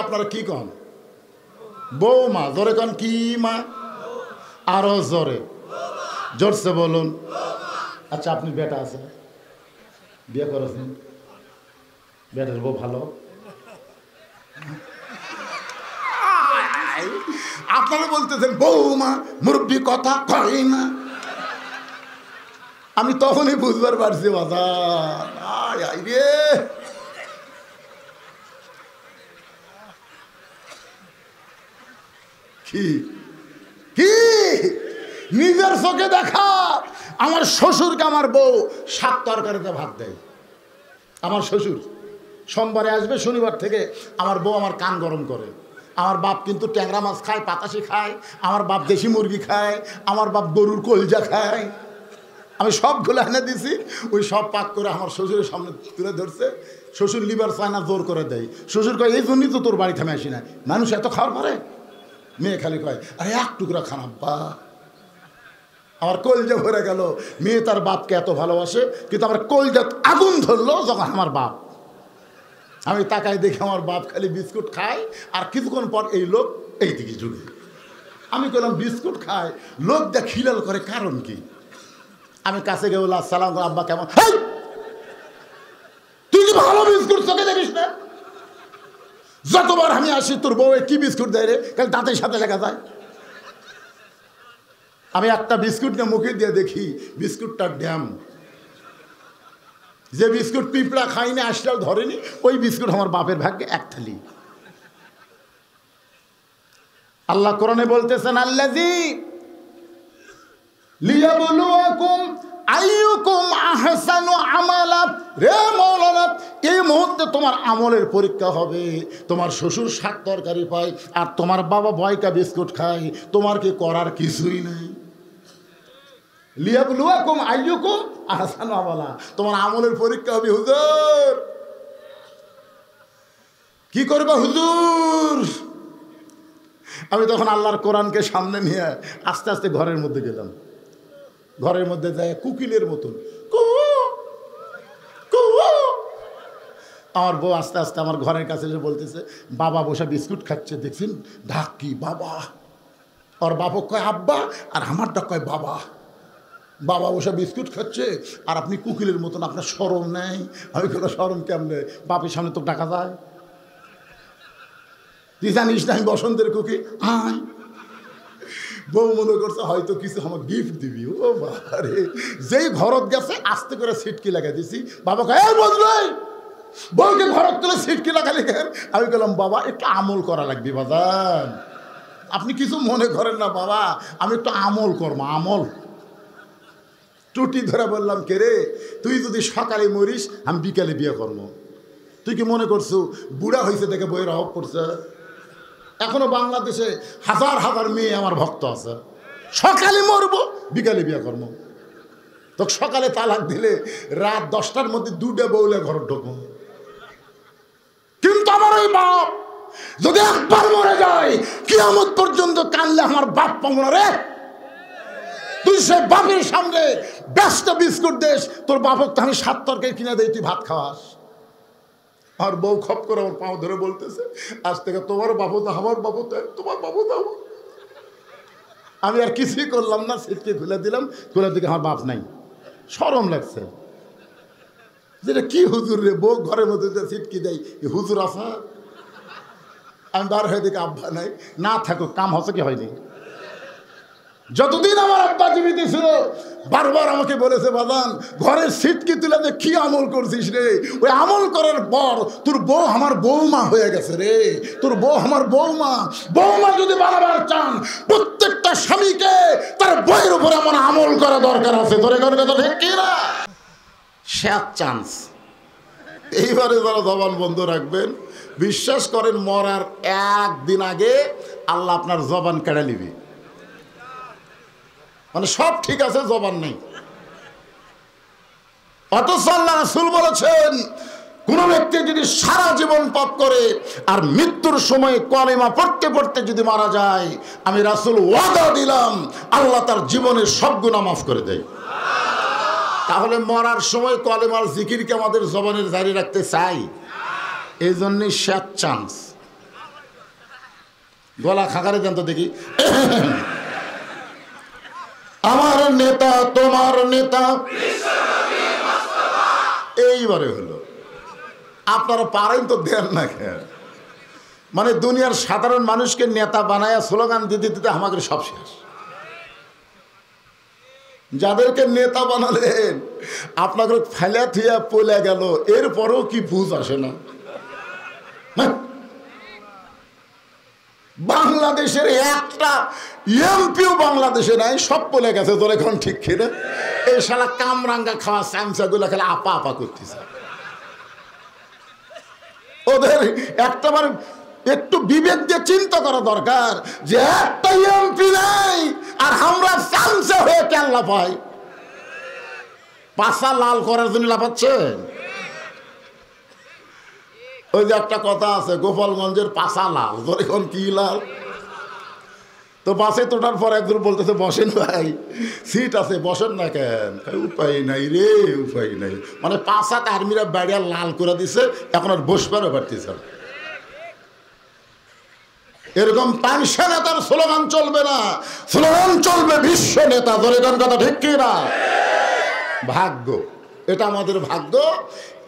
আপনারা কি কন? বৌমা। জোরে কন কি মা? আরো জোরে, জোরসে বলুন। আচ্ছা, আপনি বেটা আছে, বিয়ে করেছেন, বেটার বউ ভালো? আপনারা বলতেছেন বৌমা, মুরব্বী কথা কয় না। আমি তখনই বুঝবার পারছি বাজার রে, কি কি নিজের চোখে দেখা। আমার শ্বশুরকে আমার বউ শাক তরকারিতে ভাত দেয়। আমার শ্বশুর সোমবারে আসবে, শনিবার থেকে আমার বউ আমার কান গরম করে। আমার বাপ কিন্তু ট্যাংরা মাছ খায়, পাতাশি খায়, আমার বাপ দেশি মুরগি খায়, আমার বাপ গরুর কলজা খায়। আমি সবগুলো এনে দিছি, ওই সব পাক করে আমার শ্বশুরের সামনে তুলে ধরছে। শ্বশুর লিভার চায় না, জোর করে দেয়। শ্বশুর কয় এই জন্যই তো তোর বাড়িতে আমি আসি না, মানুষ এত খাওয়ার পরে। মেয়ে খালি কয় আরে এক টুকরা খান আব্বা। আমার কলজা ভরে গেল। মেয়ে তার বাপকে এত ভালোবাসে, কিন্তু আমার কলজা আগুন ধরলো যখন আমার বাপ। আমি তাকাই দেখি আমার বাপ খালি বিস্কুট খায়, আর কিছুক্ষণ পর এই লোক এইদিকে জুড়ে। আমি বললাম বিস্কুট খায়, লোক দেখ খিলাল করে, কারণ কি? আমি কাছে গিয়ে বললাম সালাম আব্বা কেমন? তুই কি ভালো বিস্কুট চোখে দেখিস না? যতবার আমি আসি তোর বউ কি বিস্কুট দেয় রে, কারণ দাঁতের সাথে লেখা যায়। আমি একটা বিস্কুট নিয়ে মুখে দিয়ে দেখি বিস্কুটটার ড্যাম। যে বিস্কুট পিঁপড়া খাইনি, আসলেও ধরেনি, ওই বিস্কুট আমার বাপের ভাগ্যে এক থালি। আল্লাহ কোরআনে বলতেছেন আল্লাযী লিয়াবলুয়াকুম আইয়ুকুম আহসানু আমালা। রে মাওলানা, এই মুহূর্তে তোমার আমলের পরীক্ষা হবে। তোমার শ্বশুর শাক তরকারি পায় আর তোমার বাবা বয়কা বিস্কুট খায়, তোমার কি করার কিছুই নাই। লিয়াবলুয়াকুম আইয়ুকুম আহসানু আমালা, তোমার আমলের পরীক্ষা হবে। হুজুর কি করবে হুজুর? আমি তখন আল্লাহর কোরআনকে সামনে নিয়ে আস্তে আস্তে ঘরের মধ্যে গেলাম। ঘরের মধ্যে যায় কুকিলের মতন আমার বউ আস্তে আস্তে আমার ঘরের কাছে এসে বলতেছে বাবা বসে বিস্কুট খাচ্ছে, দেখছেন ঢাক কি বাবা। আর বাবা কয় আব্বা, আর আমারটা কয় বাবা। বাবা বসে বিস্কুট খাচ্ছে আর আপনি কুকিলের মতন, আপনার শরম নেই? আমি কোনো শরম কেমনে? বাপের সামনে তো ডাকা যায়। তুই জানিস না আমি বসন্তের কুকি? আয়। বউ মনে করছে হয়তো কিছু আমার গিফট দিবি। ও বাবারে, যেই ঘরত গেছে আস্তে করে সিটকি লাগাই দিছি। বাবা কয় এই বদলে বউকে ঘরত তুলে সিটকি লাগালি কেন? আমি বললাম বাবা একটু আমল করা লাগবে বাজান, আপনি কিছু মনে করেন না বাবা, আমি একটু আমল করবো। আমল টুটি ধরে বললাম কে রে, তুই যদি সকালে মরিস আমি বিকালে বিয়ে করবো। তুই কি মনে করছো বুড়া হয়েছে দেখে বইয়ের অভাব পড়ছে? এখনো বাংলাদেশে হাজার হাজার মেয়ে আমার ভক্ত আছে, সকালে মরবো বিকালে বিয়ে করবো। তো সকালে তালাক দিলে রাত 10টার মধ্যে 2টা বউলে ঘর ঢুকবো। কিন্তু আমার ওই বাপ যদি একবার মরে যায় কিয়ামত পর্যন্ত কানলে আমার বাপ পাবো না রে। তুই সে বাপের সামনে ব্যস্ত বিস্কুট দেশ, তোর বাপক তো আমি 7 তরকারি কিনে দেই, তুই ভাত খাওয়াস। আর বউ খপ করে আমার পাও ধরে বলতেছে আজ থেকে তোমার বাবু তো আমার বাবু, তো তোমার বাবু তো। আমি আর কিছুই করলাম না, সিটকে খুলে দিলাম। খুলে দিকে আমার বাপ নাই। শরম লাগছে, যেটা কি হুজুর রে, বউ ঘরের মধ্যে সিটকি দেয়, হুজুর আসা। আমি বার হয়ে দিকে আব্বা নাই, না থাকুক কাম হচ্ছে কি হয়নি। যতদিন আমার আব্বা জীবিত ছিল বারবার আমাকে বলেছে বাদান ঘরের সিটকি তুলে যে কি আমল করছিস রে, ওই আমল করার পর তোর বউ আমার বৌমা হয়ে গেছে রে, তোর বউ আমার বৌমা। বৌমা যদি বানাবার চান প্রত্যেকটা স্বামীকে তার বউয়ের উপরে এমন আমল করা দরকার আছে। তোর কথা ঠিক কি না? শেষ চান্স। এইবারে যারা জবান বন্ধ রাখবেন, বিশ্বাস করেন মরার 1 দিন আগে আল্লাহ আপনার জবান কেড়ে নিবি। মানে সব ঠিক আছে, জবান নেই। অথচ আল্লাহ রাসূল বলেছেন কোন ব্যক্তি যদি সারা জীবন পাপ করে আর মৃত্যুর সময় কলেমা পড়তে পড়তে যদি মারা যায়, আমি রাসূল ওয়াদা দিলাম আল্লাহ তার জীবনের সব গুনাহ মাফ করে দেয়। তাহলে মরার সময় কলেমার জিকিরকে আমাদের জবানের জারি রাখতে চাই। এই জন্যই শেষ চান্স। গলা খাকারে দেন তো দেখি। আমার নেতা তোমার নেতা, এইবারে হলো। আপনারা পারেন তো দেন না কেন? মানে দুনিয়ার সাধারণ মানুষকে নেতা বানায় স্লোগান দিতে দিতে আমাদের সব শেষ। যাদেরকে নেতা বানালেন আপনাকে ফেলে থিয়া পলে গেল, এরপরেও কি বুঝ আসে না? বাংলাদেশের একটা এমপিও বাংলাদেশে নাই, সব পলে গেছে। তোর এখন ঠিক কিনা? এই শালা কামরাঙ্গা খাওয়া স্যামসাগুলো খেলে আপা আপা করতেছে। ওদের একটাবার একটু বিবেক দিয়ে চিন্তা করা দরকার যে একটা এমপি নাই আর আমরা চামচা হয়ে কেন লাফাই? পাশা লাল করার জন্য লাফাচ্ছে। ওই যে একটা কথা আছে, গোপালগঞ্জের পাশা লাল, তোর এখন কি লাল? তো বাসে তোটার পর একজন বলতেছে বসেন ভাই, সিট আছে বসেন না কেন? উপায় নাই রে, উপায় নাই। মানে পাশাত আর্মিরা বাড়িয়া লাল করে দিছে, এখন আর বসবারও পারতেছে। এরকম পাংশা নেতার স্লোগান চলবে না, স্লোগান চলবে বিশ্ব নেতা। দলের কথা ঠিক কি না? ভাগ্য, এটা আমাদের ভাগ্য।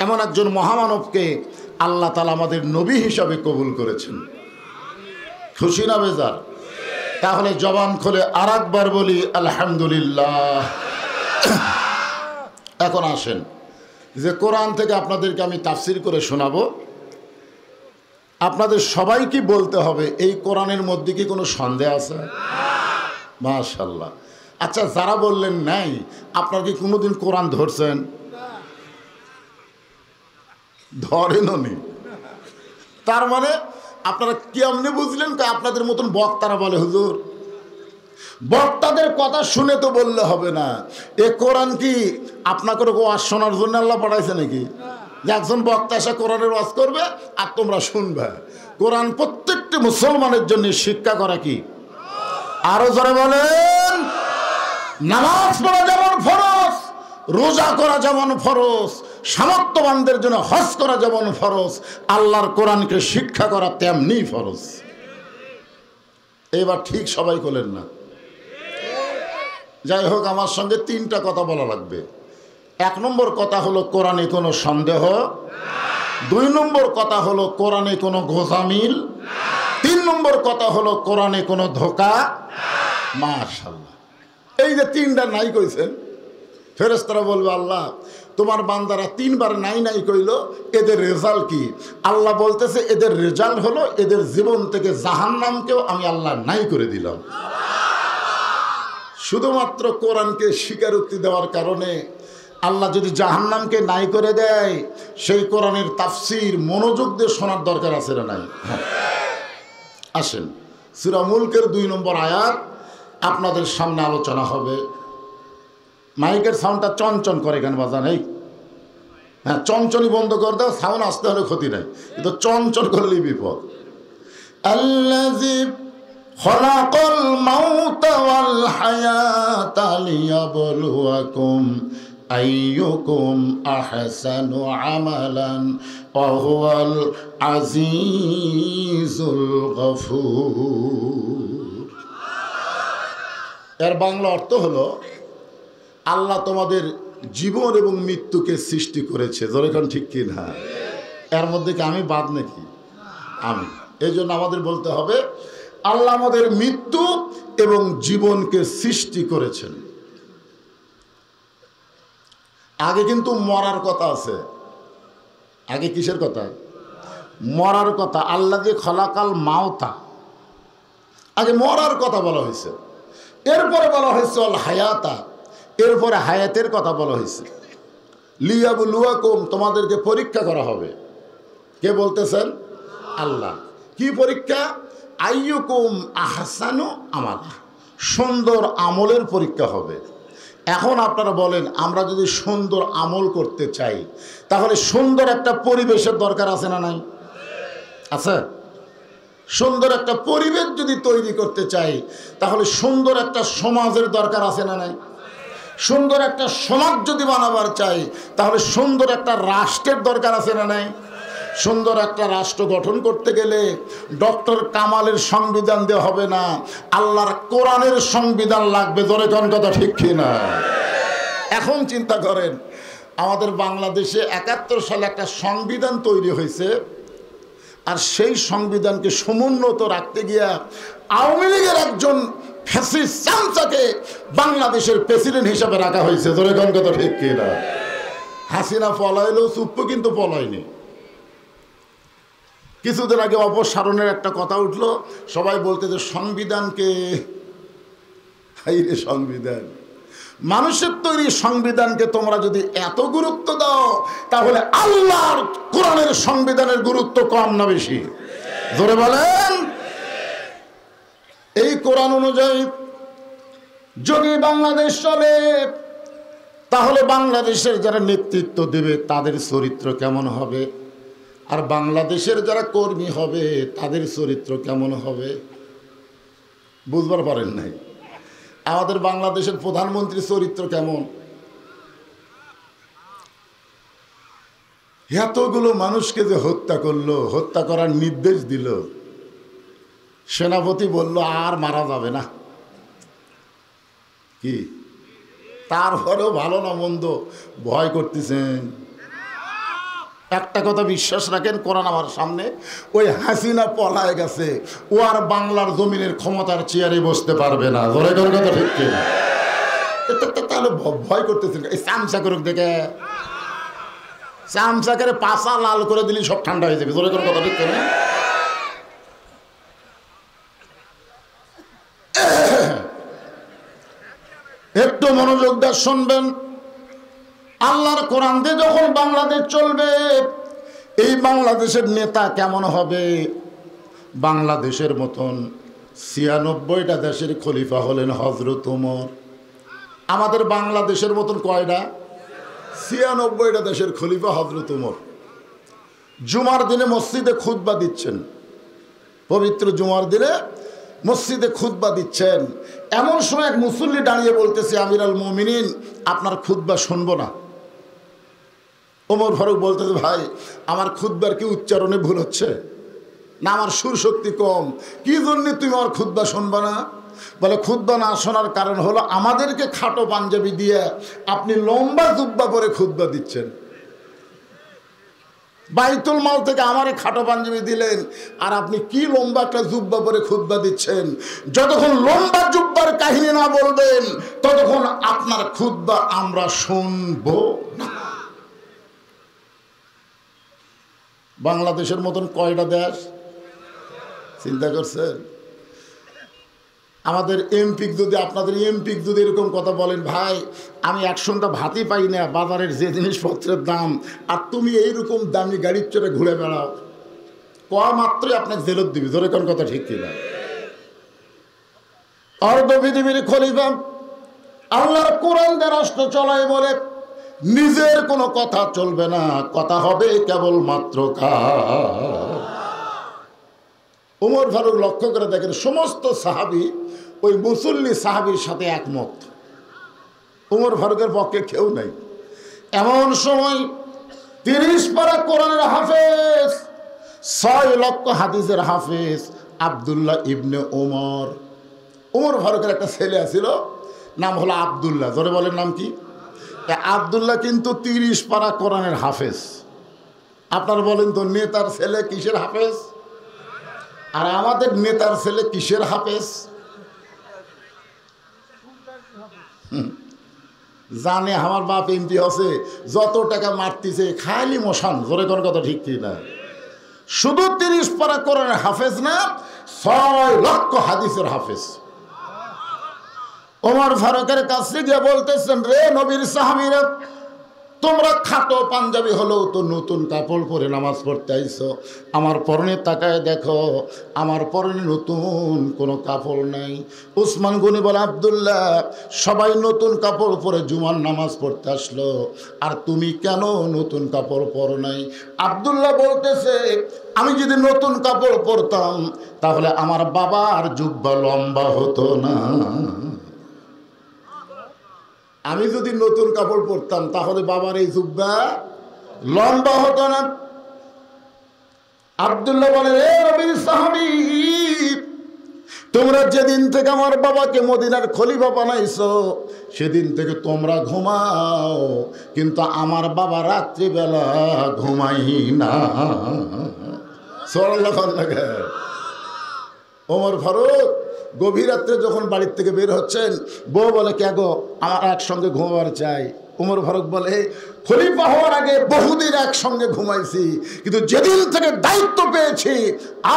এমন একজন মহামানবকে আল্লাহ তাআলা আমাদের নবী হিসাবে কবুল করেছেন। খুশি না বেজার? তাহলে জবান খুলে আর একবার বলি আলহামদুলিল্লাহ। এখন আসেন যে কোরআন থেকে আপনাদেরকে আমি তাফসির করে শোনাবো। আপনাদের সবাইকে বলতে হবে এই কোরআনের মধ্যে কি কোনো সন্দেহ আছে? মাশাআল্লাহ। আচ্ছা, যারা বললেন নাই, আপনার কি কোনোদিন কোরআন ধরছেন? ধরেনও নি। তার মানে আপনারা কেমনে বুঝলেন? আপনাদের মতন বক্তারা বলে হুজুর, বক্তাদের কথা শুনে তো বললে হবে না। এ কোরআন কি আপনাকে ওয়াজ শোনার জন্য আল্লাহ পাঠাইছে নাকি? যে একজন বক্তা এসে কোরআনের ওয়াজ করবে আর তোমরা শুনবে? কোরআন প্রত্যেকটি মুসলমানের জন্য শিক্ষা করা কি? আরো জোরে বলেন। নামাজ পড়া যেমন ফরজ, রোজা করা যেমন ফরজ, সামর্থ্যবানদের জন্য হজ করা যেমন ফরজ, আল্লাহর কোরআনকে শিক্ষা করা তেমনি ফরজ। এবার ঠিক সবাই বলেন না? যাই হোক, আমার সঙ্গে তিনটা কথা বলা লাগবে। এক নম্বর কথা হলো কোরআনে কোনো সন্দেহ, দুই নম্বর কথা হলো কোরআনে কোনো গোজামিল, তিন নম্বর কথা হলো কোরআনে কোনো ধোঁকা। মাশাআল্লাহ, এই যে তিনটা নাই কইছেন, ফেরেশতারা বলবে আল্লাহ তোমার বান্দারা তিনবার নাই নাই কইল, এদের রেজাল্ট কি? আল্লাহ বলতেছে এদের রেজাল্ট হলো এদের জীবন থেকে জাহান্নামকেও আমি আল্লাহ নাই করে দিলাম। শুধুমাত্র কোরআনকে স্বীকারোক্তি দেওয়ার কারণে আল্লাহ যদি জাহান্নামকে নাই করে দেয়, সেই কোরআনের তাফসীর মনোযোগ দিয়ে শোনার দরকার আছে না নাই? আসেন, সূরা মুলকের 2 নম্বর আয়াত আপনাদের সামনে আলোচনা হবে। মাইকের সাউন্ডটা চনচন করে কেন বাজান? এই হ্যাঁ, চনচনই বন্ধ করে দাও, সাউন্ড আসতে হলে ক্ষতি নাই, কিন্তু চনচন করলেই বিপদ। আল্লাযী খালাকাল মাউতা ওয়াল হায়াতা লিয়াবলুয়াকুম আইয়ুকুম আহসানু আমালান ওয়া হুয়াল আজিজুল গফুর। এর বাংলা অর্থ হলো আল্লাহ তোমাদের জীবন এবং মৃত্যুকে সৃষ্টি করেছে। যেরকম ঠিক কি না? এর মধ্যে কি আমি বাদ নাকি? আমি। এই জন্য আমাদের বলতে হবে আল্লাহ আমাদের মৃত্যু এবং জীবনকে সৃষ্টি করেছেন। আগে কিন্তু মরার কথা আছে। আগে কিসের কথা? মরার কথা। আল্লাহ যে খলাকাল মাউতা, আগে মরার কথা বলা হয়েছে, এরপরে বলা হয়েছে অল হায়াতা, এরপরে হায়াতের কথা বলা হয়েছে। লিয়াবলুয়াকুম, তোমাদেরকে পরীক্ষা করা হবে। কে বলতেছেন? আল্লাহ। কি পরীক্ষা? আইয়ুকুম আহসানু আমালা, সুন্দর আমলের পরীক্ষা হবে। এখন আপনারা বলেন, আমরা যদি সুন্দর আমল করতে চাই তাহলে সুন্দর একটা পরিবেশের দরকার আছে না নাই? আছে। সুন্দর একটা পরিবেশ যদি তৈরি করতে চাই তাহলে সুন্দর একটা সমাজের দরকার আছে না নাই? সুন্দর একটা সমাজ যদি বানাবার চাই তাহলে সুন্দর একটা রাষ্ট্রের দরকার আছে না নাই? সুন্দর একটা রাষ্ট্র গঠন করতে গেলে ডক্টর কামালের সংবিধান দেওয়া হবে না, আল্লাহর কোরআনের সংবিধান লাগবে। জোরে কোন কথা ঠিক কিনা? এখন চিন্তা করেন, আমাদের বাংলাদেশে ৭১ সালে একটা সংবিধান তৈরি হয়েছে, আর সেই সংবিধানকে সমুন্নত রাখতে গিয়া আওয়ামী লীগের একজন ফ্যাসিস্ট চামচাকে বাংলাদেশের প্রেসিডেন্ট হিসাবে রাখা হয়েছে। জোরে কোন কথা ঠিক কিনা? হাসিনা পলাইলেও চুপ, কিন্তু পলায়নি। কিছুদিন আগে অপসারণের একটা কথা উঠলো, সবাই বলতে যে সংবিধানকে, হাইরে সংবিধান, মানুষের তৈরি সংবিধানকে তোমরা যদি এত গুরুত্ব দাও, তাহলে আল্লাহর কোরআনের সংবিধানের গুরুত্ব কম না বেশি? জোরে বলেন। এই কোরআন অনুযায়ী যদি বাংলাদেশ চলে, তাহলে বাংলাদেশের যারা নেতৃত্ব দেবে তাদের চরিত্র কেমন হবে, আর বাংলাদেশের যারা কর্মী হবে তাদের চরিত্র কেমন হবে? বুঝবার পারেন নাই? আমাদের বাংলাদেশের প্রধানমন্ত্রীর চরিত্র কেমন? এতগুলো মানুষকে যে হত্যা করলো, হত্যা করার নির্দেশ দিল, সেনাপতি বলল আর মারা যাবে না। কি তারপরেও ভালো না মন্দ ভয় করতেছেন? একটা কথা বিশ্বাস রাখেন, কোরআন আমার সামনে, ওই হাসিনা পলায় গেছে, ও আর বাংলার জমিনের ক্ষমতার চেয়ারে বসতে পারবে না। ধরে কোন কথা ঠিক কিনা? তাহলে ভয় করতেছেন? এই চামচাকরক দেখে, চামচাকের পাশা লাল করে দিলে সব ঠান্ডা হয়ে যাবে। ধরে কোন কথা ঠিক কিনা? একটু মনোযোগ দিয়ে শুনবেন। আল্লাহর কোরআন দিয়ে যখন বাংলাদেশ চলবে, এই বাংলাদেশের নেতা কেমন হবে? বাংলাদেশের মতন ৯৬টা দেশের খলিফা হলেন হযরত ওমর। আমাদের বাংলাদেশের মতন কয়টা? ৯৬টা দেশের খলিফা হযরত ওমর। জুমার দিনে মসজিদে খুতবা দিচ্ছেন, পবিত্র জুমার দিনে মসজিদে খুতবা দিচ্ছেন। এমন সময় এক মুসল্লি দাঁড়িয়ে বলতেছে, আমিরুল মুমিনিন, আপনার খুতবা শুনবো না। ওমর ফারুক বলতেছে, ভাই আমার খুতবার কি উচ্চারণে ভুল হচ্ছে না আমার সুর শক্তি কম? কি জন্য তুমি আমার খুতবা শুনবা না? বলে, খুতবা না শোনার কারণ হলো আমাদেরকে খাটো পাঞ্জাবি দিয়ে আপনি লম্বা জুব্বা পরে খুতবা দিচ্ছেন। বাইতুল মাল থেকে আমারে খাটো পাঞ্জাবি দিলেন, আর আপনি কি লম্বা একটা জুব্বা পরে খুতবা দিচ্ছেন? যতক্ষণ লম্বা জুব্বার কাহিনী না বলবেন, ততক্ষণ আপনার খুতবা আমরা শুনবো না। বাংলাদেশের মতন কয়টা দেশ চিন্তা করছেন? আমাদের এমপি যদি, আপনাদের এমপি যদি এরকম কথা বলেন, ভাই আমি এক সন্ধ্যা ভাতই পাই না, বাজারের যে জিনিসপত্রের দাম, আর তুমি এইরকম দামি গাড়ির চড়ে ঘুরে বেড়াও, কয়া মাত্রই আপনাকে জেলত দিবি। ধরে কোন কথা ঠিক কিনা? অর্ধ পৃথিবীর খলিফা আল্লাহর কোরআন দিয়ে রাষ্ট্র চলায় বলে, নিজের কোনো কথা চলবে না, কথা হবে কেবল মাত্র ওমর ফারুক লক্ষ্য করে দেখেন, সমস্ত সাহাবী ওই মুসল্লি সাহাবীর সাথে একমত, ওমর ফারুকের পক্ষে কেউ নাই। এমন সময় ৩০ পারা কোরআনের হাফেজ, ৬ লক্ষ হাদিসের হাফেজ আব্দুল্লাহ ইবনে ওমর। ওমর ফারুকের একটা ছেলে আছিল, নাম হলো আব্দুল্লাহ। জোরে বলেন নাম কি? আব্দুল্লাহ কিন্তু ৩০ পারা কোরআনের হাফেজ। আপনারা বলেন তো, নেতার ছেলে কিসের হাফেজ? আর আমাদের নেতার ছেলে কিসের হাফেজ? জানে আমার বাপ এমপি আছে, যত টাকা মারতেছে খালি মশান। জোরে কোন কথা ঠিক কি না? শুধু ৩০ পারা কোরআনের হাফেজ না, ৬ লক্ষ হাদিসের হাফেজ। ওমর ফারুকের কাছে গিয়ে বলতেছেন, রে নবীর সাহাবীরা, তোমরা খাটো পাঞ্জাবি হলেও তো নতুন কাপড় পরে নামাজ পড়তে আইছো, আমার পরনে তাকায় দেখো, আমার পরনে নতুন কোনো কাপড় নাই। উসমান গনি বলে, আব্দুল্লাহ, সবাই নতুন কাপড় পরে জুমার নামাজ পড়তে আসলো, আর তুমি কেন নতুন কাপড় পরো নাই? আব্দুল্লাহ বলতেছে, আমি যদি নতুন কাপড় পরতাম তাহলে আমার বাবার জুব্বা লম্বা হতো না। আমি যদি নতুন কাপড় পরতাম তাহলে বাবার এই জুব্বা লম্বা হতো না। আব্দুল্লাহ বলে, রে নবীর সাহাবী, তোমরা যেদিন থেকে আমার বাবাকে মদিনার খলিফা বানাইছো সেদিন থেকে তোমরা ঘুমাও, কিন্তু আমার বাবা রাত্রিবেলা ঘুমাই না। ওমর ফারুক গভীর রাত্রে যখন বাড়ির থেকে বের হচ্ছেন, বউ বলে, কে গো, আমার একসঙ্গে ঘুমাবার চাই। ওমর ফারুক বলে, খলিফা হওয়ার আগে বহুদিন একসঙ্গে ঘুমাইছি, কিন্তু যেদিন থেকে দায়িত্ব পেয়েছি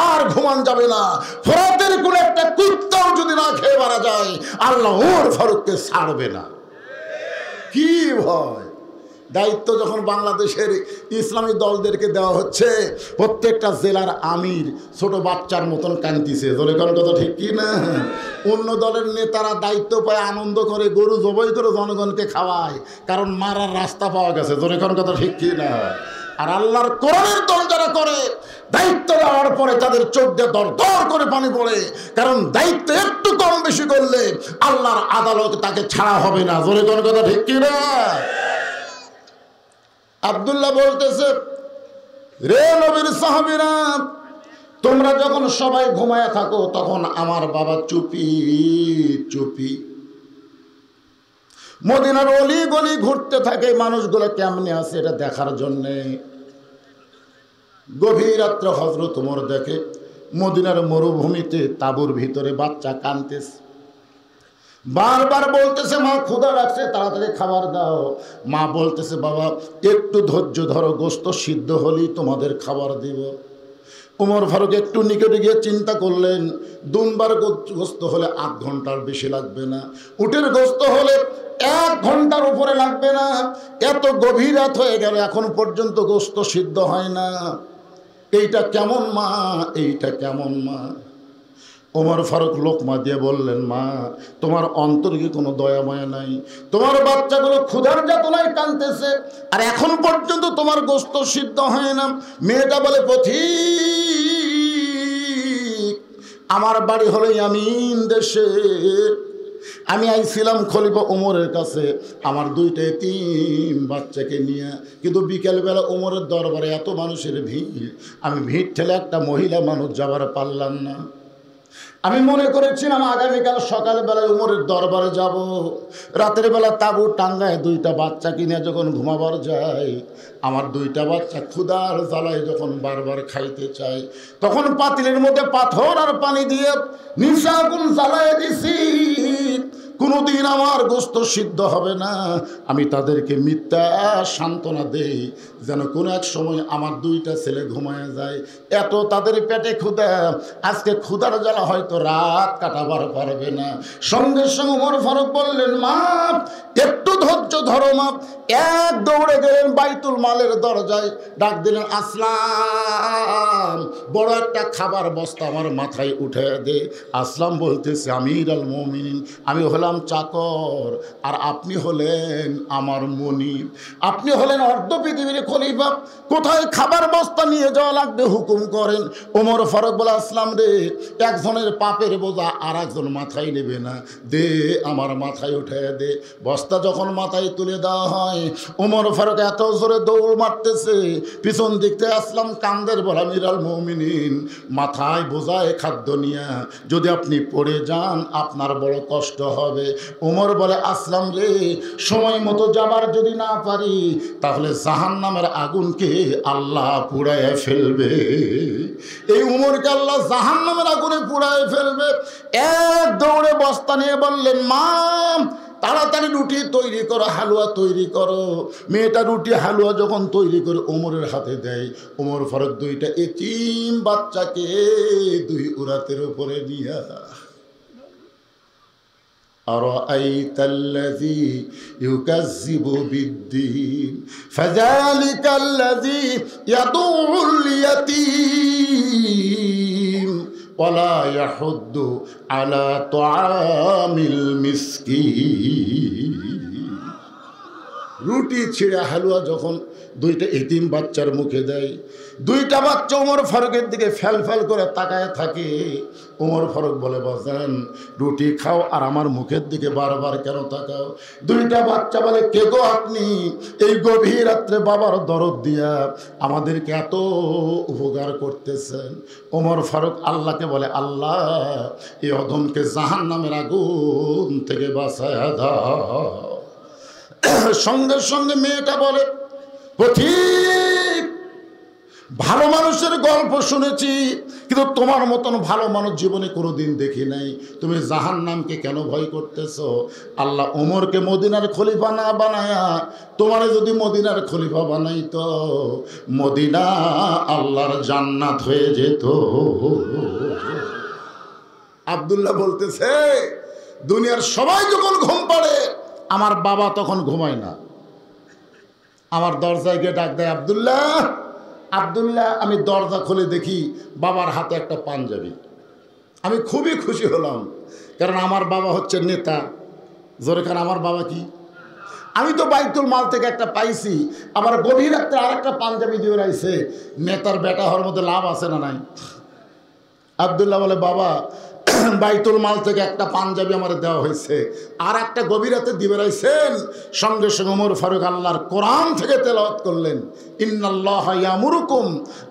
আর ঘুমান যাবে না। ফরাতের কোন একটা কুত্তাও যদি না খেয়ে মারা যায়, আল্লাহ ওমর ফারুককে ছাড়বে না। কি ভয়! দায়িত্ব যখন বাংলাদেশের ইসলামী দলদেরকে দেওয়া হচ্ছে, প্রত্যেকটা জেলার আমির ছোট বাচ্চার মতন কাঁদতেছে। জোরে কোন কথা ঠিক কি না? অন্য দলের নেতারা দায়িত্ব পায়, আনন্দ করে, গরু জবাই করে জনগণকে খাওয়ায়, কারণ মারার রাস্তা পাওয়া গেছে। জোরে কোন কথা ঠিক কি না? আর আল্লাহর কোরআনের দল যারা করে, দায়িত্ব দেওয়ার পরে তাদের চোখ দিয়ে দর দর করে পানি পড়ে, কারণ দায়িত্ব একটু কম বেশি করলে আল্লাহর আদালত তাকে ছাড়া হবে না। জোরে কোন কথা ঠিক কি না? আব্দুল্লাহ বলতেছে, রে নবীর সাহাবীরা, তোমরা যখন সবাই ঘুমায় থাকো তখন আমার বাবা চুপি চুপি মদিনার অলি গলি ঘুরতে থাকে, মানুষগুলো কেমনে আছে এটা দেখার জন্যে। গভীর রাত্রে হযরত ওমর দেখে মদিনার মরুভূমিতে তাঁবুর ভিতরে বাচ্চা কাঁদতেছে, বারবার বলতেছে, মা ক্ষুধা লাগছে, তাড়াতাড়ি খাবার দাও। মা বলতেছে, বাবা একটু ধৈর্য ধরো, গোস্ত সিদ্ধ হলেই তোমাদের খাবার দিব। ওমর ফারুক একটু নিকটে গিয়ে চিন্তা করলেন, দুমবার গোস্ত হলে 8 ঘন্টার বেশি লাগবে না, উটের গোস্ত হলে 1 ঘন্টার উপরে লাগবে না। এত গভীর রাত হয়ে গেল, এখন পর্যন্ত গোস্ত সিদ্ধ হয় না। এইটা কেমন মা, এইটা কেমন মা? ওমর ফারুক লোকমা দিয়ে বললেন, মা তোমার অন্তরে কি কোনো দয়া মায়া নাই? তোমার বাচ্চাগুলো ক্ষুধার যাতনায় কাঁদতেছে, আর এখন পর্যন্ত তোমার গোস্ত সিদ্ধ হয় না। মেয়েটা বলে, পথিক, আমার বাড়ি হলো ইয়ামিন দেশে, আমি আইছিলাম খলিফা ওমরের কাছে আমার 2টা এতিম বাচ্চাকে নিয়ে, কিন্তু বিকেলবেলা ওমরের দরবারে এত মানুষের ভিড়, আমি ভিড় ঠেলে একটা মহিলা মানুষ যাবার পারলাম না। আমি মনে করেছিলাম আগামীকাল সকালবেলায় ওমরের দরবারে যাব। রাতের বেলা তাঁবু টাঙ্গায় 2টা বাচ্চা কিনে যখন ঘুমাবার যায়, আমার 2টা বাচ্চা ক্ষুধার জ্বালায় যখন বারবার খাইতে চায়, তখন পাতিলের মধ্যে পাথর আর পানি দিয়ে নিশা আগুন জ্বালায় দিছি। কোনোদিন আমার গোস্ত সিদ্ধ হবে না। আমি তাদেরকে মিথ্যা সান্ত্বনা দেই যেন কোনো এক সময় আমার 2টা ছেলে ঘুমায় যায়। এত তাদের পেটে ক্ষুধা, আজকে ক্ষুধার জ্বালা হয়তো রাত কাটাবার পারবে না। সঙ্গে সঙ্গে ওমর ফারুক বললেন, মা একটু ধৈর্য ধরো মা। এক দৌড়ে গেলেন বাইতুল মালের দরজায়, ডাক দিলেন, আসলাম, বড় একটা খাবার বস্তা আমার মাথায় উঠে দে। আসলাম বলতেছে, আমির আল মুমিনিন, আমি হলাম চাকর, আর আপনি হলেন আমার মনিব, আপনি হলেন অর্ধ পৃথিবীর খলিফা, কোথায় খাবার বস্তা নিয়ে যাওয়া লাগবে হুকুম করেন। ওমর ফারুক বলে, আসলাম রে, একজনের পাপের বোঝা আর একজন মাথায় নেবে না, দে আমার মাথায় উঠে দে। বস্তা যখন মাথায় তুলে দেওয়া হয়, ওমর ফারুক এত জোরে দৌড় মারতেছে, পিছন দিক থেকে আসলাম কান্দের, বলে আমির আল মুমিনিন, মাথায় বোঝায় খাদ্য নিয়ে যদি আপনি পড়ে যান আপনার বড় কষ্ট হবে। ওমর বলে, আসলাম রে, সময় মতো যাবার যদি না পারি তাহলে জাহান্নামের আগুনকে আল্লাহ পুড়ায় ফেলবে। এই উমরকে আল্লাহ জাহান্নামের আগুনে পুড়ায় ফেলবে। এক দৌড়ে বস্তা নিয়ে বললেন, মা তাড়াতাড়ি রুটি তৈরি করো, হালুয়া তৈরি করো। মেয়েটা রুটি হালুয়া যখন তৈরি করে ওমরের হাতে দেয়, ওমর ফারুক 2টা এতিম বাচ্চাকে 2 উরাতের উপরে নিয়ে, أرأيت الذي يكذب بالدين فذلك الذي يدع اليتيم ولا يحض على طعام المسكين। রুটি ছিঁড়ে হালুয়া যখন দুইটা এতিম বাচ্চার মুখে দেয়। দুইটা বাচ্চা ওমর ফারুকের দিকে ফ্যাল ফ্যাল করে তাকায় থাকে। ওমর ফারুক বলে, বাজান রুটি খাও আর আমার মুখের দিকে বারবার কেন তাকাও? দুইটা বাচ্চা বলে, কে গো আপনি? এই গভীর রাত্রে বাবার দরদ দিয়া আমাদেরকে এত উপকার করতেছেন। ওমর ফারুক আল্লাহকে বলে, আল্লাহ এই অধমকে জাহান্নামের আগুন থেকে বাঁচায়া দাও। সঙ্গে সঙ্গে মেয়েটা বলে, পথিক ভালো মানুষের গল্প শুনেছি, কিন্তু তোমার মতন ভালো মানুষ জীবনে কোনোদিন দেখি নাই। তুমি জাহান্নামকে কেন ভয় করতেছ? আল্লাহ ওমরকে মদিনার খলিফা না বানায়া তোমারে যদি মদিনার খলিফা বানাইতো, মদিনা আল্লাহর জান্নাত হয়ে যেত। আব্দুল্লাহ বলতেছে, দুনিয়ার সবাই যখন ঘুম পাড়ে আমার বাবা তখন ঘুমায় না। আমার দরজায় গিয়ে ডাক দেয়, আব্দুল্লাহ আব্দুল্লাহ। আমি দরজা খুলে দেখি বাবার হাতে একটা পাঞ্জাবি। আমি খুবই খুশি হলাম, কারণ আমার বাবা হচ্ছে নেতা। জোরে কারণ আমার বাবা কি, আমি তো বাইতুল মাল থেকে একটা পাইছি, আবার গভীর রাত্রে আর একটা পাঞ্জাবি দিয়ে রাইছে। নেতার বেটা হওয়ার মধ্যে লাভ আছে না নাই? আব্দুল্লাহ বলে, বাবা বাইতুল মাল থেকে একটা পাঞ্জাবি আমার দেওয়া হয়েছে, আর একটা গভীর রাতে দিবে রাইছেন। সঙ্গে সঙ্গে ওমর ফারুক আল্লাহর কোরআন থেকে তেলাওয়াত করলেন, ইন্নাল্লাহা ইয়ামুরুকুম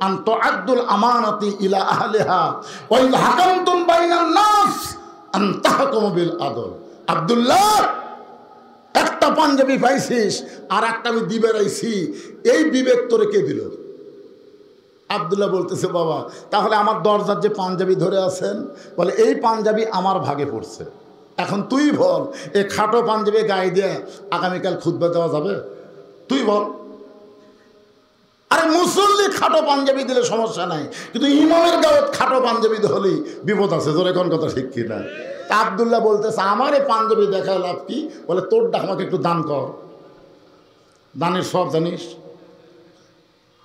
আন তুআদ্দুল আমানাতি ইলা আহলিহা ওয়া ইন হাকামতুম বাইনান নাস আন তাহকুমু বিল আদল। আব্দুল্লাহ একটা পাঞ্জাবি পাইছিস, আর একটা আমি দিবে রাইছি, এই বিবেক তোরে কে দিল? আব্দুল্লাহ বলতেছে, বাবা তাহলে আমার দরজার যে পাঞ্জাবি ধরে আছেন, বলে এই পাঞ্জাবি আমার ভাগে পড়ছে। এখন তুই বল, এই খাটো পাঞ্জাবি গায়ে দিয়ে আগামীকাল খুতবা দেওয়া যাবে? তুই বল। আরে মুসল্লি খাটো পাঞ্জাবি দিলে সমস্যা নাই, কিন্তু ইমামের গায়ে খাটো পাঞ্জাবি হলেই বিপদ আছে। তোর এখন কথা ঠিক কিনা? তা আব্দুল্লাহ বলতেছে, আমার এই পাঞ্জাবি দেখায় লাভ কি? বলে তোরটা আমাকে একটু দান কর। দানের সব জানিস,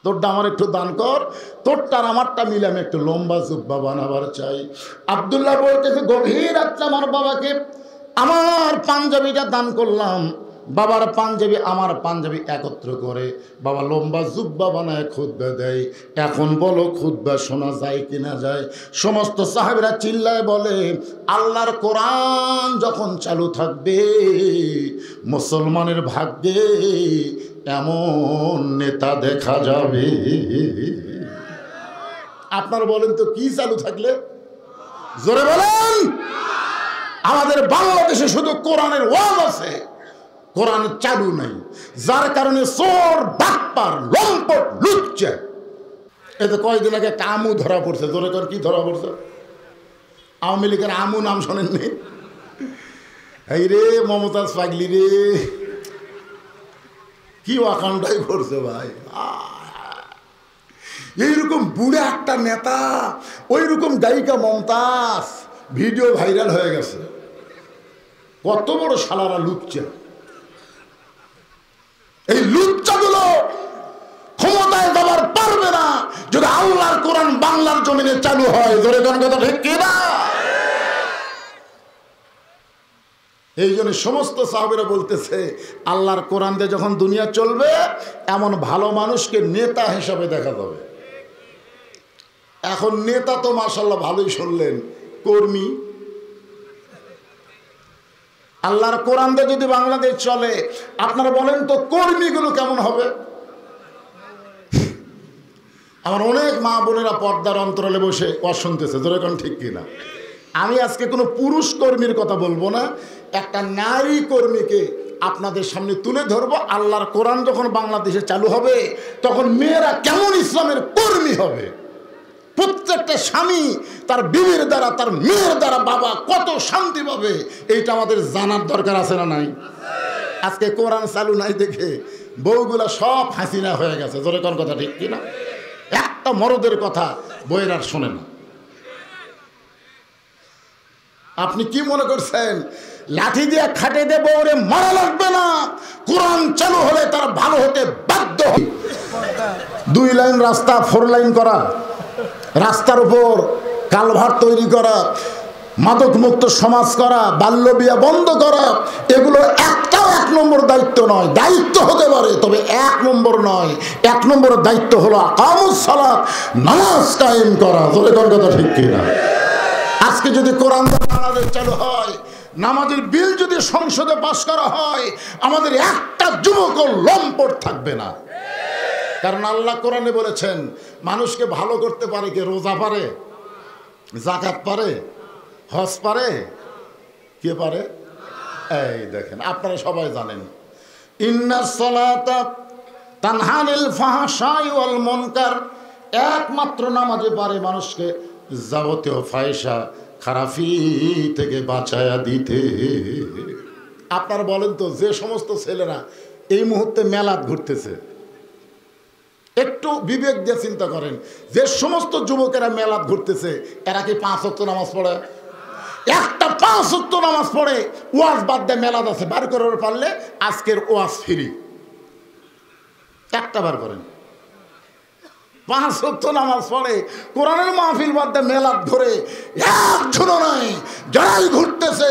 তোরটা আমার একটু দান কর, তোরটা আর আমারটা মিলে আমি একটু লম্বা জুব্বা বানাবার চাই। আব্দুল্লাহ বলতেছে, গভীর রাত্রে আমার বাবাকে আমার পাঞ্জাবিটা দান করলাম। বাবার পাঞ্জাবি আমার পাঞ্জাবি একত্র করে বাবা লম্বা জুব্বা বানায় খুতবা দেয়। এখন বলো খুতবা শোনা যায় কিনা যায়? সমস্ত সাহাবীরা চিল্লায় বলে, আল্লাহর কোরআন যখন চালু থাকবে মুসলমানের ভাগ্যে এমন নেতা দেখা যাবে। আপনারা বলেন তো কি চালু থাকলে? জোরে বলেন। আমাদের বাংলাদেশে শুধু কোরআনের ওয়াজ আছে, কোরআন চালু নাই, যার কারণে চোর বাটপার লম্পট লুচ্চা। এতে কয়েকদিন আগে একটা আমু ধরা পড়ছে। জোরে কর, কি ধরা পড়ছে? আওয়ামী লীগের আমু নাম শোনেননি? এই রে মমতাজ পাগলি রে, কি ওয়াকাণ্ডাই করছে ভাই। এইরকম বুড়া একটা নেতা, ওই রকম গায়িকা মমতাজ, ভিডিও ভাইরাল হয়ে গেছে। কত বড় শালারা লুচ্চা। এই লুচ্চাগুলো ক্ষমতায় যাবার পারবে না যদি আল্লাহর কোরআন বাংলার জমিনে চালু হয়। ধরে কোন কথা ঠিক কিনা? এই জন্য সমস্ত সাহাবীরা বলতেছে, আল্লাহর কোরআন দিয়ে যখন দুনিয়া চলবে এমন ভালো মানুষকে নেতা হিসাবে দেখা যাবে। এখন নেতা তো মাশাআল্লাহ ভালোই শুনলেন, কর্মী। আল্লাহর কোরআন দিয়ে যদি বাংলাদেশ চলে, আপনারা বলেন তো কর্মীগুলো কেমন হবে? আমার অনেক মা বোনেরা পর্দার অন্তরালে বসে ওয়াজ শুনতেছে। ধরে কোন ঠিক কিনা? আমি আজকে কোনো পুরুষ কর্মীর কথা বলবো না, একটা নারী কর্মীকে আপনাদের সামনে তুলে ধরবো। আল্লাহর কোরআন যখন বাংলাদেশে চালু হবে তখন মেয়েরা কেমন ইসলামের কর্মী হবে। প্রত্যেকটা স্বামী তার বিবির দ্বারা, তার মেয়ের দ্বারা বাবা কত শান্তি পাবে, এইটা আমাদের জানার দরকার আছে না নাই? আজকে কোরআন চালু নাই দেখে বউগুলা সব হাসিনা হয়ে গেছে। জোরে কোন কথা ঠিক কিনা? একটা মরদের কথা বইয়ের আর শোনে না। আপনি কি মনে করছেন লাঠি দিয়ে খাটে দিয়ে বউরে মারা লাগবে না? কোরআন চালু হলে তার ভালো হতে বাধ্য। 2 লাইন রাস্তা 4 লাইন করা, রাস্তার উপর কালভার তৈরি করা, মাদক মুক্ত সমাজ করা, বাল্য বিয়া বন্ধ করা, এগুলো একটাও 1 নম্বর দায়িত্ব নয়। দায়িত্ব হতে পারে, তবে 1 নম্বর নয়। 1 নম্বরের দায়িত্ব হলো আকামুস সালাত, নামাজ কায়েম করা। জোরে কোন কথা ঠিক কিনা? আজকে যদি কোরআন বাংলাদেশ চালু হয়, নামাজের বিল যদি সংসদে পাশ করা হয়, আমাদের একটা যুবকও লম্পট থাকবে না। কারণ আল্লাহ কোরআনে বলেছেন মানুষকে ভালো করতে পারে কে? রোজা পারে, যাকাত পারে, হজ পারে, কে পারে? এই দেখেন, আপনারা সবাই জানেন ইন্নাস সালাতা তানহা আনিল ফাহশাই ওয়াল মুনকার, একমাত্র নামাজে পারে মানুষকে যাবতীয় ফাহিশা খারাপি থেকে বাঁচায়া দিতে। আপনারা বলেন তো, যে সমস্ত ছেলেরা এই মুহূর্তে মেলাদ ঘুরতেছে, একটু বিবেক দিয়ে চিন্তা করেন, যে সমস্ত যুবকেরা মেলাদ ঘুরতেছে, এরা কি 5 ওয়াক্ত নামাজ পড়ে? একটা 5 ওয়াক্ত নামাজ পড়ে, ওয়াজ বাদ দিয়ে মেলাদ আছে বার করে পারলে আজকের ওয়াজ ফ্রি। একটা বার করেন, 5 ওয়াক্ত নামাজ পড়ে, কোরআনের মাহফিল বাদ দিয়ে মেলাদ ধরে একজনও নাই। যারাই ঘুরতেছে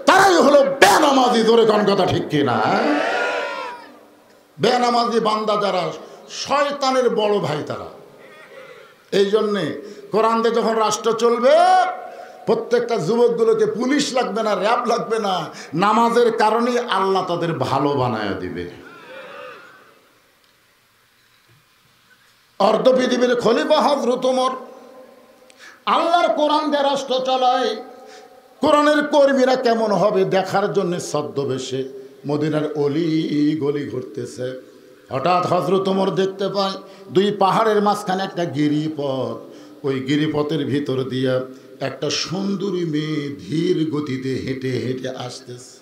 তারাই হলো বেনামাজি। ধরে কোন কথা ঠিক কিনা? বেনামাজি বান্দা যারা শয়তানের বড় ভাই তারা। এই জন্যে কোরআন দিয়ে যখন রাষ্ট্র চলবে, প্রত্যেকটা যুবকগুলোকে পুলিশ লাগবে না, র্যাব লাগবে না, নামাজের কারণেই আল্লাহ তাদের ভালো বানায় দিবে। অর্ধ পৃথিবীর খলিফা হযরত ওমর আল্লাহর কোরআন দিয়ে রাষ্ট্র চালায়। কোরআনের কর্মীরা কেমন হবে দেখার জন্য ছদ্মবেশে মদিনার অলি গলি ঘুরতেছে। হঠাৎ হযরত ওমর দেখতে পায় 2 পাহাড়ের মাঝখানে একটা গিরিপথ। ওই গিরিপথের ভিতর দিয়া একটা সুন্দরী মেয়ে ধীর গতিতে হেঁটে হেঁটে আসতেছে।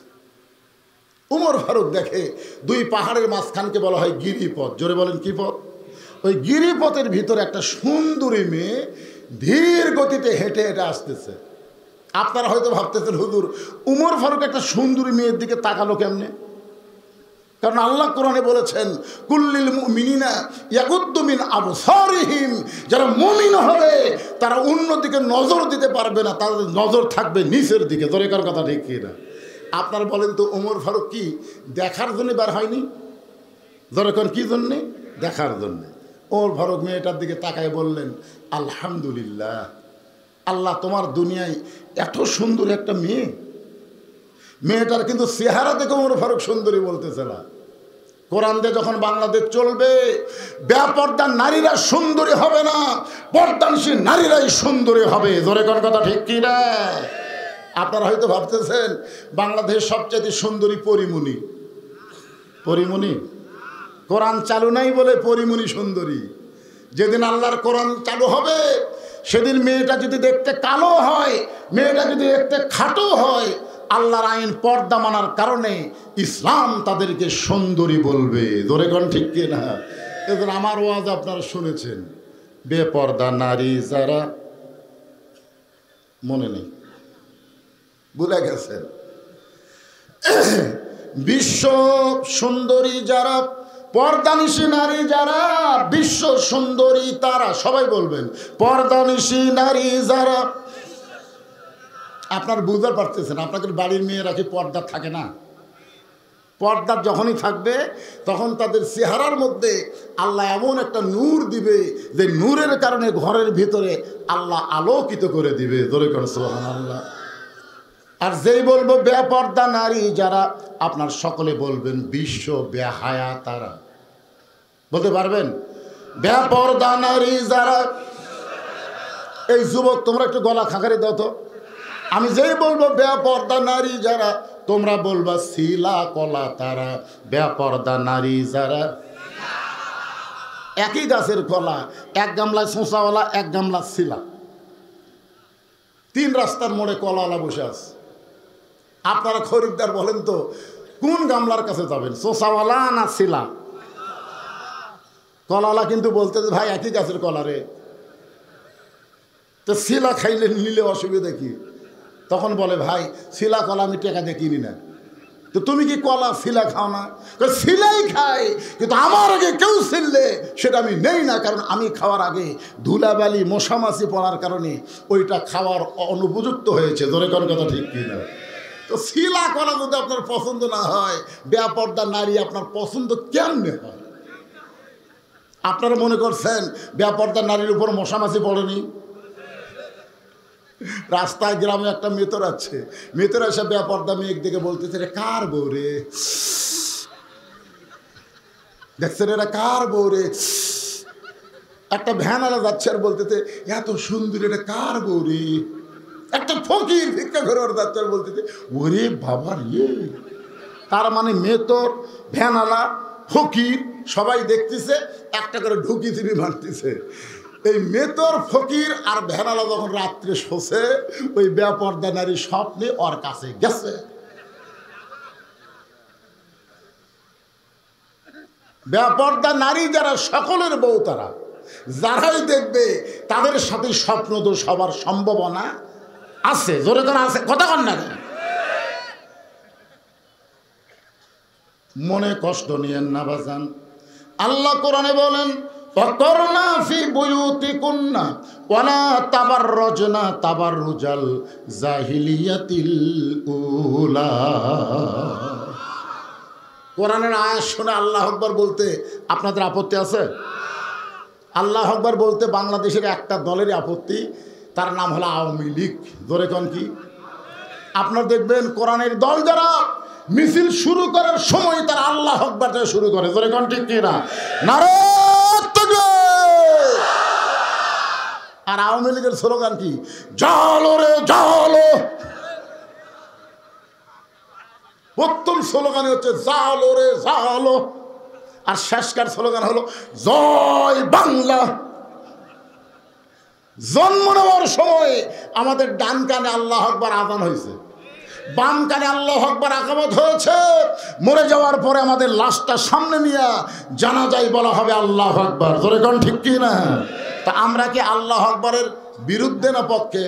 ওমর ফারুক দেখে 2 পাহাড়ের মাঝখানকে বলা হয় গিরিপথ। জোরে বলেন কি পথ? ওই গিরিপথের ভিতরে একটা সুন্দরী মেয়ে ধীর গতিতে হেঁটে হেঁটে আসতেছে। আপনারা হয়তো ভাবতেছেন, হুজুর ওমর ফারুক একটা সুন্দরী মেয়ের দিকে তাকালো কেমনে? কারণ আল্লাহ কোরআনে বলেছেন কুল্লিল মুমিনিনা ইয়াগুদ্দু মিন আবসারিহিম, যারা মুমিন হবে তারা অন্যদিকে নজর দিতে পারবে না, তাদের নজর থাকবে নিচের দিকে। দরকার কথা ঠিক কিনা? আপনারা বলেন তো, ওমর ফারুক কি দেখার জন্য বার হয়নি? দরকার কি জন্যে? দেখার জন্যে। ওমর ফারুক মেয়েটার দিকে তাকায় বললেন, আলহামদুলিল্লাহ, আল্লাহ তোমার দুনিয়ায় এত সুন্দর একটা মেয়ে। মেয়েটার কিন্তু চেহারা দেখে ওমর ফারুক সুন্দরী বলতেছে না। কোরআন দিয়ে যখন বাংলাদেশ চলবে, বেপর্দা নারীরা সুন্দরী হবে না, পর্দানশীল নারীরাই সুন্দরী হবে। জোরে কোন কথা ঠিক কি না? আপনারা হয়তো ভাবতেছেন বাংলাদেশের সবচেয়ে সুন্দরী পরিমণি। পরিমণি কোরআন চালু নাই বলে পরিমণি সুন্দরী। যেদিন আল্লাহর কোরআন চালু হবে, সেদিন মেয়েটা যদি দেখতে কালো হয়, মেয়েটা যদি দেখতে খাটো হয়, আল্লাহর আইন পর্দা মানার কারণে ইসলাম তাদেরকে সুন্দরী বলবে। ধরে কোন ঠিক কি না? এদের আমার ওয়াজ আপনারা শুনেছেন, বেপর্দা নারী যারা, মনে নেই, ভুলে গেছেন, বিশ্ব সুন্দরী যারা, পর্দানিশী নারী যারা, বিশ্ব সুন্দরী তারা। সবাই বলবেন পর্দানিশী নারী যারা। আপনার বুঝতে পারতেছেন, আপনাদের বাড়ির মেয়েরা কি পর্দা থাকে না? পর্দা যখনই থাকবে তখন তাদের চেহারার মধ্যে আল্লাহ এমন একটা নূর দিবে যে নূরের কারণে ঘরের ভিতরে আল্লাহ আলোকিত করে দিবে। জোরে করে সুবহানাল্লাহ। আর যেই বলবো বেপর্দা নারী যারা, আপনার সকলে বলবেন বিশ্ব বেহায়া তারা। বলতে পারবেন বেপর্দা নারী যারা? এই যুবক তোমরা একটু গলা খাঁকারি দাও তো। আমি যেই বলবো বেপর্দা নারী যারা, তোমরা বলবা শিলা কলা তারা। বেপর্দা নারী যারা, একই গাছের কলা, এক গামলায় শোঁচাওয়ালা, এক গামলা শিলা। 3 রাস্তার মোড়ে কলাওয়ালা বসে আছে। আপনারা খরিদ্দার বলেন তো, কোন গামলার কাছে যাবেন, শোঁচাওয়ালা না শিলা? কলাওয়ালা কিন্তু বলতে ভাই একই গাছের কলা রে, তো শিলা খাইলে নিলে অসুবিধা কি? তখন বলে ভাই শিলা কলা আমি টাকা দিয়ে কিনি না। তো তুমি কি কলা শিলা খাও না? শিলাই খাই, কিন্তু আমার আগে কেউ ছিললে সেটা আমি নেই না, কারণ আমি খাওয়ার আগে ধুলাবালি মশামাছি পড়ার কারণে ওইটা খাওয়ার অনুপযুক্ত হয়েছে। ধরে কোন কথা ঠিক কি না? তো শিলা করা যদি আপনার পছন্দ না হয়, বেপর্দা নারী আপনার পছন্দ কেমনে হয়? আপনারা মনে করছেন বেপর্দা নারীর উপর মশামাছি পড়েনি? রাস্তায় গ্রামে একটা মেতর আছে, মেতর এসে বেপর্দা মেয়ের দিকে বলতেছে, রে কার বউ রে? দেখছেন এরা কার বউ রে? একটা ভ্যানালা যাচ্ছে আর বলতেছে, এত সুন্দর, এটা কার বউ রে? একটা ফকির ভিক্ষা করে ওর যাচ্ছে আর বলতেছে, ওরে বাবা রে। তার মানে মেতর, ভ্যানালা, ফকির সবাই দেখতেছে, একটা করে ঢুকি চিনি মারতেছে। এই মেতর, ফকির আর ভ্যানালা যখন রাত্রে শোষে, ওই বেপর্দা নারী স্বপ্নে ওর কাছে গেছে। বেপর্দা নারী যারা সকলের বউ, তারা যারাই দেখবে তাদের সাথে স্বপ্ন তো সবার সম্ভাবনা আছে। জোরে কোন আছে, কথা কন না। মনে কষ্ট নিয়েন না বাজান। আল্লাহ কোরআনে বলেন, ফাকরনা ফি বুয়ুতিকুন্না ওয়ালা তাবাররাজনা তাবাররুজাল জাহিলিয়াতিল উলা। কোরআনের আয়াত শুনে আল্লাহ আকবার বলতে আপনাদের আপত্তি আছে? আল্লাহ আকবার বলতে বাংলাদেশের একটা দলেরই আপত্তি, তার নাম হলো আওয়ামী লীগ। ধরে কোন কি? আপনারা দেখবেন কোরআনের দল যারা মিছিল শুরু করার সময় তারা আল্লাহ আকবারটা শুরু করে। ধরে কোন ঠিক কিনা? নারে তাকবীর। আর আওয়ামী লীগের স্লোগান কি? জালো রে জালো। প্রথম স্লোগান হচ্ছে জালো রে জালো, আর শেষকার স্লোগান হলো জয় বাংলা। জন্ম নেওয়ার সময় আমাদের ডান কানে আল্লাহ আকবার আযান হয়েছে, বাম কানে আল্লাহ আকবার আকামত হয়েছে। মরে যাওয়ার পরে আমাদের লাশটা সামনে নিয়ে জানাজায় বলা হবে আল্লাহ আকবার। ধরে কোন ঠিক কি না? তা আমরা কি আল্লাহ আকবরের বিরুদ্ধে না পক্ষে?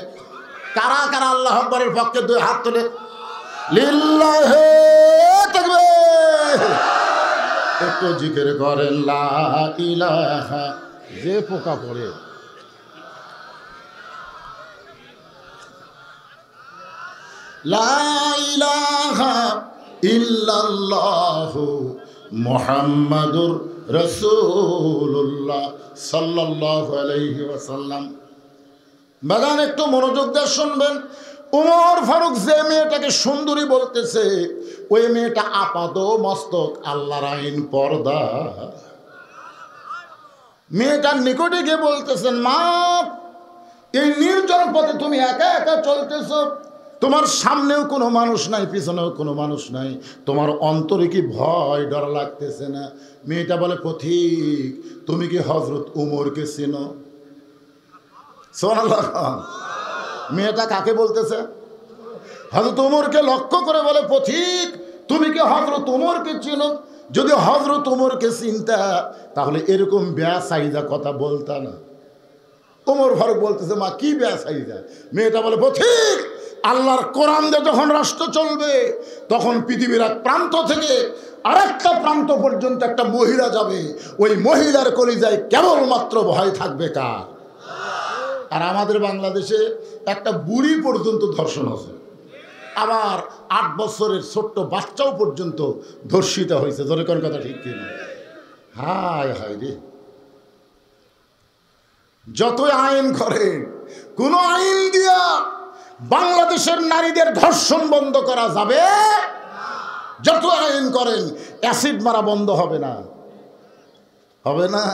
কারা কারা আল্লাহ আকবরের পক্ষে? দুই হাত তুলে লিল্লাহে তাকবীর। একটু জিকির করেন লা ইলাহা। যে পোকা পড়ে লা ইলাহা ইল্লাল্লাহু মুহাম্মাদুর রাসূলুল্লাহ সাল্লাল্লাহু আলাইহি ওয়াসাল্লাম। বাগান একটু মনোযোগ দিয়ে শুনবেন। উমর ফারুক যে মেয়েটাকে সুন্দরী বলতেছে, ওই মেয়েটা আপাদ মস্তক আল্লাহর আইন পর্দা। মেয়েটার নিকটে গিয়ে বলতেছেন, মা এই নির্জন পথে তুমি একা একা চলতেছ, তোমার সামনেও কোনো মানুষ নাই, পিছনেও কোনো মানুষ নাই, তোমার অন্তরে কি ভয় ডর লাগতেছে না? মেয়েটা বলে, পথিক তুমি কি হযরত উমরকে চেনো? সুবহানাল্লাহ। মেয়েটা কাকে বলতেছে? হযরত উমরকে লক্ষ্য করে বলে, পথিক তুমি কি হযরত উমরকে চেনো? যদি হযরত উমরকে চিনতা তাহলে এরকম বেয়াসাইজা কথা বলতা না। উমর ফারুক বলতেছে, মা কি বেয়াসাইজা? মেয়েটা বলে, পথিক আল্লাহর কোরআন দিয়ে যখন রাষ্ট্র চলবে তখন পৃথিবীর এক প্রান্ত থেকে আরেকটা প্রান্ত পর্যন্ত একটা মহিলা যাবে, ওই মহিলার কলিজায় কেবলমাত্র ভয় থাকবে কার? আর আমাদের বাংলাদেশে একটা বুড়ি পর্যন্ত ধর্ষণ আছে, আবার 8 বছরের ছোট্ট বাচ্চাও পর্যন্ত ধর্ষিত হয়েছে। ধরে কোন কথা ঠিক কিনা? হায় হায় রে, যতই আইন করেন, কোন আইন দিয়া বাংলাদেশের নারীদের ধর্ষণ বন্ধ করা যাবে? যত আইন করেন অ্যাসিড মারা বন্ধ হবে না, হবে না।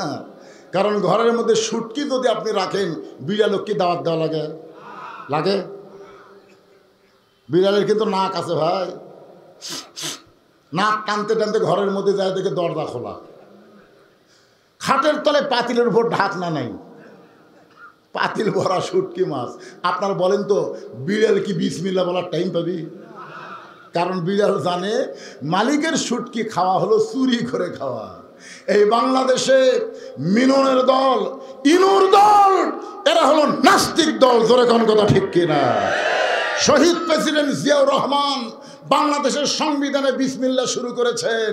কারণ ঘরের মধ্যে শুটকি যদি আপনি রাখেন, বিড়াল কি দাওয়াত দেওয়া লাগে? লাগে? বিড়ালের কিন্তু নাক আছে ভাই, নাক টানতে টানতে ঘরের মধ্যে যায়, দেখে দরজা খোলা, খাটের তলে পাতিলের উপর ঢাকনা নাই, পাতিল ভরা শুটকি মাছ। আপনার বলেন তো বিড়াল কি বিসমিল্লাহ বলার টাইম পাবি? কারণ বিড়াল জানে মালিকের শুটকি খাওয়া হলো চুরি করে খাওয়া। এই বাংলাদেশে মিননের দল, ইনুর দল, এরা হলো নাস্তিক দল। জোরে কোন কথা ঠিক কিনা? শহীদ প্রেসিডেন্ট জিয়াউর রহমান বাংলাদেশের সংবিধানে বিসমিল্লাহ শুরু করেছেন।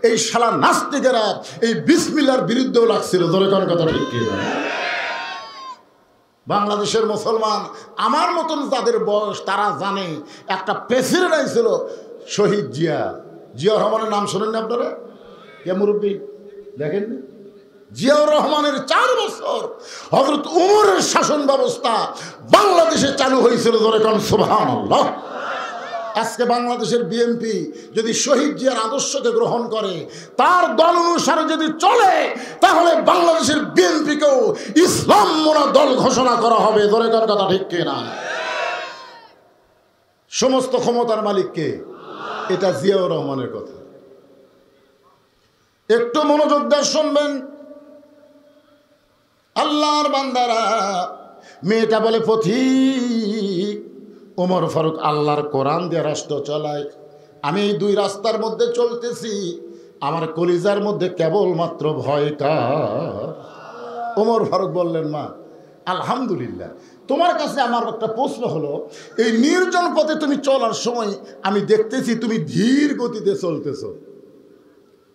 এই শালা নাস্তিকেরা এই বিসমিল্লাহর বিরুদ্ধেও লাগছিল। জোরে কোন কথা ঠিক কিনা? বাংলাদেশের মুসলমান আমার মতন যাদের বয়স তারা জানে একটা প্রেসিডেন্ট আইছিল শহীদ জিয়াউর রহমানের নাম শোনেন না আপনারা? কে মুরব্বী দেখেননি? জিয়াউর রহমানের 4 বছর হযরত উমরের শাসন ব্যবস্থা বাংলাদেশে চালু হয়েছিল। জোরে কোন সুবহানাল্লাহ। আজকে বাংলাদেশের বিএনপি যদি শহীদ জিয়ার আদর্শকে গ্রহণ করে, তার দল অনুসারে যদি চলে, তাহলে বাংলাদেশের বিএনপিকেও ইসলাম মোনা দল ঘোষণা করা হবে। জোরে কোন কথা ঠিক কিনা? সমস্ত ক্ষমতার মালিক কে? এটা জিয়াউর রহমানের কথা। একটু মনোযোগ দিয়ে শুনবেন আল্লাহর বান্দারা। মেয়েটা বলে পথিক, ওমর ফারুক আল্লাহর কোরআন দিয়ে রাষ্ট্র চালায়, আমি এই 2 রাস্তার মধ্যে চলতেছি, আমার কলিজার মধ্যে কেবলমাত্র ভয়টা। ওমর ফারুক বললেন, মা আলহামদুলিল্লাহ, তোমার কাছে আমার একটা প্রশ্ন হলো, এই নির্জন পথে তুমি চলার সময় আমি দেখতেছি তুমি ধীর গতিতে চলতেছো,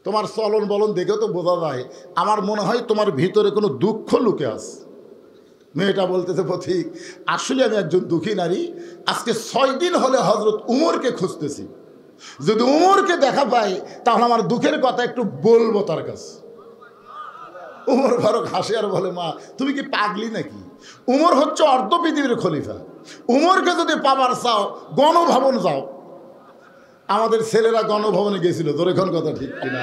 তোমার চলন বলন দেখেও তো বোঝা যায়, আমার মনে হয় তোমার ভিতরে কোনো দুঃখ লুকে আছে। মেয়েটা বলতেছে, পথিক আসলে আমি একজন দুঃখী নারী, আজকে 6 দিন হলে হযরত উমরকে খুঁজতেছি, যদি উমরকে দেখা পাই তাহলে আমার দুঃখের কথা একটু বলবো তার কাছে। উমর ফারুক হাসে আর বলে, মা তুমি কি পাগলি নাকি? উমর হচ্ছে অর্ধ পৃথিবীর খলিফা, উমরকে যদি পাবার চাও গণভবন যাও। আমাদের ছেলেরা গণভবনে গেছিল, তোর এখন কথা ঠিক কিনা?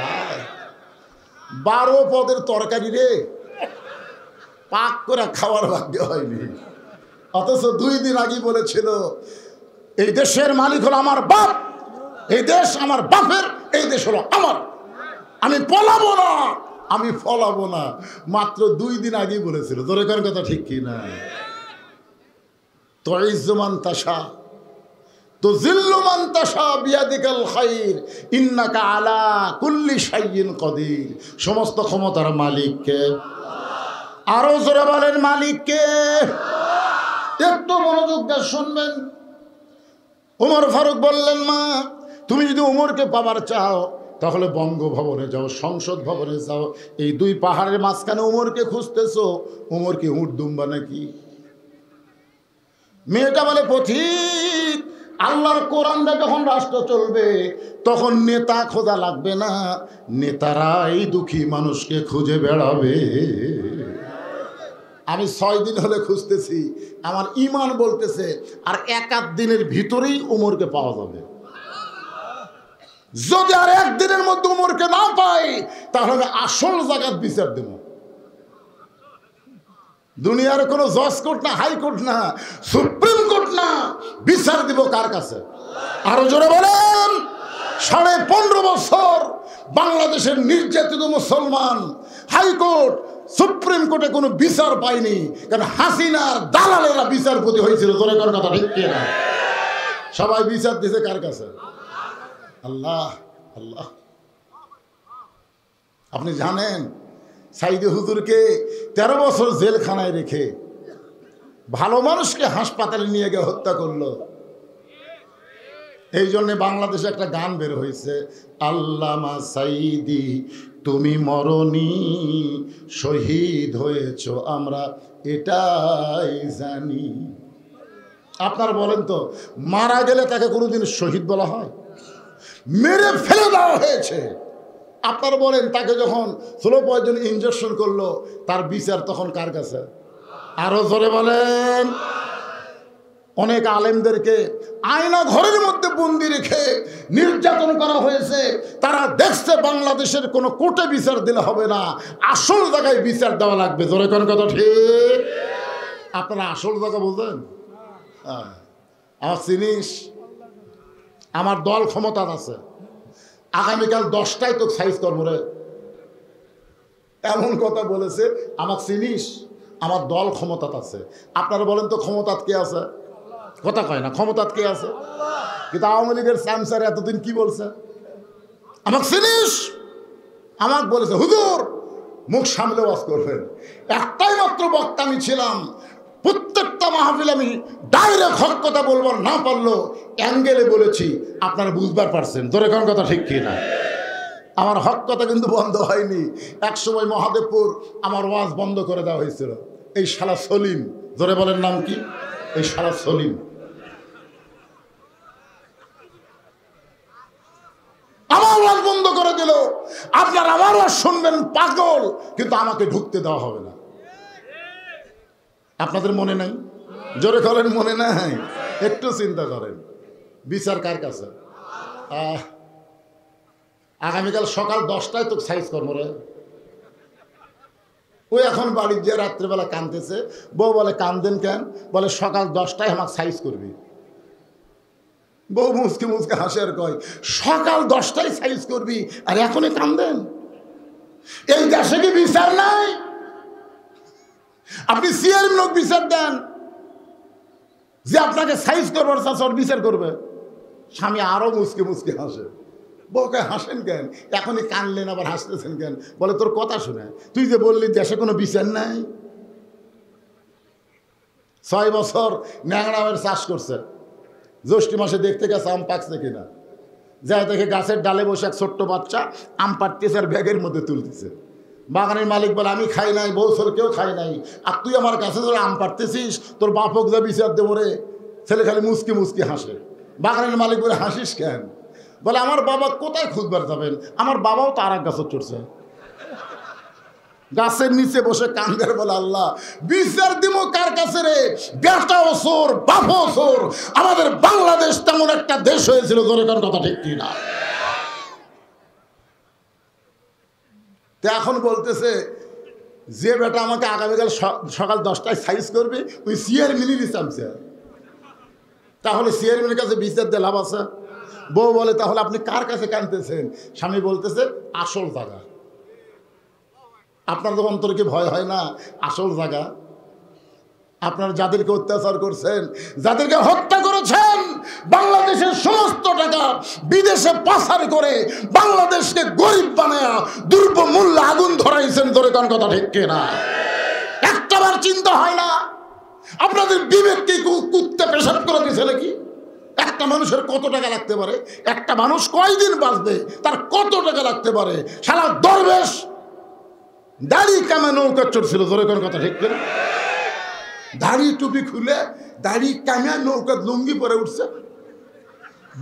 12 পদের তরকারি রে পাক করে খাওয়ার ভাগ্য হয়নি, অথচ 2 দিন আগে বলেছিল এই দেশের মালিক হলো আমার বাপ, এই দেশ আমার বাপের, এই দেশ হলো আমার, আমি পলাবো না, আমি ফলাবো না। মাত্র 2 দিন আগেই বলেছিল। তোর এখন কথা ঠিক কিনা? তুইজ্জু মান তাশা তুযিল্লু মান তাশা বিয়াদিকাল খায়র ইন্নাকা আলা কুল্লি শাইইন কাদির। সমস্ত ক্ষমতার মালিক কে? আরো জোরে বলেন, মালিক কে? একটু মনোযোগ দিয়ে শুনবেন। ওমর ফারুক বললেন, মা তুমি যদি উমরকে পাবার চাও তাহলে বঙ্গভবনে যাও, সংসদ ভবনে যাও, এই 2 পাহাড়ের মাঝখানে উমরকে খুঁজতেছো, উমর কি উট দুম্বা নাকি? মেয়েটা বলে, পথিক আল্লাহর কোরআনটা যখন রাষ্ট্র চলবে তখন নেতা খোঁজা লাগবে না, নেতারাই দুঃখী মানুষকে খুঁজে বেড়াবে। আমি 6 দিন হলে খুঁজতেছি, আমার ঈমান বলতেছে আর 1-8 দিনের ভিতরেই উমরকে পাওয়া যাবে। যদি আর 1 দিনের মধ্যে উমরকে না পাই তাহলে আমি আসল জায়গার বিচার দেব। দুনিয়ার কোনো জজ কোর্ট না, হাইকোর্ট না, সুপ্রিম কোর্ট না, বিচার দিব কার কাছে? আরো জোরে বলেন। 15.5 বছর বাংলাদেশের নির্যাতিত মুসলমান হাইকোর্ট সুপ্রিম কোর্টে কোনো বিচার পায়নি, কারণ হাসিনার দালালেরা বিচারপতি হয়েছিল। জোরে কোন কথা ঠিক কিনা? সবাই বিচার দিছে কার কাছে? আল্লাহ আল্লাহ। আপনি জানেন সাইদি হুজুরকে 13 বছর জেলখানায় রেখে ভালো মানুষকে হাসপাতালে নিয়ে গিয়ে হত্যা করলো। এই জন্যে বাংলাদেশে একটা গান বের হয়েছে, আল্লামা সাইদি তুমি মরনি, শহীদ হয়েছ আমরা এটাই জানি। আপনারা বলেন তো, মারা গেলে তাকে কোনোদিন শহীদ বলা হয়? মেরে ফেলে দেওয়া হয়েছে। আপনারা বলেন, তাকে যখন স্লো পয়জন ইনজেকশন করলো তার বিচার তখন কার কাছে? আরো জোরে বলেন। অনেক আলেমদেরকে আয়না ঘরের মধ্যে বন্দি রেখে নির্যাতন করা হয়েছে। তারা দেখছে বাংলাদেশের কোনো কোর্টে বিচার দিলে হবে না, আসল জায়গায় বিচার দেওয়া লাগবে। জোরে কোন কথা ঠিক? আপনারা আসল জায়গা বোঝেন? আমার চিনিস, আমার দল ক্ষমতা আছে, আগামীকাল 10টায় তো সাইজ করবো রে, এমন কথা বলেছে। আমার চিনিস, আমার দল ক্ষমতাত আছে। আপনারা বলেন তো ক্ষমতাত কে আছে? কথা কয় না, ক্ষমতাত কে আছে? কিন্তু আওয়ামী লীগের সামসার এতদিন কি বলছে? আমাকে চিনিস, আমাকে বলেছে হুজুর মুখ সামলে ওয়াজ করবেন। একটাই মাত্র বক্তা আমি ছিলাম, প্রত্যেকটা মাহফিল আমি ডাইরেক্ট হক কথা বলবার না পারলো অ্যাঙ্গেলে বলেছি, আপনারা বুঝবার পারছেন। তোর এখন কথা ঠিক কি না? আমার হক কথা কিন্তু বন্ধ হয়নি। এক সময় মহাদেবপুর আমার ওয়াজ বন্ধ করে দেওয়া হয়েছিল। এই শালা সলিম জোরে বলেন নাম কি? এই শালা সলিম। আমার ওয়াজ বন্ধ করে দিল। আপনার আমার ওয়াজ শুনবেন পাগল, কিন্তু আমাকে ঢুকতে দেওয়া হবে না। আপনাদের মনে নাই? জোরে করেন মনে নাই? একটু চিন্তা করেন, বিচার কার কাছে? আগামীকাল সকাল 10টায় তো সাইজ কর্ম রে। ওই এখন বাড়ির যে রাত্রেবেলা কাঁদতেছে, বউ বলে কান্দেন কেন? বলে সকাল 10টায় আমাকে সাইজ করবি। বউ মুচকে মুচকে হাসে আর কয়, সকাল 10টায় সাইজ করবি আর এখনই কান্দেন? এই দেশে কি বিচার নাই? আপনি সিআরএম লোক বিচার দেন যে আপনাকে সাইজ করবার চাচর বিচার করবে। স্বামী আরো মুচকে মুচকে হাসে। বউকে হাসেন কেন? এখনই কানলেন আবার হাসতেছেন কেন? বলে তোর কথা শুনে, তুই যে বললি দেশে কোনো বিচার নাই। 6 বছর ন্যাংরামের চাষ করছে, জ্যৈষ্ঠ মাসে দেখতে গেছে আম পাকছে কিনা। যা দেখে গাছের ডালে বসে এক ছোট্ট বাচ্চা আম পাড়তেছে আর ব্যাগের মধ্যে তুলতেছে। বাগানের মালিক বলে আমি খাই নাই, বউ ছোট কেউ খাই নাই, আর তুই আমার কাছে ধরে আম পাড়তেছিস, তোর বাপক যা বিচার দেবো রে। ছেলে খালি মুচকি মুচকি হাসে। বাগানের মালিক বলে হাসিস কেন? বলে আমার বাবা কোথায় খুঁজবার যাবেন, আমার বাবাও তো আর এক গাছ চড়ছে, গাছের নিচে বসে কান্দের। বলে আল্লাহ বিচার দিব কার কাছে রে? বেটাও চোর, বাপও চোর। আমাদের বাংলাদেশ তেমন একটা দেশ হয়েছিল, জোরে কার কথা ঠিক কিনা? তো এখন বলতেছে যে বেটা আমাকে আগামীকাল সকাল 10টায় সাইজ করবে, ওই চেয়ারম্যানেরই চামছে। তাহলে চেয়ারম্যানের কাছে বিচার দিয়ে লাভ আছে? বউ বলে তাহলে আপনি কার কাছে কাঁদতেছেন? স্বামী বলতেছে আসল জায়গা। আপনার তো অন্তরে কি ভয় হয় না? আসল জায়গা আপনার যাদেরকে অত্যাচার করছেন, যাদেরকে হত্যা করেছেন, বাংলাদেশের সমস্ত টাকা বিদেশে পাচার করে বাংলাদেশকে গরিব বানায়া দ্রব্যমূল্য আগুন ধরাইছেন। ধরে কোন কথা ঠিক কিনা? একটাবার চিন্তা হয় না? আপনাদের বিবেককে কুত্তে পেশাব করে দিয়েছে নাকি? একটা মানুষের কত টাকা লাগতে পারে? একটা মানুষ কয়দিন বাঁচবে, তার কত টাকা লাগতে পারে? সারা দরবেশ দাড়ি কামে নৌকা চড়ছিল। ধরে কোন কথা ঠিক কিনা? দাড়ি টুপি খুলে দাড়ি কামে নৌকা লুঙ্গি পরে উঠছে।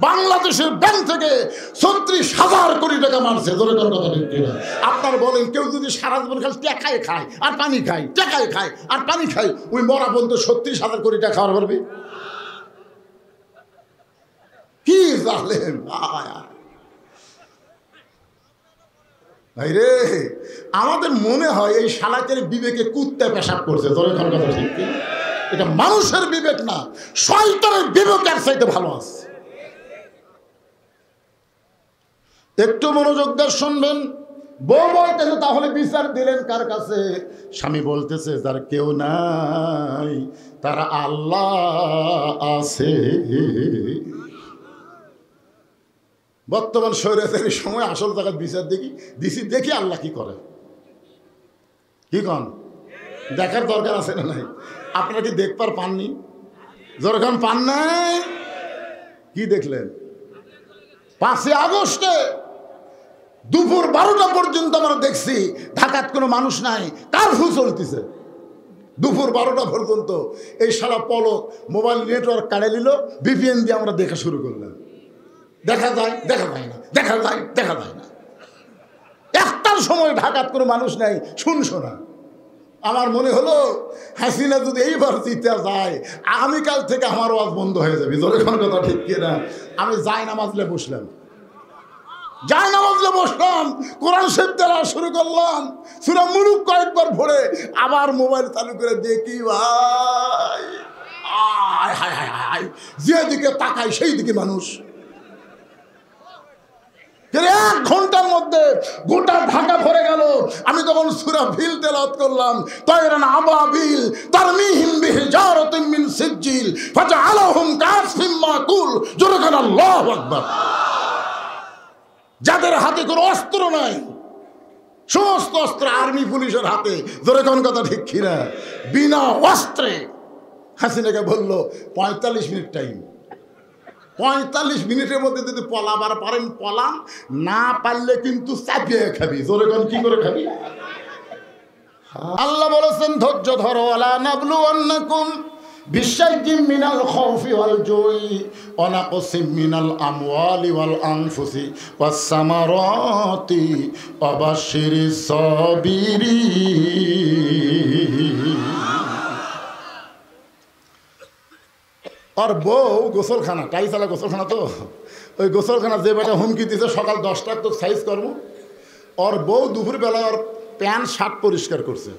বাংলাদেশের ব্যাংক থেকে 36,000 কোটি টাকা মারছে। ধরে কোন কথা ঠিক কিনা? আপনার বলেন কেউ যদি সারা জীবন খালি টেকায় খায় আর পানি খায়, টেকায় খায় আর পানি খায়, ওই মরা বলতে 36,000 কোটি টাকা খাওয়ার পারবে? কি জালেম ভাই রে! আমাদের মনে হয় এই শালাকের বিবেকে কুত্তে পেশাব করছে। ধরে কোন কথা ঠিক কিনা? এটা মানুষের বিবেক না, শয়তানের বিবেকের চাইতে ভালো আছে। একটু মনোযোগ দিয়ে শুনবেন। বউ বলতেছে তাহলে বিচার দিলেন কার কাছে? স্বামী বলতেছে যার কেউ নাই তারা আল্লাহ আছে। বর্তমান স্বৈরাচারী সময় আসল জায়গায় বিচার দেখি আল্লাহ কি করে। কি কন? দেখার দরকার আছে না নাই? আপনারা কি দেখবার পাননি? যখন পান নাই, কি দেখলেন? 5 আগস্টে দুপুর 12টা পর্যন্ত আমরা দেখছি ঢাকার কোনো মানুষ নাই, কারফিউ চলতেছে দুপুর 12টা পর্যন্ত। এই শালা পলক মোবাইল নেটওয়ার্ক কাটে নিল, ভিপিএন দিয়ে আমরা দেখা শুরু করলাম। দেখা যায় না, দেখা যায় না। একটার সময় ঢাকার কোনো মানুষ নাই, শুনছো না। আমার মনে হলো হাসিনা যদি এইবার জিতে যায়, আগামীকাল থেকে আমার ওয়াজ বন্ধ হয়ে যাবে। জোরে কোন কথা ঠিক কিনা? আমি জায়নামাজে বসলাম, কোরআন শরীফ তেলাওয়াত শুরু করলাম, সূরা মুলুক কয়েকবার পড়ে আবার মোবাইল চালু করে দেখি ভাই যেদিকে তাকাই সেই দিকে মানুষ। 1 ঘন্টার মধ্যে গোটা ঢাকা ভরে গেল। আমি তখন সূরা ফিল তেলাওয়াত করলাম, তায়রান আবাবিল তারমিহিম বিহিজারাতিন মিন সিজিল ফাজআলাহুম কাসফিম মাকুল। জোরে বলেন আল্লাহু আকবার। যাদের হাতে কোনো অস্ত্র নাই, সমস্ত অস্ত্র আর্মি পুলিশের হাতে। জোরে কোন কথা ঠিক কিনা? বিনা অস্ত্রে হাসিনাকে বলল 45 মিনিট টাইম। 45 মিনিটের মধ্যে যদি পলাবার পারেন পলান, না পারলে কিন্তু চাপিয়ে খাবি। জোরে কোন কি করে খাবি? আল্লাহ বলেছেন ধৈর্য ধরো, আলা নাবলুওয়ান্নাকুম বিশাইইম মিনাল খাউফি ওয়াল জুই ওয়া নাকসিম মিনাল আমওয়ালি ওয়াল আনফুসি ওয়াস সামারাতি ওয়া বাশশিরিস সাবিরিন। আর বউ গোসলখানা, টাইসালা গোসলখানা, তো ওই গোসলখানা যে বেটা হুমকি দিতে সকাল 10টার তো সাইজ করবো, ওর বউ দুপুরবেলা ওর প্যান্ট শার্ট পরিষ্কার করছে,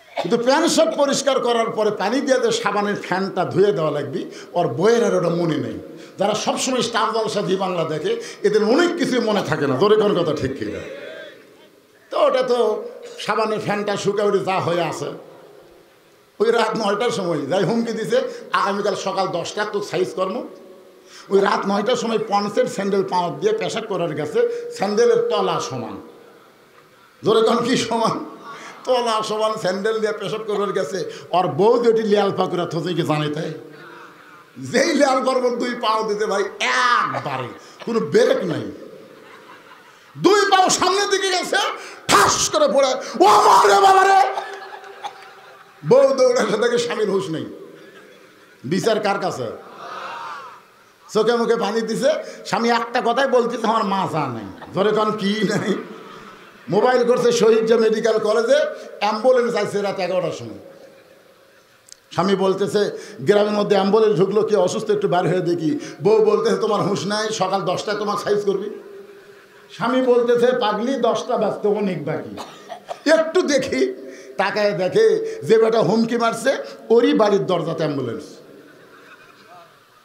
কিন্তু প্যান্ট শার্ট পরিষ্কার করার পরে পানি দিয়ে যে সাবানের ফ্যানটা ধুয়ে দেওয়া লাগবে, ওর বইয়ের আর ওটা মনে নেই। যারা সবসময় স্টার জলসা জি বাংলা দেখে এদের অনেক কিছুই মনে থাকে না, জোরে কোন কথা ঠিক কিনা? তো ওটা তো সাবানের ফ্যানটা শুকা উঠে যা হয়ে আছে, ওই রাত 9টার সময় যাই হুমকি দিছে আগামীকাল সকাল 10টার তো সাইজ কর্ম। ওই রাত 9টার সময় পঞ্চের স্যান্ডেল পাঁচ দিয়ে পেশাব করার গেছে, স্যান্ডেলের তলা সমান, ধরে কোন কি সমান, তলা সমান স্যান্ডেল দিয়ে পেশাব করার গেছে। ওর বউ যেটি লিয়াল পাকুরা থোঁকে জানে, তাই যেই লিয়াল করবো 2 পাও দিতে ভাই একবারে কোনো ব্রেক নাই, 2 পাও সামনের দিকে গেছে, ঠাস করে পড়ে ও মারে বাবারে। বউ দৌড়ার থেকে স্বামীর হুঁশ নেই, বিচার কার কাছে? চোখে মুখে পানি দিছে, স্বামী একটা কথাই বলতেছে আমার মাথা নেই, ধরে কারণ কি নেই। মোবাইল করছে শহীদ মেডিকেল কলেজে, অ্যাম্বুলেন্স আসছে রাত 11টার সময়। স্বামী বলতেছে গ্রামের মধ্যে অ্যাম্বুলেন্স ঢুকলো, কি অসুস্থ একটু বার হয়ে দেখি। বউ বলতেছে তোমার হুঁশ নাই, সকাল 10টায় তোমার সাইজ করবি। স্বামী বলতেছে পাগলি 10টা বাজতে অনেক বাকি, একটু দেখি। তাকায় দেখে যে বেটা হুমকি মারছে ওরই বাড়ির দরজাতে অ্যাম্বুলেন্স।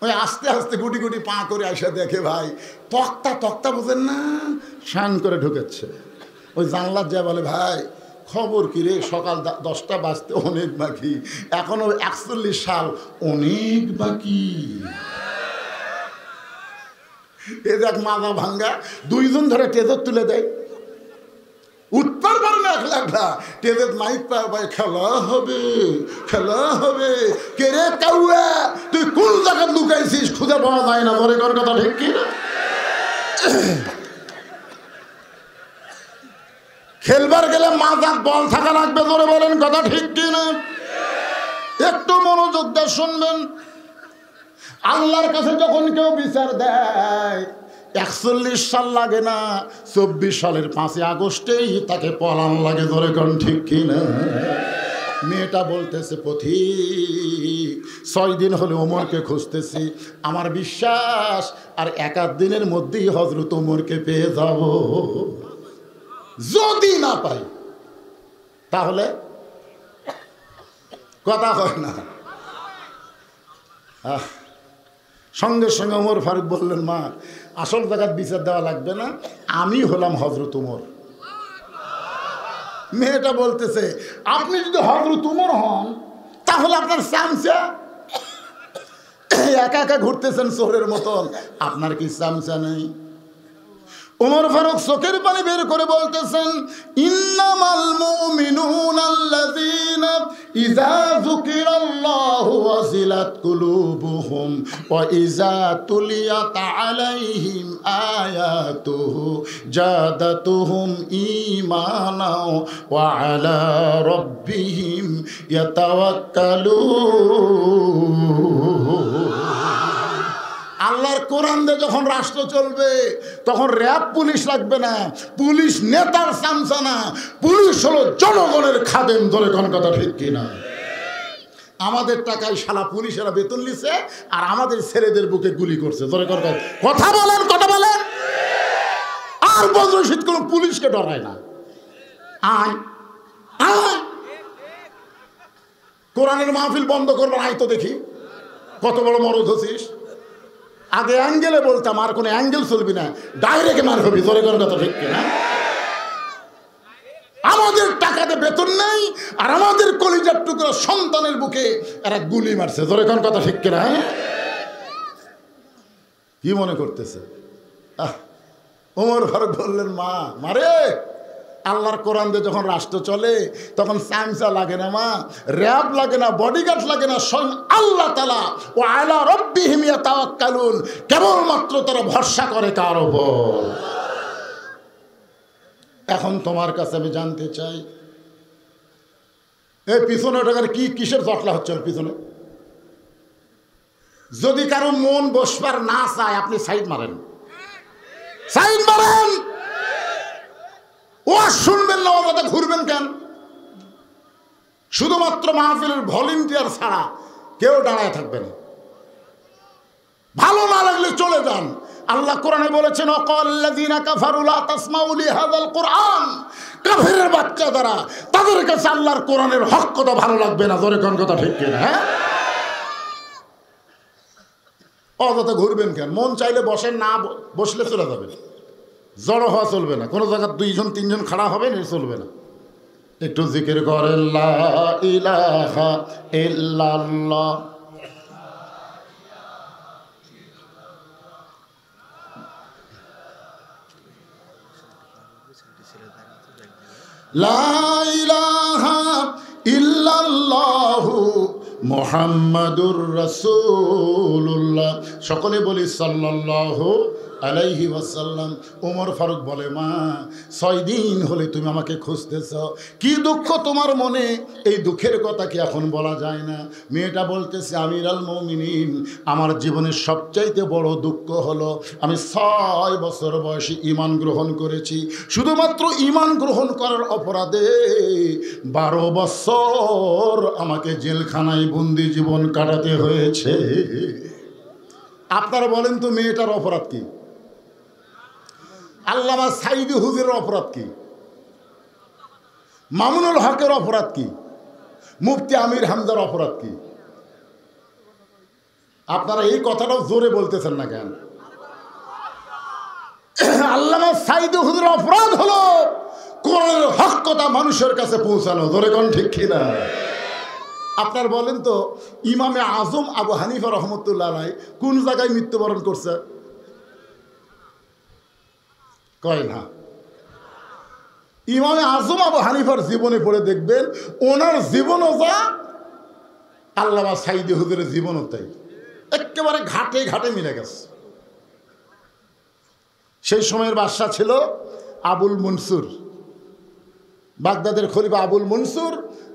ওই আস্তে আস্তে গুটি গুটি পা করে আসে দেখে ভাই তক্তা বোঝেন না, শান করে ঢুকেছে। ওই জানলার যা বলে ভাই খবর কি রে, সকাল 10টা বাজতে অনেক বাকি, এখনো 41 সাল অনেক বাকি। এ দেখ মাথা ভাঙ্গা, 2 জন ধরে টেজর তুলে দেয়, উত্তর পারে না, 1 লাখ টেজের মাইক পায় ভাই খেলা হবে, খেলা হবে। কে রে কাউয়া, তুই কোন জায়গায় লুকাইছিস, খুঁজে পাওয়া যায় না, ধরে কর কথা ঠিক কি? খেলবার গেলে মাথার বল থাকা লাগবে, ধরে বলেন কথা ঠিক কি না? একটু মনোযোগ দিয়ে শুনবেন। আল্লাহর কাছে যখন কেউ বিচার দেয় 41 সাল লাগে না, 24 সালের 5 আগস্টেই তাকে পলান লাগে, ধরে কোন ঠিক কিনা? মেয়েটা বলতেছে পথিক 6 দিন হলে ওমরকে খুঁজতেছি, আমার বিশ্বাস আর 1-8 দিনের মধ্যেই হযরত ওমরকে পেয়ে যাব। যদি না পাই তাহলে কথা হয় না। সঙ্গে সঙ্গে ওমর ফারুক বললেন মা আসল জায়গার বিচার দেওয়া লাগবে না, আমি হলাম হযরত ওমর। মেয়েটা বলতেছে আপনি যদি হযরত ওমর হন তাহলে আপনার চামচা একা একা ঘুরতেছেন চোরের মতন, আপনার কি চামচা নেই? ওমর ফারুক চোখের পানি বের করে বলতেছেন ইন্নামাল মুমিনুনা আল্লাযীনা ইযা যুকিরাল্লাহু ওয়াজিলাত কুলুবুহুম ওয়া ইযা তুলিয়াত আলাইহিম আয়াতুহু জাদাতুহুম ঈমানাও ওয়া আলা রাব্বিহিম ইয়াতাওয়াক্কালুন। আল্লাহর কোরআন দিয়ে যখন রাষ্ট্র চলবে তখন র্যাব পুলিশ লাগবে না, পুলিশ নেতার চামচা না, পুলিশ হলো জনগণের খাদেম, ধরে কোন কথা ঠিক কিনা? আমাদের টাকায় শালা পুলিশেরা বেতন নিছে আর আমাদের ছেলেদের বুকে গুলি করছে, ধরে কথা বলেন, কথা বলেন। আর বজ্রশীত কোনো পুলিশকে ডরায় না। আয় আয় কোরআনের মাহফিল বন্ধ করবার, আয় তো দেখি কত বড় মরদ হচ্ছিস। আগে অ্যাঙ্গেলে বলতাম, আর কোনো অ্যাঙ্গেল চলবি না, ডাইরেক্ট মার হবি, ধরে কোন কথা ঠিক কিনা? আমাদের টাকাতে বেতন নেই আর আমাদের কলিজার টুকরা সন্তানের বুকে এরা গুলি মারছে, ধরে কোন কথা ঠিক কিনা? কি মনে করতেছে? ওমর ফারুক বললেন মা মারে আল্লাহর কোরআন দিয়ে যখন রাষ্ট্র চলে তখন চামচা লাগে না মা, র্যাব লাগে না, বডিগার্ড লাগে না, স্বয়ং আল্লাহ তাআলা ও আলা রাব্বিহিম ইয়াতাওয়াক্কালুন, কেবলমাত্র তারা ভরসা করে কার উপর? এখন তোমার কাছে আমি জানতে চাই এই পিছনে ওটাকার কি কিসের জটলা হচ্ছে ওর পিছনে? যদি কারো মন বসবার না চায় আপনি সাইড মারেন, সাইড মারেন। ও শুনবেন না, ওটা ঘুরবেন কেন? শুধুমাত্র মাহফিলের ভলেন্টিয়ার ছাড়া কেউ দাঁড়ায় থাকবেন। ভালো না লাগলে চলে যান। আল্লাহ কোরআনে বলেছেন ওয়াকাল্লাযীনা কাফারু লা তাসমাউ লিহাযাল কুরআন, কাফেরের বাচ্চা যারা, তাদের কাছে আল্লাহর কোরআনের হক কথা ভালো লাগবে না। জোরে কোন কথা ঠিক কিনা? হ্যাঁ, অযথা ঘুরবেন কেন? মন চাইলে বসেন, না বসলে চলে যাবেন। জড়ো হওয়া চলবে না, কোনো জায়গায় দুইজন তিনজন খাড়া হবেন এ চলবে না। একটু জিকির করেন লা ইলাহা ইল্লাল্লাহ। লা ইলাহা ইল্লাল্লাহু মুহাম্মাদুর রাসূলুল্লাহ। সকলে বলি সাল্লাল্লাহু আলাইহি ওয়াসাল্লাম। ওমর ফারুক বলে, মা 6 দিন হলে তুমি আমাকে খুঁজতেছ, কি দুঃখ তোমার মনে? এই দুঃখের কথা কি এখন বলা যায় না? মেয়েটা বলতেছে, আমিরুল মুমিনিন, আমার জীবনের সবচাইতে বড় দুঃখ হলো আমি 6 বছর বয়সে ঈমান গ্রহণ করেছি। শুধুমাত্র ঈমান গ্রহণ করার অপরাধে 12 বছর আমাকে জেলখানায় বন্দি জীবন কাটাতে হয়েছে। আপনারা বলেন তো মেয়েটার অপরাধ কি? আল্লামা সাইদি হুজুরের অপরাধ কি? মামুনুল হকের অপরাধ কি? মুফতি আমির হামজার অপরাধ কি? আপনারা এই কথাটাও জোরে বলতেছেন না কেন? আল্লামা সাইদি হুজুরের অপরাধ হলো কোরআনের হক কথা মানুষের কাছে পৌঁছানো। জোরে কোন ঠিক কিনা? আপনার বলেন তো ইমামে আজম আবু হানিফা রহমতুল্লাহ আলাইহি কোন জায়গায় মৃত্যুবরণ করছে? কয় না। ইমামে আজম আবু হানিফার জীবনে পড়ে দেখবেন, ওনার জীবনও যা, আল্লামা সাইদি হুজুরের জীবনও তাই, একেবারে ঘাটে ঘাটে মিলে গেছে। সেই সময়ের বাদশা ছিল আবুল মনসুর, বাগদাদের খলিফা আবুল মনসুর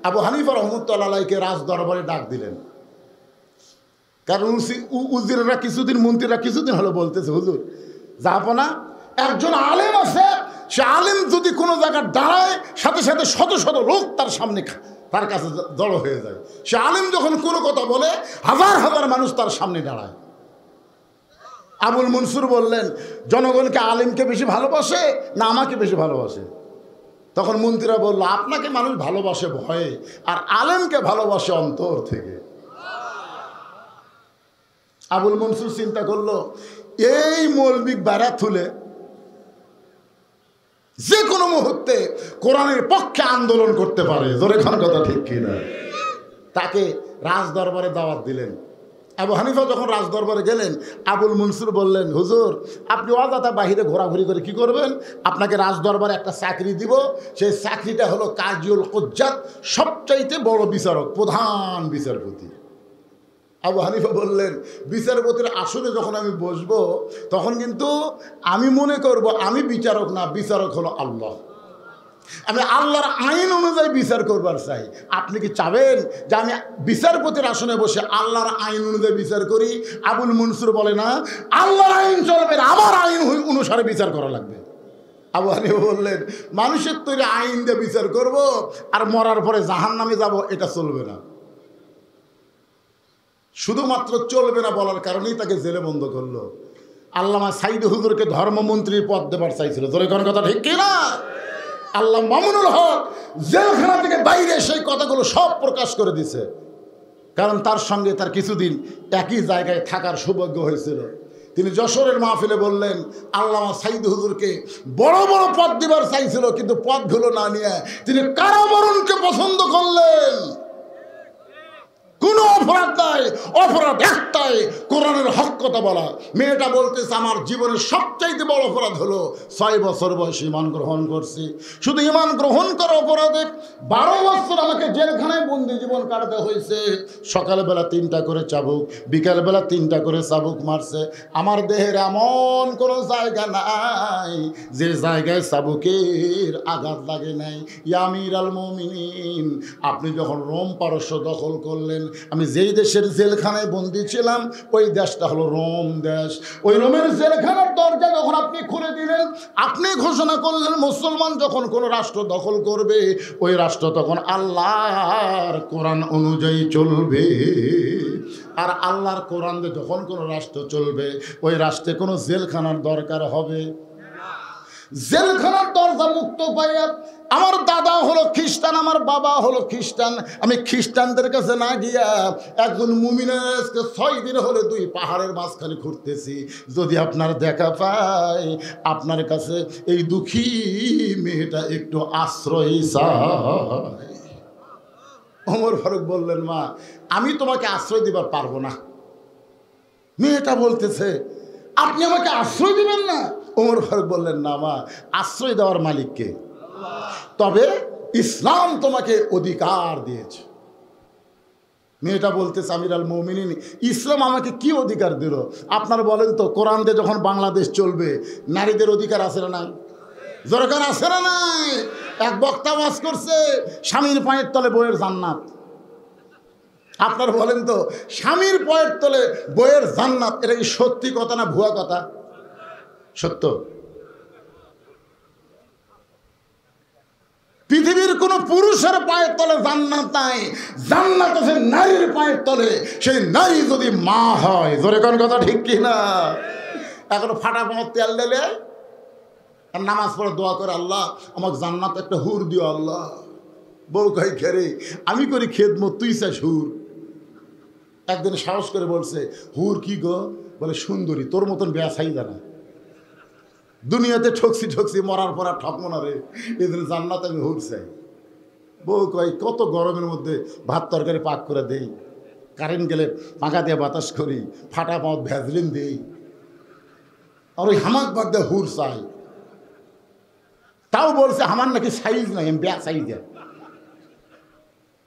আবু হানিফা রহমতুল্লাহ আলাইহিকে রাজ দরবারে ডাক দিলেন। কারণ উজিররা কিছুদিন, মন্ত্রীরা কিছুদিন হলো বলতেছে, হুজুর যাবো না, একজন আলেম আছে, সে আলেম যদি কোনো জায়গায় দাঁড়ায় সাথে সাথে শত শত লোক তার সামনে তার কাছে জড়ো হয়ে যায়। সে আলেম যখন কোনো কথা বলে হাজার হাজার মানুষ তার সামনে দাঁড়ায়। আবুল মনসুর বললেন, জনগণকে আলেমকে বেশি ভালোবাসে না আমাকে বেশি ভালোবাসে? তখন মন্ত্রীরা বলল, আপনাকে মানুষ ভালোবাসে ভয়ে, আর আলেমকে ভালোবাসে অন্তর থেকে। আবুল মনসুর চিন্তা করলো, এই মৌলবিক বাড়া তুলে যে কোনো মুহূর্তে কোরআনের পক্ষে আন্দোলন করতে পারে। জোরে খান কথা ঠিক কিনা? তাকে রাজ দরবারে দাওয়াত দিলেন। আবু হানিফা যখন রাজ দরবারে গেলেন, আবুল মনসুর বললেন, হুজুর আপনি অযথা বাহিরে ঘোরাঘুরি করে কি করবেন? আপনাকে রাজ দরবারে একটা চাকরি দিব। সেই চাকরিটা হলো কাজিউল কুজ্জাত, সবচাইতে বড় বিচারক, প্রধান বিচারপতি। আবু হানিফা বললেন, বিচারপতির আসনে যখন আমি বসবো তখন কিন্তু আমি মনে করব আমি বিচারক না, বিচারক হলো আল্লাহ। আমি আল্লাহর আইন অনুযায়ী বিচার করবার চাই। আপনি কি চাবেন যে আমি বিচারপতির আসনে বসে আল্লাহর আইন অনুযায়ী বিচার করি? আবুল মনসুর বলে, না, আল্লাহর আইন চলবে না, আমার আইন অনুসারে বিচার করা লাগবে। আবু হানিফা বললেন, মানুষের তৈরি আইন দিয়ে বিচার করব আর মরার পরে জাহান্নামে যাব, এটা চলবে না। শুধুমাত্র চলবে না বলার কারণেই তাকে জেলে বন্ধ করলো। আল্লামা সাইদি হুজুরকে ধর্মমন্ত্রীর পদ দেবার চাইছিল। জোরে কোন কথা ঠিক কিনা? আল্লাহ মামুনুল হক জেলখানা থেকে বাইরে সেই কথাগুলো সব প্রকাশ করে দিছে। কারণ তার সঙ্গে তার কিছুদিন একই জায়গায় থাকার সৌভাগ্য হয়েছিল। তিনি যশোরের মাহফিলে বললেন, আল্লামা সাইদি হুজুরকে বড় বড় পদ দিবার চাইছিল, কিন্তু পদগুলো না নিয়ে তিনি কারাবরণকে পছন্দ করলেন। কোনো অপরাধ নাই, অপরাধ একটাই, কোরআনের হক কথা বলা। মেয়েটা বলতেছে, আমার জীবনের সবচাইতে বড় অপরাধ হলো 6 বছর বয়সে ঈমান গ্রহণ করছি। শুধু ঈমান গ্রহণ করা অপরাধে 12 বছর আমাকে জেলখানায় বন্দি জীবন কাটাতে হয়েছে। সকালবেলা 3টা করে চাবুক, বিকালবেলা 3টা করে চাবুক মারছে। আমার দেহের এমন কোনো জায়গা নাই যে জায়গায় চাবুকের আঘাত লাগে নাই। ইয়া আমিরাল মুমিনিন, আপনি যখন রোম পারস্য দখল করলেন, আমি যেই দেশের জেলখানায় বন্দী ছিলাম ওই দেশটা হলো রোম দেশ। ওই রোমের জেলখানার দরজা যখন আপনি খুলে দিলেন, আপনি ঘোষণা করলেন মুসলমান যখন কোনো রাষ্ট্র দখল করবে ওই রাষ্ট্র তখন আল্লাহর কোরআন অনুযায়ী চলবে। আর আল্লাহর কোরআন দিয়ে যখন কোনো রাষ্ট্র চলবে ওই রাষ্ট্রে কোনো জেলখানার দরকার হবে। জেলখানার দরজা মুক্ত পাইয়া আমার দাদা হলো খ্রিস্টান, আমার বাবা হলো খ্রিস্টান, আমি খ্রিস্টানদের কাছে না গিয়া একজন মুমিনের 6 দিন হলে 2 পাহাড়ের মাঝখানে ঘুরতেছি। যদি আপনার দেখা পাই আপনার কাছে এই দুঃখী মেয়েটা একটু আশ্রয় চায়। ওমর ফারুক বললেন, মা আমি তোমাকে আশ্রয় দিবার পারবো না। মেয়েটা বলতেছে, আপনি আমাকে আশ্রয় দিবেন না? ওমর ফারুক বললেন, না মা, আশ্রয় দেওয়ার মালিককে, তবে ইসলাম তোমাকে অধিকার দিয়েছে। মেয়েটা বলতেছে, আমিরাল মুমিনিন, ইসলাম আমাকে কি অধিকার দিল? আপনার বলেন তো, কোরআন দিয়ে যখন বাংলাদেশ চলবে নারীদের অধিকার আছে না নাই? দরকার আছে না নাই? এক বক্তা ওয়াজ করছে, স্বামীর পায়ের তলে বইয়ের জান্নাত। আপনার বলেন তো, স্বামীর পায়ের তলে বইয়ের জান্নাত, এটা কি সত্যি কথা না ভুয়া কথা? সত্য। পৃথিবীর কোন পুরুষের পায়ের তলে জান্নাত নাই, জান্নাত আছে নারীর পায়ের তলে। সেই নারী যদি মা হয়, জোরে কোন কথা ঠিক কি না? এখন ফাটা পাওয়ার তেল ঢেলে আর নামাজ পড়ে দোয়া করে, আল্লাহ আমাকে জান্নাত একটা হুর দিও আল্লাহ। বউ কই খেরে, আমি করি খেদমত, তুই চাস হুর। একদিন সাহস করে বলছে, হুর কি গো? বলে সুন্দরী, তোর মতন বেয়াসাই জানা। দুনিয়াতে ঠকছি মরার পর আর ঠকবো না রে, এই জন্য জান্নাত আমি হুর চাই। বউ কয়, কত গরমের মধ্যে ভাত তরকারি পাক করে দেই, কারেন্ট গেলে পাখা দিয়ে বাতাস করি, ফাটা পাওয়া ভ্যাজলিন দেই, আর ওই হামাক বাদ দিয়ে হুর চাই। তাও বলছে আমার নাকি সাইজ নাই, আমি বেয়া সাইজ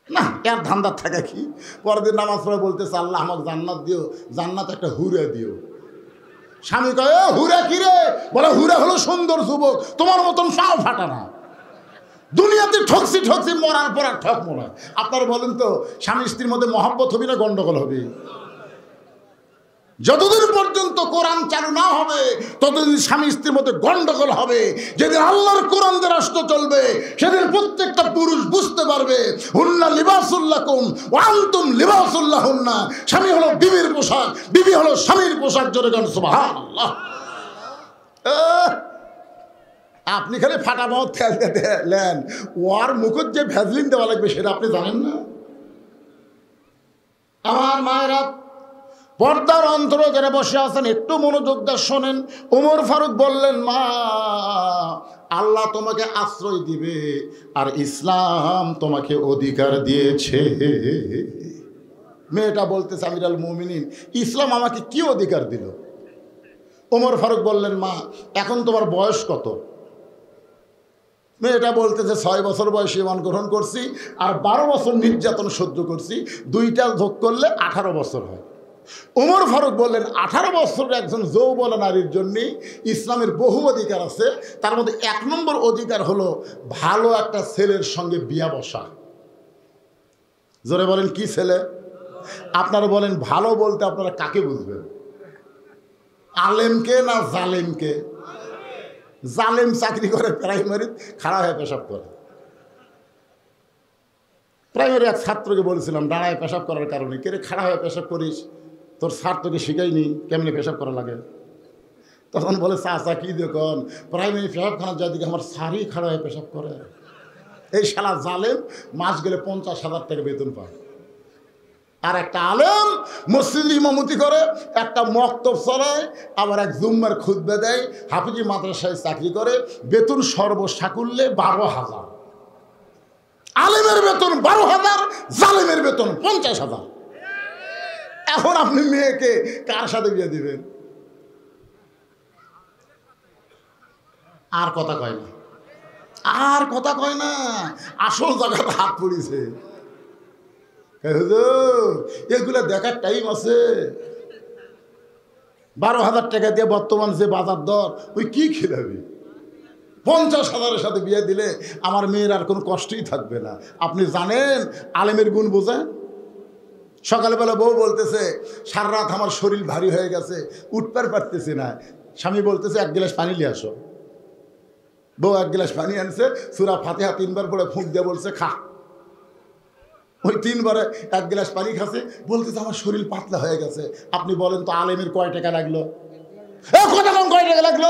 না, এর ধান্দার থাকা কি? পরের দিন নামাজ পড়ে বলতেছে, আল্লাহ আমাকে জান্নাত দিও, জান্নাত একটা হুরে দিও। স্বামী কয়, হুরা কি রে? বলে, হুরা হলো সুন্দর যুবক, তোমার মতন পাও ফাটা না। দুনিয়াতে ঠকছি মরার পর আর ঠকবো না। আপনারা বলেন তো, স্বামী স্ত্রীর মধ্যে মহব্বত হবে না গন্ডগোল হবে? যতদিন পর্যন্ত কোরআন চালু না হবে ততদিন স্বামী স্ত্রীর মধ্যে গন্ডগোল হবে। যেদিন আল্লাহর কোরআন দিয়ে রাষ্ট্র চলবে সেদিন প্রত্যেকটা পুরুষ বুঝতে পারবে, হুন্না লিবাসুল্লাকুম ওয়া আনতুম লিবাসুল্লাহুন্না। স্বামী হলো বিবির পোশাক, বিবি হলো স্বামীর পোশাক। জোরে গান সুবহানাল্লাহ। আপনি খালি ফাটা মত খেলেন, ওর মুখত যে ভ্যাজলিন দেওয়া লাগবে সেটা আপনি জানেন না? আমার মায়েরা, পর্দার অন্তরে যারা বসে আছেন একটু মনোযোগ দিয়ে শোনেন। ওমর ফারুক বললেন, মা আল্লাহ তোমাকে আশ্রয় দিবে আর ইসলাম তোমাকে অধিকার দিয়েছে। মেয়েটা বলতেছে, আমিরাল মুমিনিন, ইসলাম আমাকে কি অধিকার দিল? ওমর ফারুক বললেন, মা এখন তোমার বয়স কত? মেয়েটা বলতেছে, 6 বছর বয়সে ঈমান গ্রহণ করছি আর 12 বছর নির্যাতন সহ্য করছি, 2টা যোগ করলে 18 বছর হয়। ওমর ফারুক বললেন, 18 বছরের একজন যৌবনা নারীর জন্য ইসলামের বহু অধিকার আছে। তার মধ্যে 1 নম্বর অধিকার হলো ভালো একটা ছেলের সঙ্গে বিয়া বসা। জোরে বলেন, কি ছেলে? আপনারা বলেন, ভালো বলতে আপনারা কাকে বুঝবেন? আলেমকে না জালেমকে? জালেম চাকরি করে প্রাইমারি, খাড়া হয়ে পেশাব করে। প্রাইমারি এক ছাত্রকে বলছিলাম, দাঁড়ায় পেশাব করার কারণে, কে রে খাড়া হয়ে পেশাব করিস? তোর স্যার তোকে শিখাইনি কেমনি পেশাব করা লাগে? তখন বলে, চাচা কি দেখুন, প্রাইমারি পেশাবখানার যাদিকে আমার স্যারই খাড়া হয়ে পেশাব করে। এই শালা জালেম মাস গেলে 50,000 টাকা বেতন পায়। আর একটা আলেম মসজিদে ইমামতি করে, একটা মক্তব চলায়, আবার এক জুম্মার খুতবা দেয়, হাফিজি মাদ্রাসায় চাকরি করে, বেতন সর্বসাকুল্যে 12,000। আলেমের বেতন 12,000, জালেমের বেতন 50,000। এখন আপনি মেয়েকে কার সাথে বিয়ে দিবেন? আর কথা কয় না, আর কথা কয় না, আসল জায়গাতে হাত পড়িছে। এগুলা দেখার টাইম আছে? 12,000 টাকা দিয়ে বর্তমান যে বাজার দর, ওই কি খেলাবি? 50,000-এর সাথে বিয়ে দিলে আমার মেয়ের আর কোনো কষ্টই থাকবে না। আপনি জানেন আলেমের গুণ বোঝেন? সকালবেলা বউ বলতেছে সারা রাত আমার শরীর ভারী হয়ে গেছে, উঠতে পারতেছি না। স্বামী বলতেছে 1 গ্লাস পানি নিয়ে আসো। বউ 1 গ্লাস পানি আনছে, সূরা ফাতিহা 3 বার পড়ে ফুঁক দিয়ে বলছে খা। ওই 3 বারে 1 গ্লাস পানি খাচ্ছে, বলতেছে আমার শরীর পাতলা হয়ে গেছে। আপনি বলেন তো আলেমের কয় টাকা লাগলো? কথা কম, কয় টাকা লাগলো?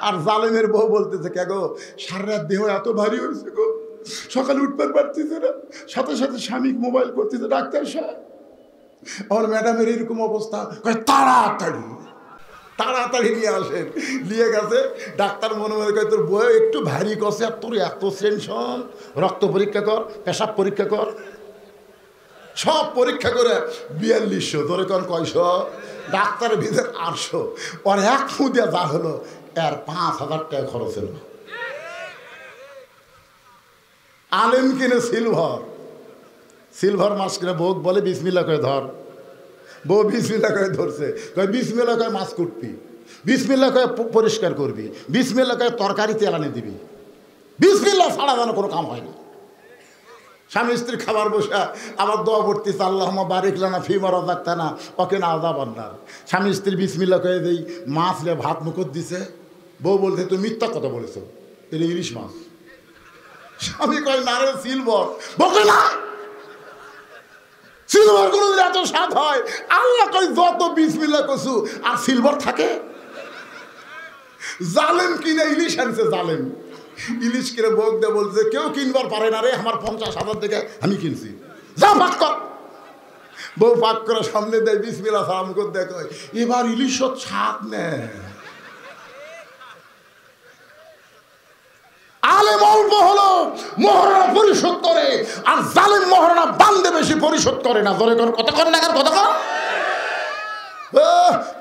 আর জালেমের বউ বলতেছে কে গো, সারা রাত দেহ এত ভারী হয়েছে গো, সকালে উঠতে পারতেছে না, সাথে সাথে স্বামী মোবাইল করতেছে, ডাক্তার সাহেব আমার ম্যাডামের এরকম অবস্থা, তাড়াতাড়ি তাড়াতাড়ি নিয়ে আসেন। নিয়ে গেছে ডাক্তার, মনে মনে করে তোর বউ একটু ভারী করছে, আর তোর এত টেনশন, রক্ত পরীক্ষা কর, পেশাব পরীক্ষা কর, সব পরীক্ষা করে 4200, তোরে কর কয়শো, ডাক্তারের ভিতরে 800, আর এক ফু দিয়ে যা হলো এর 5000 টাকা খরচ হলো। আলেম কিনে সিলভার মাছ কিনে বউ বলে বিসমিল্লাহ করে ধর। বউ বিসমিল্লাহ করে ধরছে, কয় বিসমিল্লাহ করে মাছ কুটবি, বিসমিল্লাহ করে পরিষ্কার করবি, বিসমিল্লাহ করে তরকারি তেলানি দিবি, বিসমিল্লাহ ছাড়া যেন কোনো কাম হয় না। স্বামী স্ত্রী খাবার বসা আবার দোয়া পড়তেছে আল্লাহুম্মা বারিক লানা ফিমা রাযাকতানা ওয়া কিনা আযাবান নার। স্বামী স্ত্রী বিসমিল্লাহ করে দেই, মাছ লে ভাত মুখত দিছে। বউ বলতে তুমি মিথ্যা কথা বলেছো, এটা ইলিশ মাছ। স্বামী কয় না রে সিলভার। বকে না, সিলভার কোনোদিন এত স্বাদ হয়? আল্লাহ কয় যত বিসমিল্লাহ কসু আর সিলভার থাকে। জালেম কিনে ইলিশ আনছে, জালেম ইলিশ কিনে বউক দিয়ে বলছে কেউ কিনবার পারে না রে, আমার 50,000 থেকে আমি কিনছি, যা পাক কর। বউ পাক করে সামনে দেয়, বিসমিল্লাহ সালাম করে দেয়, কয় এবার ইলিশ ছাদ নেয়। আলেম অল্প হলো মহারণা পরিশোধ করে, আর জালেম মহারণা বান্দে বেশি পরিশোধ করে না। ধরে কোন কথা কর না, কথা কর।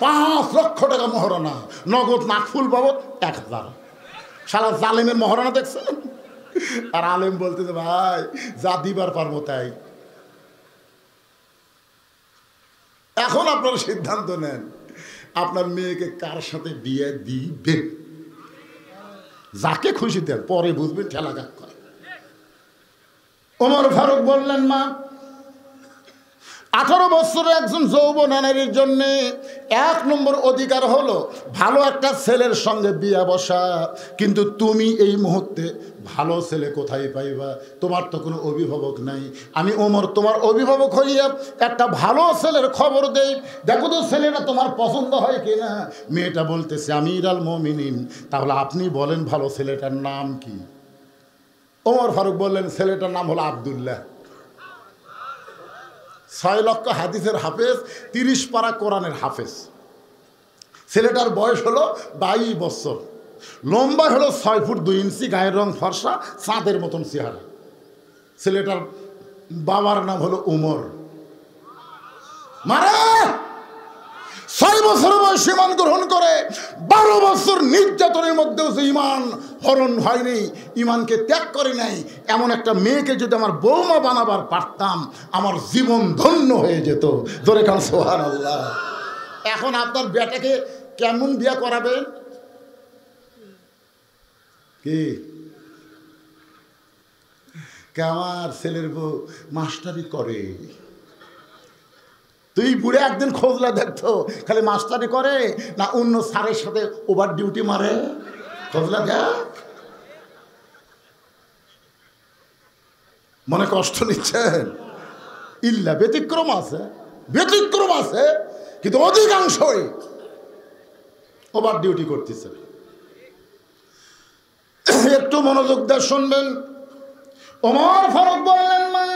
5 লক্ষ টাকা মহারণা, নগদ নাকফুল বাবদ 1000। শালা জালেমের মহারণা দেখছেন? আর আলেম বলতেছে ভাই যা দিবার পারবো তাই। এখন আপনারা সিদ্ধান্ত নেন আপনার মেয়েকে কার সাথে বিয়ে দিবেন। যাকে খুশি দেন, পরে বুঝবেন ঠেলা গাক করে। ওমর ফারুক বললেন মা 18 বছরের একজন যৌবন নারীর জন্য 1 নম্বর অধিকার হলো ভালো একটা ছেলের সঙ্গে বিয়ে বসা। কিন্তু তুমি এই মুহূর্তে ভালো ছেলে কোথায় পাইবা? তোমার তো কোনো অভিভাবক নাই। আমি ওমর তোমার অভিভাবক হইয়া একটা ভালো ছেলের খবর দেই, দেখো তো ছেলেটা তোমার পছন্দ হয় কিনা। মেয়েটা বলতেছে আমির আল মুমিনিন, তাহলে আপনি বলেন ভালো ছেলেটার নাম কি? ওমর ফারুক বললেন ছেলেটার নাম হলো আব্দুল্লাহ। 6 লক্ষ হাদিসের হাফেজ, 30 পারা কোরআনের হাফেজ। ছেলেটার বয়স হলো 22 বছর, লম্বা হলো 6 ফুট 2 ইঞ্চি, গায়ের রং ফর্সা, চাঁদের মতন চেহারা। ছেলেটার বাবার নাম হলো উমর। মারে 6 বছর বয়সে ইমান গ্রহণ করে, 12 বছর নির্যাতনের মধ্যেও যে ইমান হরণ হয়নি, ইমানকে ত্যাগ করে নাই, এমন একটা মেয়েকে যদি আমার বৌমা বানাবার পারতাম আমার জীবন ধন্য হয়ে যেত। ধরে কারণ সুবহানাল্লাহ। এখন আপনার বেটাকে কেমন বিয়ে করাবেন? কি আমার ছেলের বউ মাস্টারি করে, তুই বুড়ে একদিন খোঁজলা দেখতো খালি মাস্টারি করে না অন্য স্যারের সাথে ওভার ডিউটি মারে, খোঁজলা দেখ। মনে কষ্ট নিচ্ছেন? ইল্লা ব্যতিক্রম আছে, ব্যতিক্রম আছে, কিন্তু অধিকাংশই ওভার ডিউটি করতেছে। একটু মনোযোগ দিয়ে শুনবেন। ওমর ফারুক বললেন মা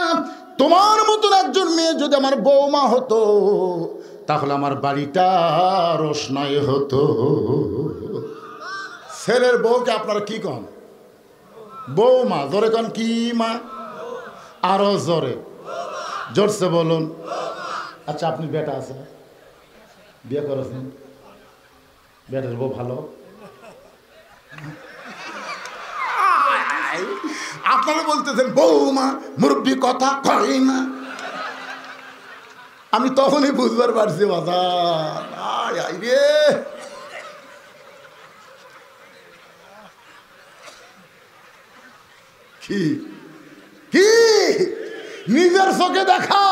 তোমার মতন একজন মেয়ে যদি আমার বৌমা হতো তাহলে আমার বাড়িটা রোশনাই হতো। ছেলের বউকে আপনারা কি কন? বৌমা। জোরে কন কি মা? আরো জোরে, জোরসে বলুন। আচ্ছা আপনি বেটা আছে, বিয়ে করেছেন, বেটার বউ ভালো? আপনারা বলতেছেন বৌমা মুরব্বী কথা কয় না। আমি তখনই বুঝবার পারছি বাজার রে কি কি নিজের চোখে দেখা।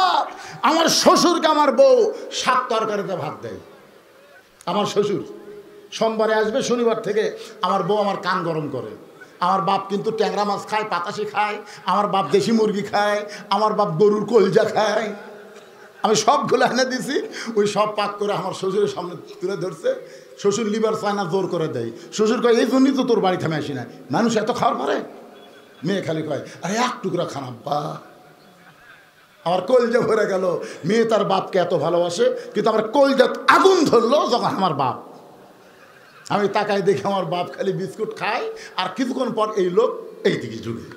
আমার শ্বশুরকে আমার বউ 7 তরকারিতে ভাত দেয়। আমার শ্বশুর সোমবারে আসবে, শনিবার থেকে আমার বউ আমার কান গরম করে। আমার বাপ কিন্তু ট্যাংরা মাছ খায়, পাতাশি খায়, আমার বাপ দেশি মুরগি খায়, আমার বাপ গরুর কলজা খায়। আমি সবগুলো এনে দিছি, ওই সব পাক করে আমার শ্বশুরের সামনে তুলে ধরছে। শ্বশুর লিভার চায় না, জোর করে দেয়। শ্বশুর কয় এই জন্যই তো তোর বাড়ি থামে আসি না, মানুষ এত খাওয়ার পরে। মেয়ে খালি কয় আরে এক টুকরা খান আব্বা। আমার কলজা ভরে গেল। মেয়ে তার বাপকে এত ভালোবাসে, কিন্তু আমার কলজা আগুন ধরলো যখন আমার বাপ। আমি তাকাই দেখি আমার বাপ খালি বিস্কুট খায়, আর কিছুক্ষণ পর এই লোক এইদিকে ঝুঁকে।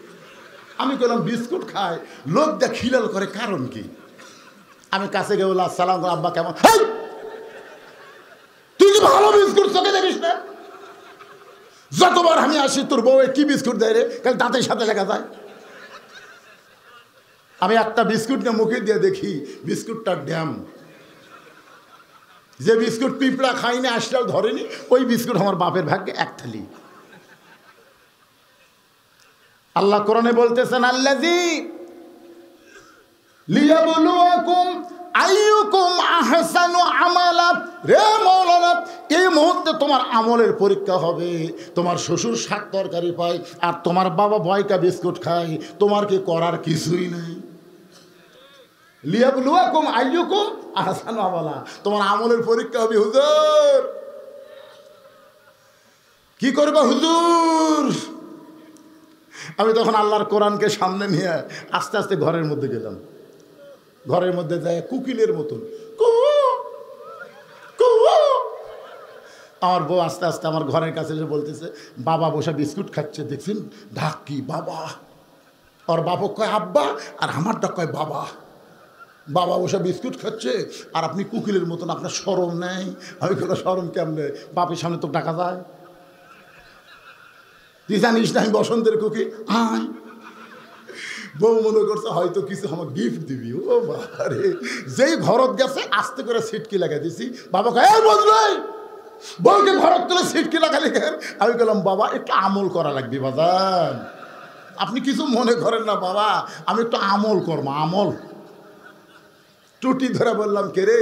আমি বললাম বিস্কুট খায়, লোক দেখ খিলাল করে, কারণ কি? আমি কাছে গিয়ে বললাম সালাম করে, আব্বা কেমন? তুই কি ভালো বিস্কুট চোখে দেখিস না? যতবার আমি আসি তোর বউ কি বিস্কুট দেয় রে, কাল দাঁতের সাথে লেখা যায়। আমি একটা বিস্কুট নিয়ে মুখে দিয়ে দেখি বিস্কুটটার ড্যাম। যে বিস্কুট পিঁপড়া খাইনি, আসলেও ধরেনি, ওই বিস্কুট আমার বাপের ভাগ্যে এক থালি। আল্লাহ কোরআনে বলতেছেন আল্লাযী লিয়াবলুয়াকুম আইয়ুকুম আহসানু আমালা। রে মাওলানা, এই মুহূর্তে তোমার আমলের পরীক্ষা হবে। তোমার শ্বশুর 7 তরকারি পায় আর তোমার বাবা বয়কা বিস্কুট খায়, তোমার কি করার কিছুই নাই। লিয়াবলুয়াকুম আইয়ুকুম আহসানু আমালা, তোমার আমলের পরীক্ষা হবে। হুজুর কি করবা হুজুর? আমি তখন আল্লাহর কোরআনকে সামনে নিয়ে আস্তে আস্তে ঘরের মধ্যে গেলাম। ঘরের মধ্যে যায় কুকিলের মতন আমার বউ আস্তে আস্তে আমার ঘরের কাছে এসে বলতেছে, বাবা বসে বিস্কুট খাচ্ছে, দেখছেন ডাক কি বাবা। ওর বাবা কয় আব্বা, আর আমার ডাক কয় বাবা। বাবা বসে বিস্কুট খাচ্ছে আর আপনি কুকিলের মতন, আপনার শরম নেই? আমি কোনো শরম কেমনে? বাপের সামনে তো ডাকা যায়? তুই জানিস না আমি বসন্তের কুকি? আয়। বউ মনে করছে হয়তো কিছু আমাকে গিফট দিবি। ও বাবারে, যেই ঘরত গেছে আস্তে করে সিটকি লাগাই দিছি। বাবা কয় বুঝলে বউকে ঘরত তুলে সিটকি লাগালি কেন? আমি বললাম বাবা একটু আমল করা লাগবে বাজান, আপনি কিছু মনে করেন না বাবা, আমি একটু আমল করবো। আমল টুটি ধরে বললাম, কে রে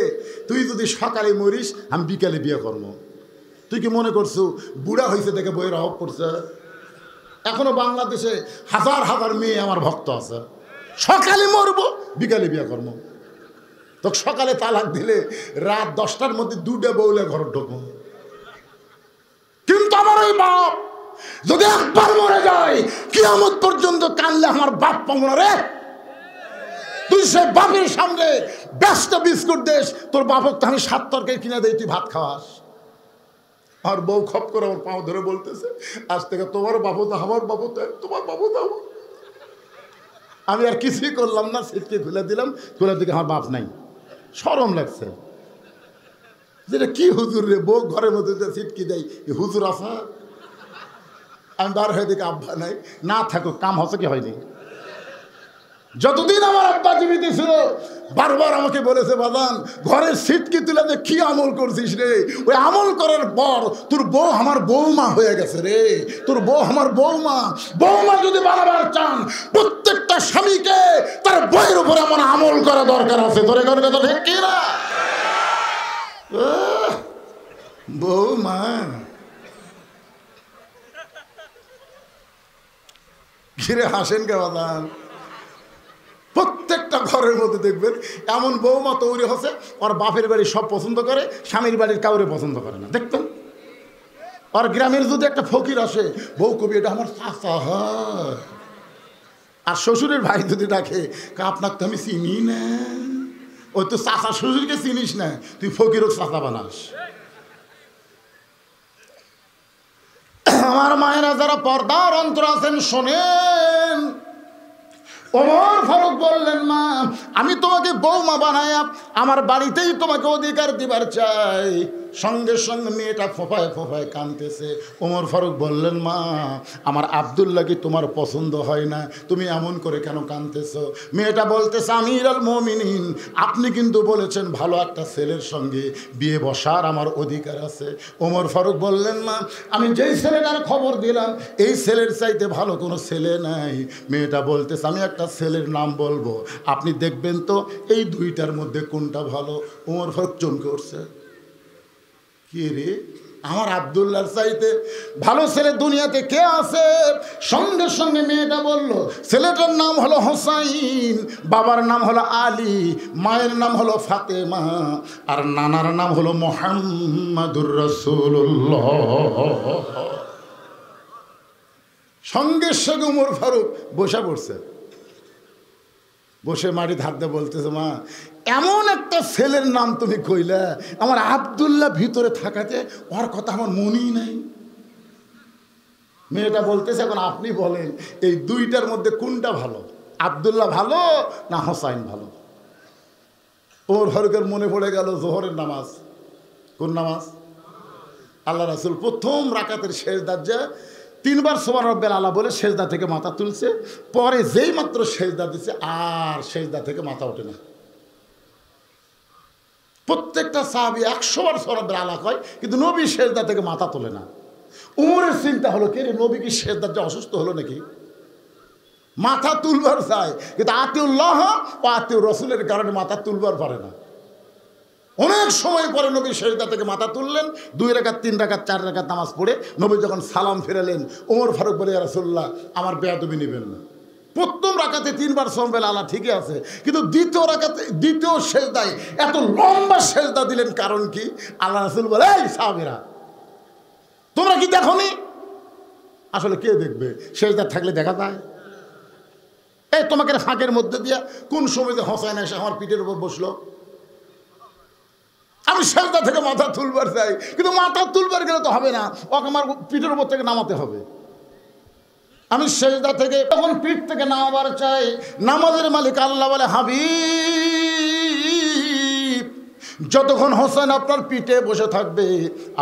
তুই যদি সকালে মরিস আমি বিকালে বিয়ে করবো। তুই কি মনে করছো বুড়া হয়েছে দেখে বইয়ের অভাব করছে? এখনো বাংলাদেশে হাজার হাজার মেয়ে আমার ভক্ত আছে, সকালে মরবো বিকালে বিয়ে করবো। তো সকালে তালাক দিলে রাত 10টার মধ্যে 2টা বউলে ঘর ঢুকবো। কিন্তু আমার ওই বাপ যদি একবার মরে যায়, কিয়ামত পর্যন্ত কানলে আমার বাপ পাবো না রে। তুই সে বাপের সামনে ব্যস্ত বিস্কুট দেশ, তোর বাপকে আমি 7 তরকারি কিনে দেই, তুই ভাত খাওয়াস। আর বউ খপ করে আমার পাও ধরে বলতেছে, আজ থেকে তোমার বাবু তো আমার বাবু, তো তোমার বাবু তো আমার। আমি আর কিছুই করলাম না, সিটকে খুলে দিলাম। খুলে দিকে আমার বাপ নাই। শরম লাগছে, যেটা কি হুজুর রে, বউ ঘরের মধ্যে সিটকি দেয়, হুজুর আসা। আমি বার হয়ে দেখি আব্বা নাই। না থাকুক, কাম হচ্ছে কি হয়নি। যতদিন আমার আব্বা জীবিত ছিল বারবার আমাকে বলেছে, বাদান ঘরের সিটকি তুলে যে কি আমল করছিস রে, ওই আমল করার পর তোর বউ আমার বৌমা হয়ে গেছে রে। তোর বউ আমার বৌমা। বৌমা যদি বানাবার চান, প্রত্যেকটা স্বামীকে তার বউয়ের উপরে আমার আমল করা দরকার আছে। ধরে করে কথা ঠিক কি না? বৌমা ঘিরে হাসেন কে বাদান? প্রত্যেকটা ঘরের মধ্যে দেখবেন এমন বৌমা তৈরি হচ্ছে, ওর বাপের বাড়ি সব পছন্দ করে, স্বামীর বাড়ির কাউরে পছন্দ করে না। দেখবেন ওর গ্রামের যদি একটা ফকির আসে, বউ কবি এটা আমার চাচা হয়। আর শ্বশুরের ভাই যদি ডাকে, আপনাকে তো আমি চিনি না। ওই তো চাচা শ্বশুরকে চিনিস না, তুই ফকিরও চাচা বানাস। আমার মায়েরা যারা পর্দার অন্তর আছেন শোনেন, ওমর ফারুক বললেন, মা আমি তোমাকে বৌমা বানায়া আমার বাড়িতেই তোমাকে অধিকার দিবার চাই। সঙ্গে সঙ্গে মেয়েটা ফোফায় ফোফায় কাঁদতেছে। ওমর ফারুক বললেন, মা আমার আব্দুল্লাহ কি তোমার পছন্দ হয় না? তুমি এমন করে কেন কাঁদতেছো? মেয়েটা বলতেছে, আমিরুল মুমিনিন, আপনি কিন্তু বলেছেন ভালো একটা ছেলের সঙ্গে বিয়ে বসার আমার অধিকার আছে। ওমর ফারুক বললেন, মা আমি যেই ছেলেটার খবর দিলাম এই ছেলের চাইতে ভালো কোনো ছেলে নাই। মেয়েটা বলতেছে, আমি একটা ছেলের নাম বলবো, আপনি দেখবেন তো এই দুইটার মধ্যে কোনটা ভালো। ওমর ফারুক চমকে উঠছে, কি রে, আমার আব্দুল্লাহর চাইতে ভালো ছেলে দুনিয়াতে কে আছে? সঙ্গে সঙ্গে মেয়েটা বলল, ছেলেটার নাম হলো হোসাইন, বাবার নাম হলো আলী, মায়ের নাম হলো ফাতেমা, আর নানার নাম হলো মুহাম্মাদুর রাসূলুল্লাহ। সঙ্গে সঙ্গে ওমর ফারুক বসে পড়ছে, বসে মাটি ধার দিয়ে বলতেছে, মা এমন একটা ছেলের নাম তুমি কইলা, আমার আব্দুল্লাহ ভিতরে থাকাতে ওর কথা আমার মনেই নাই। মেয়েটা বলতেছে, এখন আপনি বলেন এই দুইটার মধ্যে কোনটা ভালো, আব্দুল্লাহ ভালো না হোসাইন ভালো? ওমর ফারুকের মনে পড়ে গেল জোহরের নামাজ। কোন নামাজ? আল্লাহ রাসূল প্রথম রাকাতের শেষদার যে 3 বার সুবহান রাব্বিল আলা বলে সেজদা থেকে মাথা তুলছে, পরে যেই মাত্র সেজদা দিচ্ছে আর সেজদা থেকে মাথা ওঠে না। প্রত্যেকটা সাহাবী 100 বার সুবহান রাব্বিল আলা কয়, কিন্তু নবী সেজদা থেকে মাথা তোলে না। উমরের চিন্তা হলো, কে রে, নবী কি সেজদার যে অসুস্থ হলো নাকি? মাথা তুলবার চায়, কিন্তু আতিউল্লাহ ও আতিউর রাসূলের কারণে মাথা তুলবার পারে না। অনেক সময় পরে নবী সেজদা থেকে মাথা তুললেন, 2 রাকাত 3 রাকাত 4 রাকাত নামাজ পড়ে নবী যখন সালাম ফিরালেন, ওমর ফারুক বলে, ইয়া রাসূলুল্লাহ আমার বেয়াদবি নেবেন না। প্রথম রাকাতে 3 বার সুবহান রাব্বিল আলা ঠিকই আছে, কিন্তু দ্বিতীয় রাকাতে দ্বিতীয় সেজদায় এত লম্বা সেজদা দিলেন, কারণ কি? আল্লাহ রাসূল বলে, এই সাহাবীরা তোমরা কি দেখোনি? আসলে কে দেখবে, সেজদা থাকলে দেখা যায়? এই তোমাকে ফাঁকের মধ্যে দিয়া কোন সময় যে হোসাইন এসে আমার পিঠের উপর বসলো, আমি সেজদা থেকে মাথা তুলবার চাই, কিন্তু মাথা তুলবার গেলে তো হবে না, ওকে আমার পিঠের উপর থেকে নামাতে হবে। আমি সেজদা থেকে তখন পিঠ থেকে নামাবার চাই, নামাজের মালিক আল্লাহ বলে, হাবিব যতক্ষণ হোসেন আপনার পিঠে বসে থাকবে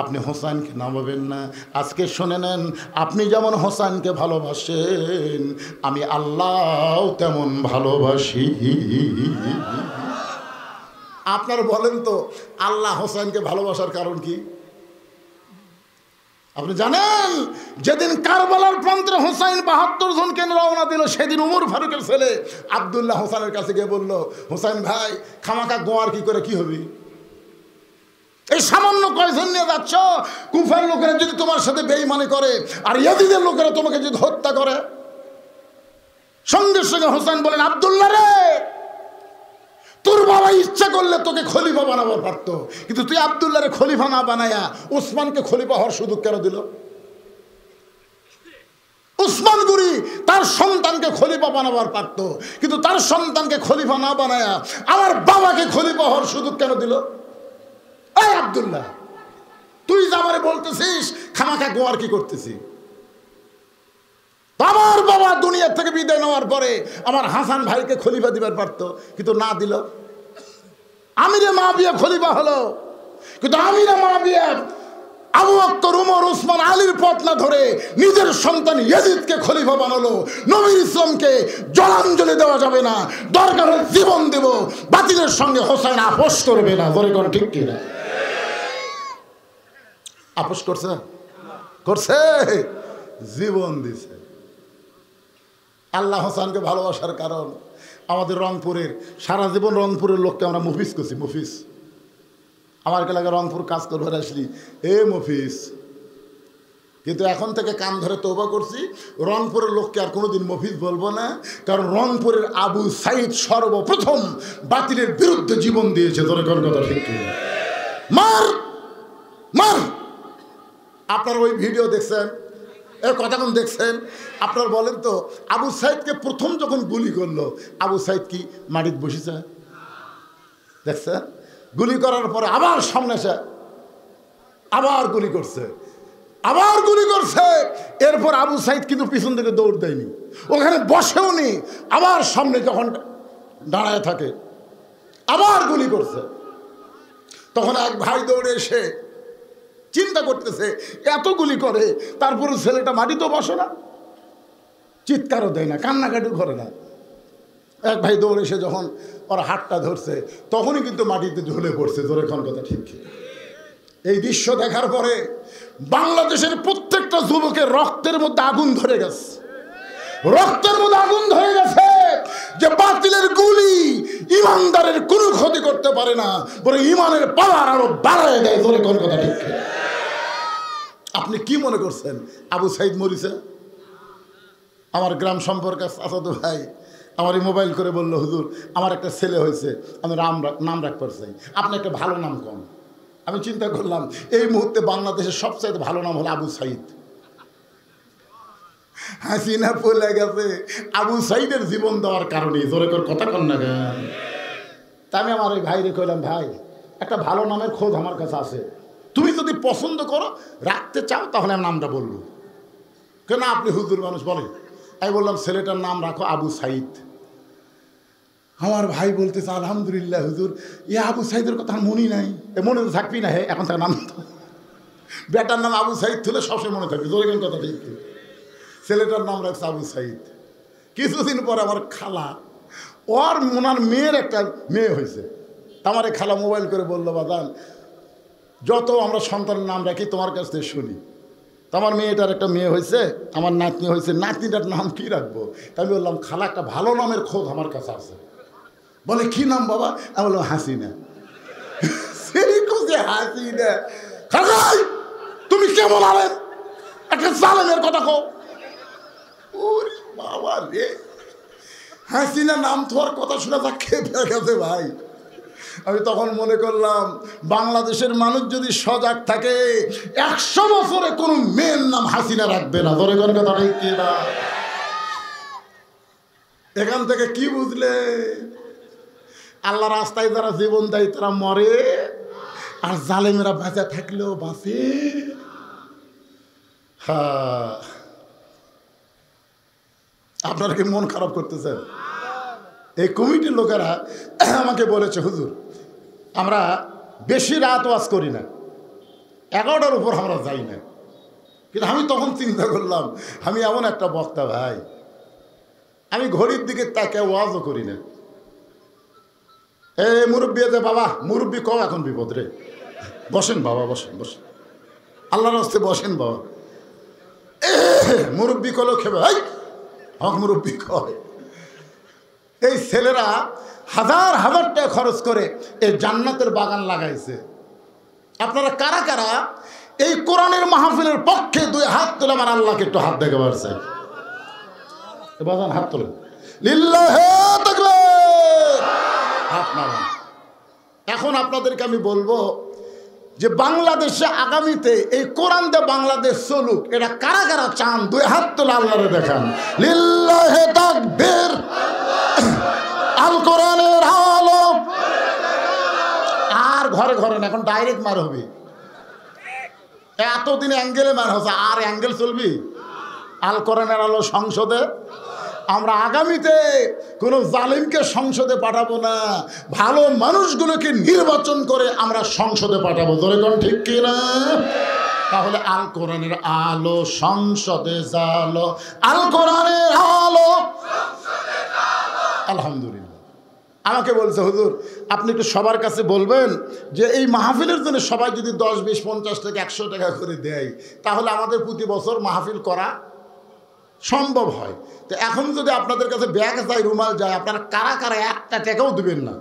আপনি হোসেনকে নামাবেন না। আজকে শুনে নেন, আপনি যেমন হোসেনকে ভালোবাসেন আমি আল্লাহ তেমন ভালোবাসি। আপনারা বলেন তো, আল্লাহ হোসেনকে ভালোবাসার কারণ কি? আপনি জানেন, যেদিন কারবালার প্রান্তে হোসাইন 72 জনকে রওনা দিল, সেদিন উমর ফারুকের ছেলে আব্দুল্লাহ হোসেনের কাছে গিয়ে বলল, হোসাইন ভাই খামাকা গোয়ার কি করে কি হবে? এই সামান্য কয়জন নিয়ে যাচ্ছ, কুফার লোকেরা যদি তোমার সাথে বেঈমানি করে আর ইয়াজিদের লোকেরা তোমাকে যদি হত্যা করে। সঙ্গে সঙ্গে হোসেন বলেন, আব্দুল্লাহ রে, তোর বাবা ইচ্ছা করলে তোকে খলিফা বানাবার পারতো, কিন্তু তুই আব্দুল্লাহরে খলিফা না বানায়া উসমানকে খলিফা হওয়ার সুযোগ কেন দিল? উসমান গনি তার সন্তানকে খলিফা বানাবার পারতো, কিন্তু তার সন্তানকে খলিফা না বানায়া আমার বাবাকে খলিফা হওয়ার সুযোগ কেন দিল? এই আব্দুল্লাহ, তুই যে আমারে বলতেছিস খামাখা গোয়ার কি করতেছি? আমার বাবা দুনিয়া থেকে বিদায় নেওয়ার পরে আমার হাসান ভাইকে খলিফা দিবার পারত, কিন্তু না দিল। আমিরে মাবিয়া খলিফা হলো, কিন্তু আমিরে মাবিয়া আবু বকর, উমর, উসমান, আলীর পথ না ধরে নিজের সন্তান ইয়াজিদকে খলিফা বানালো। নবীর ইসলামকে জলাঞ্জলি দেওয়া যাবে না, দরকার হলে জীবন দেব, বাতিলের সঙ্গে হোসেন আপোষ করবে না। বলে কোন ঠিক কিনা? আপোষ করছে? করছে, জীবন দিছে। আল্লাহ হোসেনকে ভালোবাসার কারণ আমাদের রংপুরের, সারা জীবন রংপুরের লোককে আমরা মুফিস করছি। মুফিস, আমার এলাকায় রংপুর কাজ করবার আসলি এ মুফিস, কিন্তু এখন থেকে কান ধরে তওবা করছি, রংপুরের লোককে আর কোনোদিন মুফিস বলবো না। কারণ রংপুরের আবু সাইদ সর্বপ্রথম বাতিলের বিরুদ্ধে জীবন দিয়েছে। ধরে কোন কথা ঠিক কি? মার মার। আপনার ওই ভিডিও দেখছেন, এর কথা কোন দেখছেন? আপনার বলেন তো, আবু সাইদকে প্রথম যখন গুলি করলো, আবু সাইদ কি মাটিতে বসেছে? দেখছেন? গুলি করার পরে আবার সামনে এসে আবার গুলি করছে, আবার গুলি করছে। এরপর আবু সাইদ কিন্তু পিছন থেকে দৌড় দেয়নি, ওখানে বসেও নি, আবার সামনে যখন দাঁড়ায় থাকে আবার গুলি করছে। তখন এক ভাই দৌড়ে এসে চিন্তা করতেছে এত গুলি করে, তারপরে ছেলেটা মাটিতেও বসে না, চিৎকারও দেয় না, কান্নাকাটিও করে না। এক ভাই দৌড়ে এসে যখন ওর হাতটা ধরছে তখনই কিন্তু মাটিতে ঝুলে পড়ছে। জোরে কোন কথা ঠিক? এই দৃশ্য দেখার পরে বাংলাদেশের প্রত্যেকটা যুবকের রক্তের মধ্যে আগুন ধরে গেছে, রক্তের মধ্যে আগুন ধরে গেছে যে বাতিলের গুলি ইমানদারের কোনো ক্ষতি করতে পারে না, বরং ইমানের পাওয়ার আরো বাড়ায় দেয়। জোরে কোন কথা ঠিক? আপনি কি মনে করছেন আবু সাইদ মরিছে? আমার গ্রাম সম্পর্কে আসাদু ভাই আমার মোবাইল করে বলল, হুজুর আমার একটা ছেলে হয়েছে, আমি নাম রাখতে চাই, আপনি একটা ভালো নাম কন। আমি চিন্তা করলাম এই মুহূর্তে বাংলাদেশের সবচেয়ে ভালো নাম হলো আবু সাইদ। হাসিনা পড়ে গেছে আবু সাইদের জীবন দেওয়ার কারণে। জোরে করে কথা কন না কেন? তা আমি আমার ওই ভাইরে কইলাম, ভাই একটা ভালো নামের খোঁজ আমার কাছে আছে, তুমি যদি পছন্দ করো রাখতে চাও তাহলে আমি নামটা বলবো। কেন আপনি হুজুর মানুষ বলেন। আমি বললাম ছেলেটার নাম রাখো আবু সাইদ। আমার ভাই বলতেছে আলহামদুলিল্লাহ হুজুর, আবু সাইদের কথা মনেই নাই। মনে তো থাকবি না, এখন তার নাম তো বেটার নাম আবু সাইদ হলে সবসময় মনে থাকবে। জোরে কোন কথা ঠিক? ছেলেটার নাম রাখছে আবু সাইদ। কিছুদিন পর আমার খালা, ওনার মেয়ের একটা মেয়ে হয়েছে, আমার এই খালা মোবাইল করে বললো, বাদান যত আমরা সন্তানের নাম রাখি তোমার কাছ থেকে শুনি, আমার মেয়েটার একটা মেয়ে হয়েছে, আমার নাতনি হয়েছে, নাতনিটার নাম কি রাখবো? তাই আমি বললাম খালা একটা ভালো নামের খোঁজ আমার কাছে আছে। বলে কি নাম বাবা? আমি বললাম হাসিনা। হাসিনা? খালাই তুমি কেমন আলেন, একটা জালেমের কথা কো। ওরে বাবা রে, হাসিনা নাম তোর কথা শুনে তা খেপে গেছে ভাই। আমি তখন মনে করলাম বাংলাদেশের মানুষ যদি সজাগ থাকে 100 বছরে কোন মেয়ের নাম হাসিনা রাখবে না। ধরে কোন কথা ঠিক না? এখান থেকে কি বুঝলে? আল্লাহ রাস্তায় যারা জীবন দেয় তারা মরে, আর জালেমেরা বাঁচা থাকলেও বাঁচে। হ্যাঁ, আপনারা কি মন খারাপ করতেছেন? এই কমিটির লোকেরা আমাকে বলেছে, হুজুর আমরা বেশি রাত ওয়াজ করি না, 11টার উপর আমরা যাই না। কিন্তু আমি তখন চিন্তা করলাম আমি এমন একটা বক্তা ভাই, আমি ঘড়ির দিকে তাকে ওয়াজও করি না। এ মুরব্বী আছে বাবা, মুরব্বী কও এখন বিপদ রে, বসেন বাবা, বসেন বসেন, আল্লাহর রাস্তায় বসেন বাবা। মুরব্বী কলো খেবে, আমাকে মুরব্বী কয়। এই ছেলেরা হাজার হাজার টাকা খরচ করে এই জান্নাতের বাগান লাগাইছে। আপনারা কারা কারা এই কোরআনের মাহফিলের পক্ষে 2 হাত তুলে আমার আল্লাহকে একটু হাত দেখে পারছে? বাজান হাত তোলেন, লিল্লাহি তাকবীর, হাত নামান। এখন আপনাদেরকে আমি বলবো যে বাংলাদেশে আগামীতে এই কোরআন দিয়ে বাংলাদেশ চলুক, এটা কারা কারা চান? 2 হাত তুলে আল্লাহরে দেখান, লিল্লাহি তাকবীর। আল কোরআনের আলো। আর ঘরে ঘরে না, এখন ডাইরেক্ট মার হবে। এতদিন অ্যাঙ্গেলে মার হচ্ছে, আর অ্যাঙ্গেল চলবি? আল কোরআনের আলো সংসদে আমরা আগামীতে কোনো জালিমকে সংসদে পাঠাবো না, ভালো মানুষগুলোকে নির্বাচন করে আমরা সংসদে পাঠাবো। ধরে কোন ঠিক কিনা? তাহলে আল কোরআনের আলো সংসদে জালো, আল কোরআনের আলো। আলহামদুলিল্লাহ। আমাকে বলছে হুজুর আপনি একটু সবার কাছে বলবেন যে এই মাহফিলের জন্য সবাই যদি 10, 20, 50 টাকা 100 টাকা করে দেয় তাহলে আমাদের প্রতি বছর মাহফিল করা সম্ভব হয়। তো এখন যদি আপনাদের কাছে ব্যাগ যায়, রুমাল যায়, আপনারা কারা কারা 1 টাকাও দেবেন না?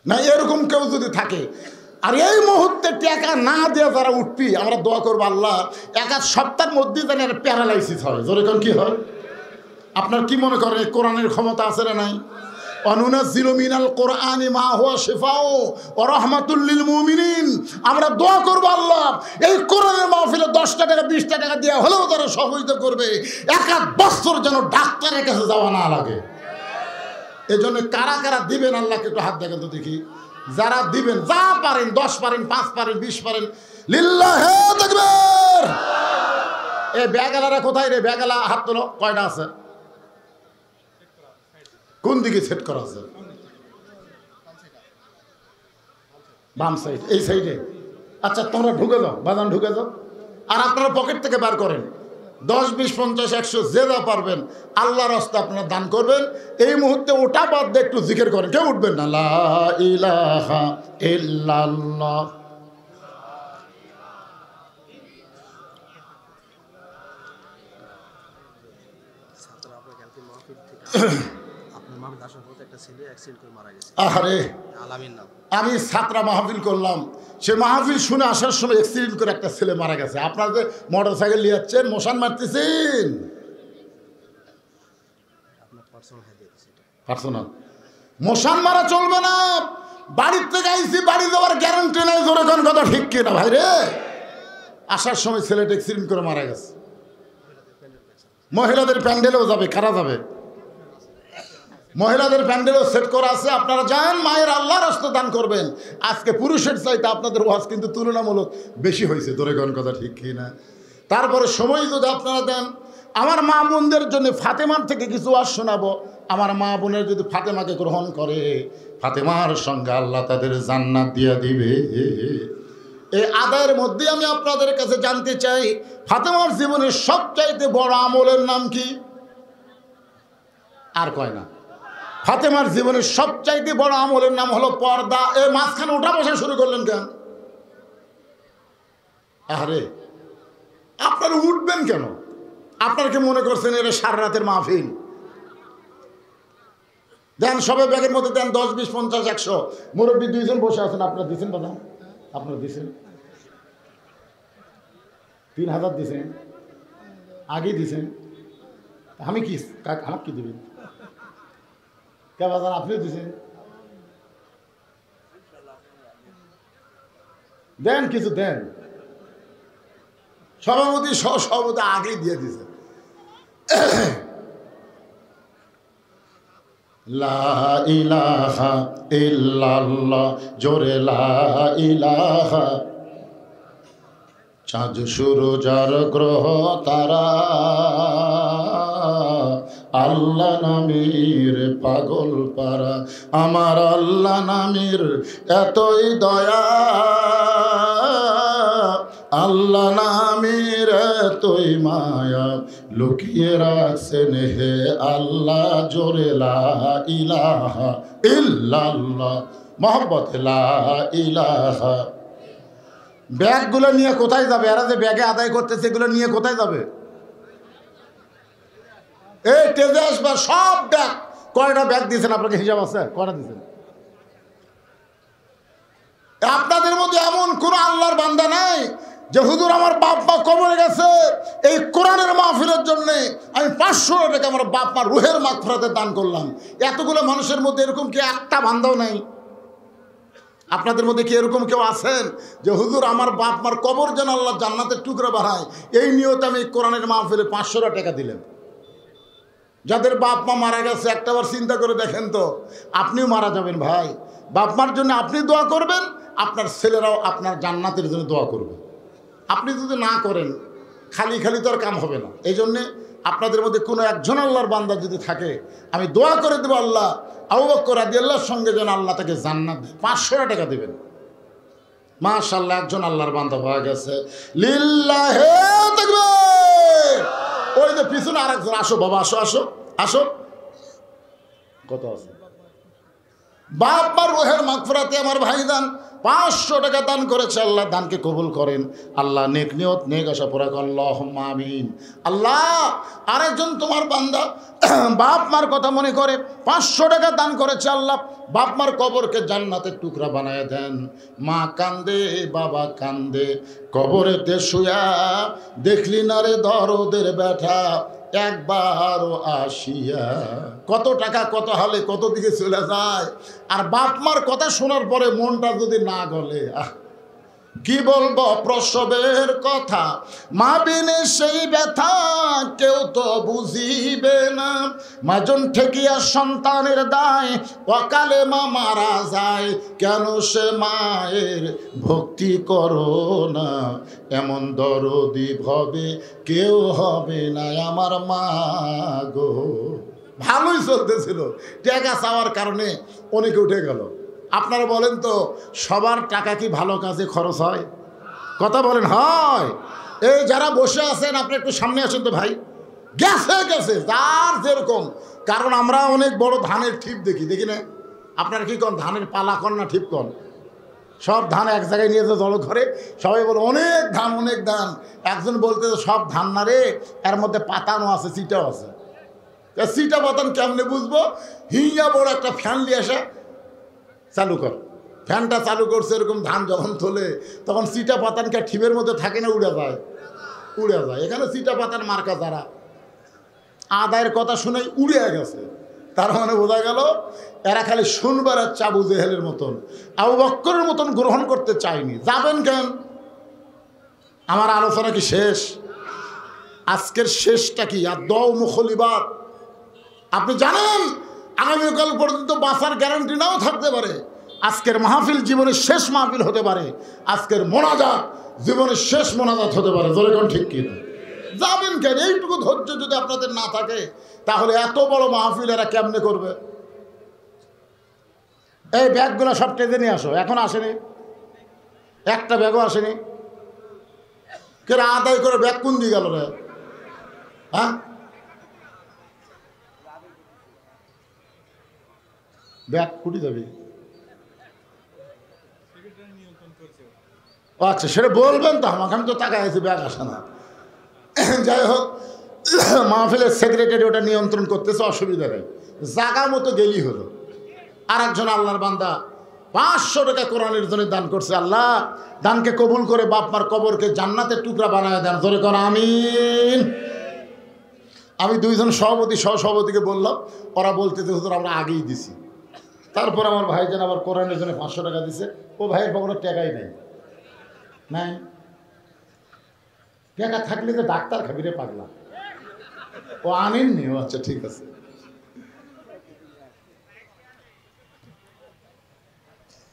না এরকম কেউ যদি থাকে, আর এই মুহূর্তে টাকা না দিয়ে যারা উঠবি, আমরা দোয়া করবো আল্লাহ 1 সপ্তাহের মধ্যে যেন প্যারালাইসিস হয়। জোরে কোন কি হয়? আপনার কি মনে করেন কোরআনের ক্ষমতা আছে না নাই? অনুনাজ্জিলু মিনাল কোরআনি মা হুয়া শিফাউ ওয়া রাহমাতুল লিল মুমিনিন। আমরা দোয়া করব আল্লাহ এই কোরআনের মাহফিলে 10 টাকা 20 টাকা দেওয়া হলেও তারা সহযোগিতা করবে, 1 বছর যেন ডাক্তারের কাছে যাওয়া না লাগে। এজন্য কারা কারা দিবেন আল্লাহকে একটু হাত দেখেন তো দেখি। যারা দিবেন, যা পারেন, 10 পারেন, 5 পারেন, 20 পারেন, লিল্লাহি তাকবীর। এই ব্যাগালারা কোথায় রে? ব্যাগালা হাত তোলো, কয়টা আছে? কোন দিকে সেট করা আছে? বাম সাইড, এই সাইডে। আচ্ছা তোমরা ঢুকে যাও, বাদান ঢুকে যাও। আর আপনারা পকেট থেকে বার করেন 10, 20, 50, 100 যে যা পারবেন আল্লাহর রাস্তায় আপনারা দান করবেন। এই মুহূর্তে ওটা বাদ দিয়ে একটু জিকির করেন, কেউ উঠবেন না। লা ইলাহা ইল্লাল্লাহ। আরে আমি ছাত্রা মাহফিল করলাম, সে মাহফিল শুনে আসার সময় অ্যাক্সিডেন্ট করে একটা ছেলে মারা গেছে। আপনারা যে মোটর সাইকেল নিয়ে যাচ্ছেন, মশান মারতেছেন, পার্সোনাল মশান মারা চলবে না। বাড়ির থেকে আইসি, বাড়ি যাওয়ার গ্যারান্টি নেই, জোরে কোন কথা ঠিক কিনা ভাই রে? আসার সময় ছেলেটা অ্যাক্সিডেন্ট করে মারা গেছে। মহিলাদের প্যান্ডেলেও যাবে, কারা যাবে? মহিলাদের প্যান্ডেলও সেট করা আছে, আপনারা যান, মায়ের আল্লাহর রাস্তায় দান করবেন। আজকে পুরুষের চাইতে আপনাদের ওয়াজ কিন্তু তুলনামূলক বেশি হয়েছে, ধরে কোন কথা ঠিক কি না? তারপরে সময় যদি আপনারা দেন, আমার মা বোনদের জন্য ফাতেমার থেকে কিছু ওয়াজ শোনাবো। আমার মা বোনের যদি ফাতেমাকে গ্রহণ করে, ফাতেমার সঙ্গে আল্লাহ তাদের জান্নাত দিয়ে দিবে। এই আদায়ের মধ্যে আমি আপনাদের কাছে জানতে চাই, ফাতেমার জীবনের সবচাইতে বড় আমলের নাম কি? আর কয় না। ফাতেমার জীবনের সবচাইতে বড় আমলের নাম হলো পর্দা। এ মাঝখানে ওঠা বসা শুরু করলেন কেন? আরে আপনারা উঠবেন কেন? আপনারা কি মনে করছেন এটা সারা রাতের মাহফিল? দেন সবাই ব্যাগের মধ্যে দেন 10, 20, 50, 100। মুরব্বী 2 জন বসে আছেন, আপনারা দিচ্ছেন বাদাম? আপনারা দিচ্ছেন 3000 দিচ্ছেন, আগেই দিচ্ছেন। আমি কি আমাকে কি দেবেন? কে বাজার আপনি দিচ্ছেন? দেন, কিছু দেন। সভাপতি সভাপতি আগেই দিয়ে দিছে। লা ইলাহা ইল্লাল্লাহ, জোরে লা ইলাহা। চাঁদ সূরজ আর গ্রহ তারা আল্লাহ নামের পাগল পারা। আমার আল্লাহ নামের এতই দয়া, আল্লাহ নামের এতই মায়া, লুকিয়ে রাখছেন হে আল্লাহ, জোরে লা ইলাহা ইল্লাল্লাহ, মহব্বত লা ইলাহা। ব্যাগগুলো নিয়ে কোথায় যাবে? এরা যে ব্যাগে আদায় করতেছে, এগুলো নিয়ে কোথায় যাবে? এই টেজে আসবার সব ব্যাগ। কয়টা ব্যাগ দিয়েছেন আপনাকে হিসাব আছে? কয়টা দিয়েছেন? আপনাদের মধ্যে এমন কোন আল্লাহর বান্দা নাই যে হুজুর আমার বাপ মা কবরে গেছে, এই কোরআনের মাহফিলের জন্য আমি 500 টাকা আমার বাপ মা রুহের মাগফিরাতে দান করলাম। এতগুলো মানুষের মধ্যে এরকম কি একটা বান্দাও নাই? আপনাদের মধ্যে কি এরকম কেউ আছেন যে হুজুর আমার বাপ মার কবর যেন আল্লাহ জান্নাতের টুকরা বাড়ায়, এই নিয়তে আমি কোরআনের মাহফিলে 500 টাকা দিলেন? যাদের বাপ মা মারা গেছে একটাবার চিন্তা করে দেখেন তো, আপনিও মারা যাবেন ভাই। বাপ মার জন্য আপনি দোয়া করবেন, আপনার ছেলেরাও আপনার জান্নাতের জন্য দোয়া করবে। আপনি যদি না করেন, খালি খালি তো আর কাম হবে না। এই জন্যে আপনাদের মধ্যে কোনো একজন আল্লাহর বান্দা যদি থাকে, আমি দোয়া করে দেবো আল্লাহ আবু বকর রাদিয়াল্লাহর সঙ্গে যেন আল্লাহ তাকে জান্নাত দেয়। 500 টাকা দেবেন। মাশাআল্লাহ, একজন আল্লাহর বান্দা হয়ে গেছে। লিল্লাহে তাকবীর। ওই যে পিছনে আরেকজন, আসো বাবা, আসো আসো আসো। কত আছে? বাপ মার রুহের মাগফিরাতে আমার ভাইজান 500 টাকা দান করেছে। আল্লাহ দানকে কবুল করেন। আল্লাহ নেক নিয়ত নেক আশা পুরা করেন। আল্লাহুম্মা আমিন। আল্লাহ আরেকজন তোমার বান্দা বাপ মার কথা মনে করে 500 টাকা দান করেছে। আল্লাহ বাপ মার কবরকে জান্নাতের টুকরা বানায় দেন। মা কান্দে, বাবা কান্দে, কবরেতে শুয়া দেখলি না রে দরদের ব্যথা একবারও আসিয়া। কত টাকা কত হালে কত দিকে চলে যায়। আর বাপ মার কথা শোনার পরে মনটা যদি না গলে, কি বলবো প্রসবের কথা, মা বিনে সেই ব্যথা কেউ তো বুঝিবে না। মাজন ঠেকিয়া সন্তানের দায়, অকালে মা মারা যায়, কেন সে মায়ের ভক্তি করো না। এমন দরদি ভবে কেউ হবে না আমার মা গো। ভালোই চলতেছিল, টাকা চাওয়ার কারণে অনেকে উঠে গেল। আপনারা বলেন তো, সবার টাকা কি ভালো কাজে খরচ হয়? কথা বলেন, হয়? এই যারা বসে আছেন, আপনি একটু সামনে আসেন তো ভাই। গেছে গেছে যার যেরকম। কারণ আমরা অনেক বড় ধানের ঠিপ দেখি, দেখি না? আপনারা কি কন, ধানের পালা কন না ঠিপ কন? সব ধান এক জায়গায় নিয়ে যে জল ঘরে সবাই বলে অনেক ধান, অনেক ধান। একজন বলতে সব ধান না রে, এর মধ্যে পাতানো আছে, চিটাও আছে। চিটা পাতান কেমনে বুঝবো? হিয়া বড় একটা ফ্যান নিয়ে আসে চালু কর, ফ্যানটা চালু করছে, এরকম ধান যখন তোলে তখন চিটা পাতানকে ঠিপের মধ্যে থাকে না, উড়ে যায়, উড়ে যায়। এখানে চিটা পাতান মার্কা যারা আদায়ের কথা শুনে উড়ে গেছে, তার মানে বোঝা গেল এরা খালি শুনবার আর আবু জেহেলের মতন, আবু বক্করের মতন গ্রহণ করতে চায়নি। যাবেন কেন? আমার আলোচনা কি শেষ? আজকের শেষটা কি? আর দও মুখলিবাত। আপনি জানেন আগামীকাল পর্যন্ত বাঁচার গ্যারান্টি নাও থাকতে পারে। আজকের মাহফিল জীবনের শেষ মাহফিল হতে পারে, আজকের মোনাজাত জীবনের শেষ মোনাজাত হতে পারে। জোরে কোন ঠিক কিনা? যাবেন কেন? এইটুকু ধৈর্য যদি আপনাদের না থাকে তাহলে এত বড় মাহফিল এরা কেমনে করবে? এই ব্যাগগুলো সব টেজে নিয়ে আসো। এখন আসেনি, একটা ব্যাগও আসেনি। কেন আদায় করে ব্যাগ কোন দিয়ে গেল রে? হ্যাঁ, ব্যাগ কুটি যাবি? আচ্ছা, সেটা বলবেন তো আমাকে, আমি তো তাকায় আছি, ব্যাগ আসে না। যাই হোক, মাহফিলের সেক্রেটারি ওটা নিয়ন্ত্রণ করতেছে, অসুবিধা নেই, জাগা মতো গেলি হলো। আর একজন আল্লাহর বান্দা 500 টাকা কোরআনের জন্য দান করছে। আল্লাহ দানকে কবুল করে বাপ মার কবরকে জান্নাতের টুকরা বানায় দেন। জোরে কর আমিন। আমি 2 জন সভাপতি সহসভাপতিকে বললাম, ওরা বলতেছে হুজুর আমরা আগেই দিছি। তারপর আমার ভাইজান আবার কোরআনের জন্য 500 টাকা দিছে। ও ভাইয়ের পকেটে টাকাই নেই, নাই টাকা থাকলে তো ডাক্তার খাবি রে পাগলা। ও আনেননি? ও আচ্ছা, ঠিক আছে।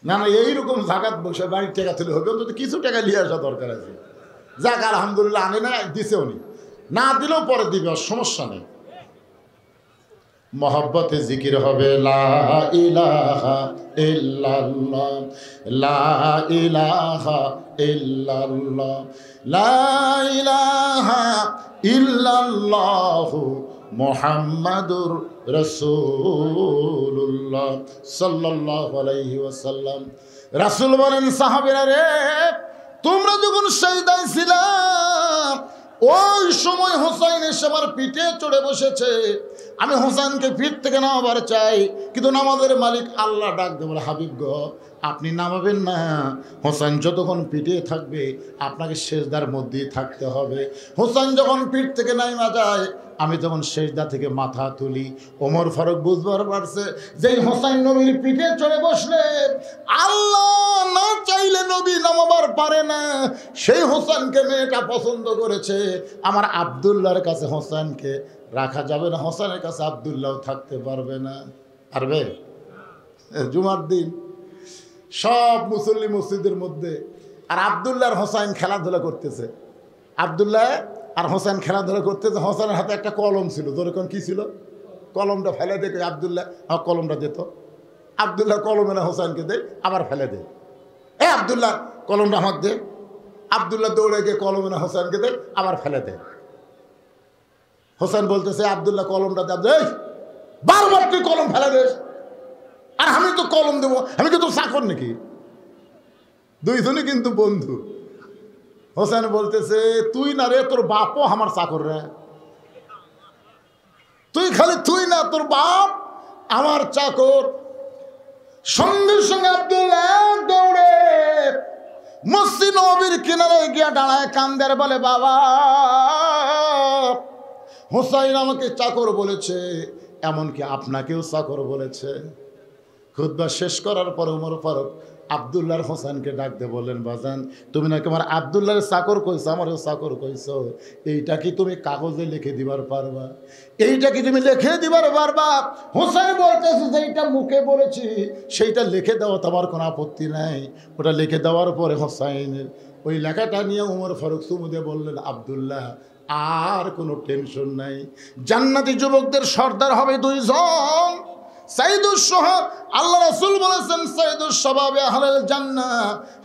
না না, এইরকম জাগাত বসে বাড়ির টাকা তুলে হবে, অন্তত কিছু টাকা নিয়ে আসা দরকার আছে। যাক আলহামদুলিল্লাহ, আনে না, দিছেও নি, না দিলেও পরে দিবে, সমস্যা নেই। মহব্বতে জিকির হবে লা ইলাহা ইল্লাল্লাহ, লা ইলাহা ইল্লাল্লাহ, লা ইলাহা ইল্লাল্লাহু মুহাম্মাদুর রাসূলুল্লাহ সাল্লাল্লাহু আলাইহি ওয়াসাল্লাম। রাসূল বলেন, সাহাবীরা রে, তোমরা যখন সিজদায় ছিলা ওই সময় হোসাইন এসে আমার পিঠে চড়ে বসেছে। আমি হোসাইনকে পিঠ থেকে নামাবার চাই, কিন্তু নামাজের মালিক আল্লাহ ডাক দেব, হাবিব গো আপনি নামাবেন না, হোসাইন যতক্ষণ পিঠে থাকবে আপনাকে সেজদার মধ্যেই থাকতে হবে। হোসাইন যখন পিঠ থেকে নামা যায় আমি তখন সেজদা থেকে মাথা তুলি। ওমর ফারুক বুঝবার পারছে যে হোসাইন নবীর পিঠে চড়ে বসলে আল্লাহ না চাইলে নবী নামাবার পারে না। সেই হোসাইনকে মেয়েটা পছন্দ করেছে। আমার আব্দুল্লাহর কাছে হোসাইনকে রাখা যাবে না, হোসাইনের কাছে আব্দুল্লাহ থাকতে পারবে না। পারবে? জুমার দিন সব মুসল্লি মসজিদের মধ্যে, আর আব্দুল্লাহ আর হোসাইন খেলাধুলা করতেছে। আব্দুল্লাহ আর হোসেন খেলাধুলা করতেছে। হোসেনের হাতে একটা কলম ছিল। যেরকম কি ছিল? কলমটা ফেলে দেখে আব্দুল্লাহ কলমটা দিত। আব্দুল্লাহ কলম এনে হোসেনকে দেয়, আবার ফেলে দেয়। আব্দুল্লাহ কলমটা আমাকে দে। আব্দুল্লাহ দৌড়ে গিয়ে কলম এনে হোসেনকে দেয়, আবার ফেলে দেয়। হোসেন বলতেছে আব্দুল্লাহ কলমটা দে, বারবার তুই কলম ফেলে দেস, আর আমি তো কলম দেবো, আমি কি তোর চাকর নাকি? দুইজনই কিন্তু বন্ধু। হোসেন বলতেছে তুই না রে, তোর বাপও আমার চাকর রে। তুই খালি তুই না, তোর বাপ আমার চাকর। সঙ্গে সঙ্গে আব্দুল্লাহ দৌড়ে মসজিদ নববীর কিনারায় গিয়া দাঁড়ায়, কান্দের বলে বাবা হোসাইন আমাকে চাকর বলেছে, এমনকি আপনাকেও চাকর বলেছে। খুতবা শেষ করার পর ওমর ফারুক আব্দুল্লাহর হোসেনকে ডাকতে বললেন, বাজান তুমি নাকি আমার আব্দুল্লাহর চাকর কইছো, আমারও চাকর কইছো, এইটা কি তুমি কাগজে লিখে দিবার পারবা? এইটা কি তুমি লিখে দিবার পারবা? হোসেন বলতেছে যেইটা মুখে বলেছি সেইটা লিখে দেওয়া তোমার কোনো আপত্তি নাই। ওটা লিখে দেওয়ার পরে হোসাইনের ওই লেখাটা নিয়ে ওমর ফারুক সুমুদে বললেন, আব্দুল্লাহ আর কোনো টেনশন নাই, জান্নাতি যুবকদের সর্দার হবে 2 জন। সাইদুস শাবাব, আল্লাহ রাসূল বলেছেন সাইদুস শাবাবে আহলুল জান্নাহ।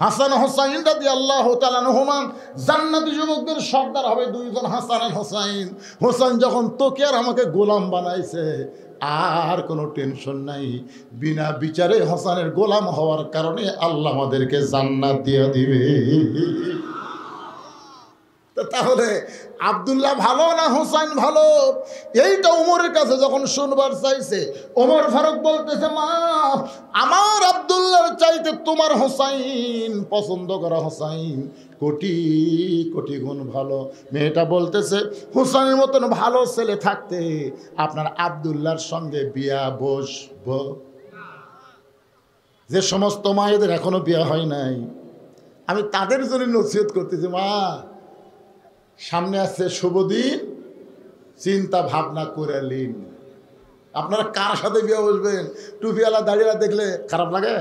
হাসান হুসাইন রাদিয়াল্লাহু তাআলা আনহুমা জান্নাতি যুবকদের সর্দার হবে দুইজন, হাসান আর হুসাইন। হুসাইন যখন তোকে আর আমাকে গোলাম বানাইছে, আর কোনো টেনশন নাই, বিনা বিচারে হাসানের গোলাম হওয়ার কারণে আল্লাহ আমাদেরকে জান্নাত দিয়ে দিবে। তাহলে আব্দুল্লাহ ভালো না হুসাইন ভালো, এইটা উমরের কাছে যখন শুনবার চাইছে, ওমর ফারুক বলতেছে, মা আমার আব্দুল্লাহর চাইতে তোমার হুসাইন, পছন্দ করা হুসাইন কোটি কোটি গুণ ভালো। মেয়েটা বলতেছে, হুসাইনের মতন ভালো ছেলে থাকতে আপনার আব্দুল্লাহর সঙ্গে বিয়া বসব। যে সমস্ত মায়েদের এখনো বিয়া হয় নাই, আমি তাদের জন্য নসিহত করতেছি, মা সামনে আসছে শুভ দিন, চিন্তা ভাবনা করে নিন। আপনারা কার সাথে বিয়ে বসবেন? টুপিওয়ালা দাড়িওয়ালা দেখলে খারাপ লাগে?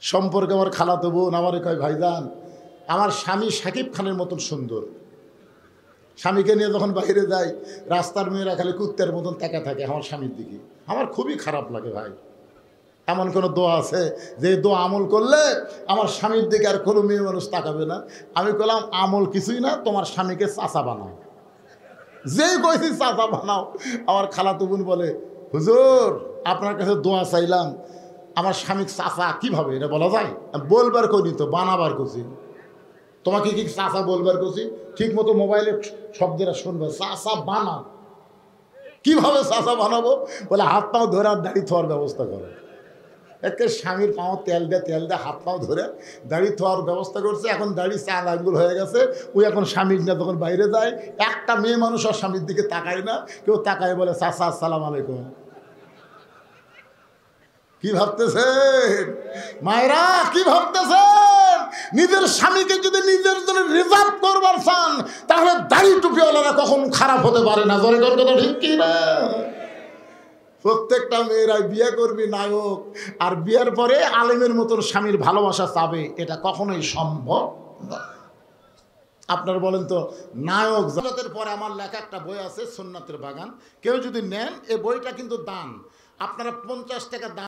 সম্পর্কে আমার খালাতো বোন আমারে কয়, ভাইজান আমার স্বামী শাকিব খানের মতন সুন্দর। স্বামীকে নিয়ে যখন বাইরে যাই, রাস্তার মেয়েরা খালি কুত্তের মতন তাকা থাকে আমার স্বামীর দিকে। আমার খুবই খারাপ লাগে ভাই। এমন কোনো দোয়া আছে যে দোয়া আমল করলে আমার স্বামীর দিকে আর কোনো মেয়ে মানুষ তাকাবে না? আমি বললাম, আমল কিছুই না, তোমার স্বামীকে চাচা বানাও। যেই কইছি চাচা বানাও, আমার খালাতো বোন বলে, হুজুর আপনার কাছে দোয়া চাইলাম, আমার স্বামীর চাচা কিভাবে এটা বলা যায়? বলবার করি তো, বানাবার করছি। তোমাকে কি চাচা বলবার করছি? ঠিক মতো মোবাইলে শব্দটা শুনবে, চাচা বানাও। কিভাবে চাচা বানাবো? বলে হাত পাও ধরে আর দাড়ি থোয়ার ব্যবস্থা করো। একে স্বামীর পাও তেল দিয়ে হাত পাও ধরে দাড়ি থোয়ার ব্যবস্থা করছে। এখন দাড়ি চাল আঙ্গুল হয়ে গেছে। ওই এখন স্বামীর না যখন বাইরে যায়, একটা মেয়ে মানুষ আর স্বামীর দিকে তাকায় না, কেউ তাকায় বলে, চাচা আসসালামু আলাইকুম। কি ভাবতেছেন মায়েরা, কি ভাবতেছেন? নিজের স্বামীকে যদি নিজের জন্য রিজার্ভ করবার চান, তাহলে দাড়ি টুপিওয়ালারা কখন খারাপ হতে পারে না। জোরে জোরে কথা ঠিক কি না? প্রত্যেকটা মেয়েরাই বিয়ে করবি নায়ক, আর বিয়ের পরে আলেমের মতন স্বামীর ভালোবাসা চাবে, এটা কখনোই সম্ভব না। আপনার বলেন তো, নায়ক জান্নাতের পরে আমার লেখা একটা বই আছে সুন্নাতের বাগান, কেউ যদি নেন এই বইটা কিন্তু দান, আপনারা 50 টাকা দান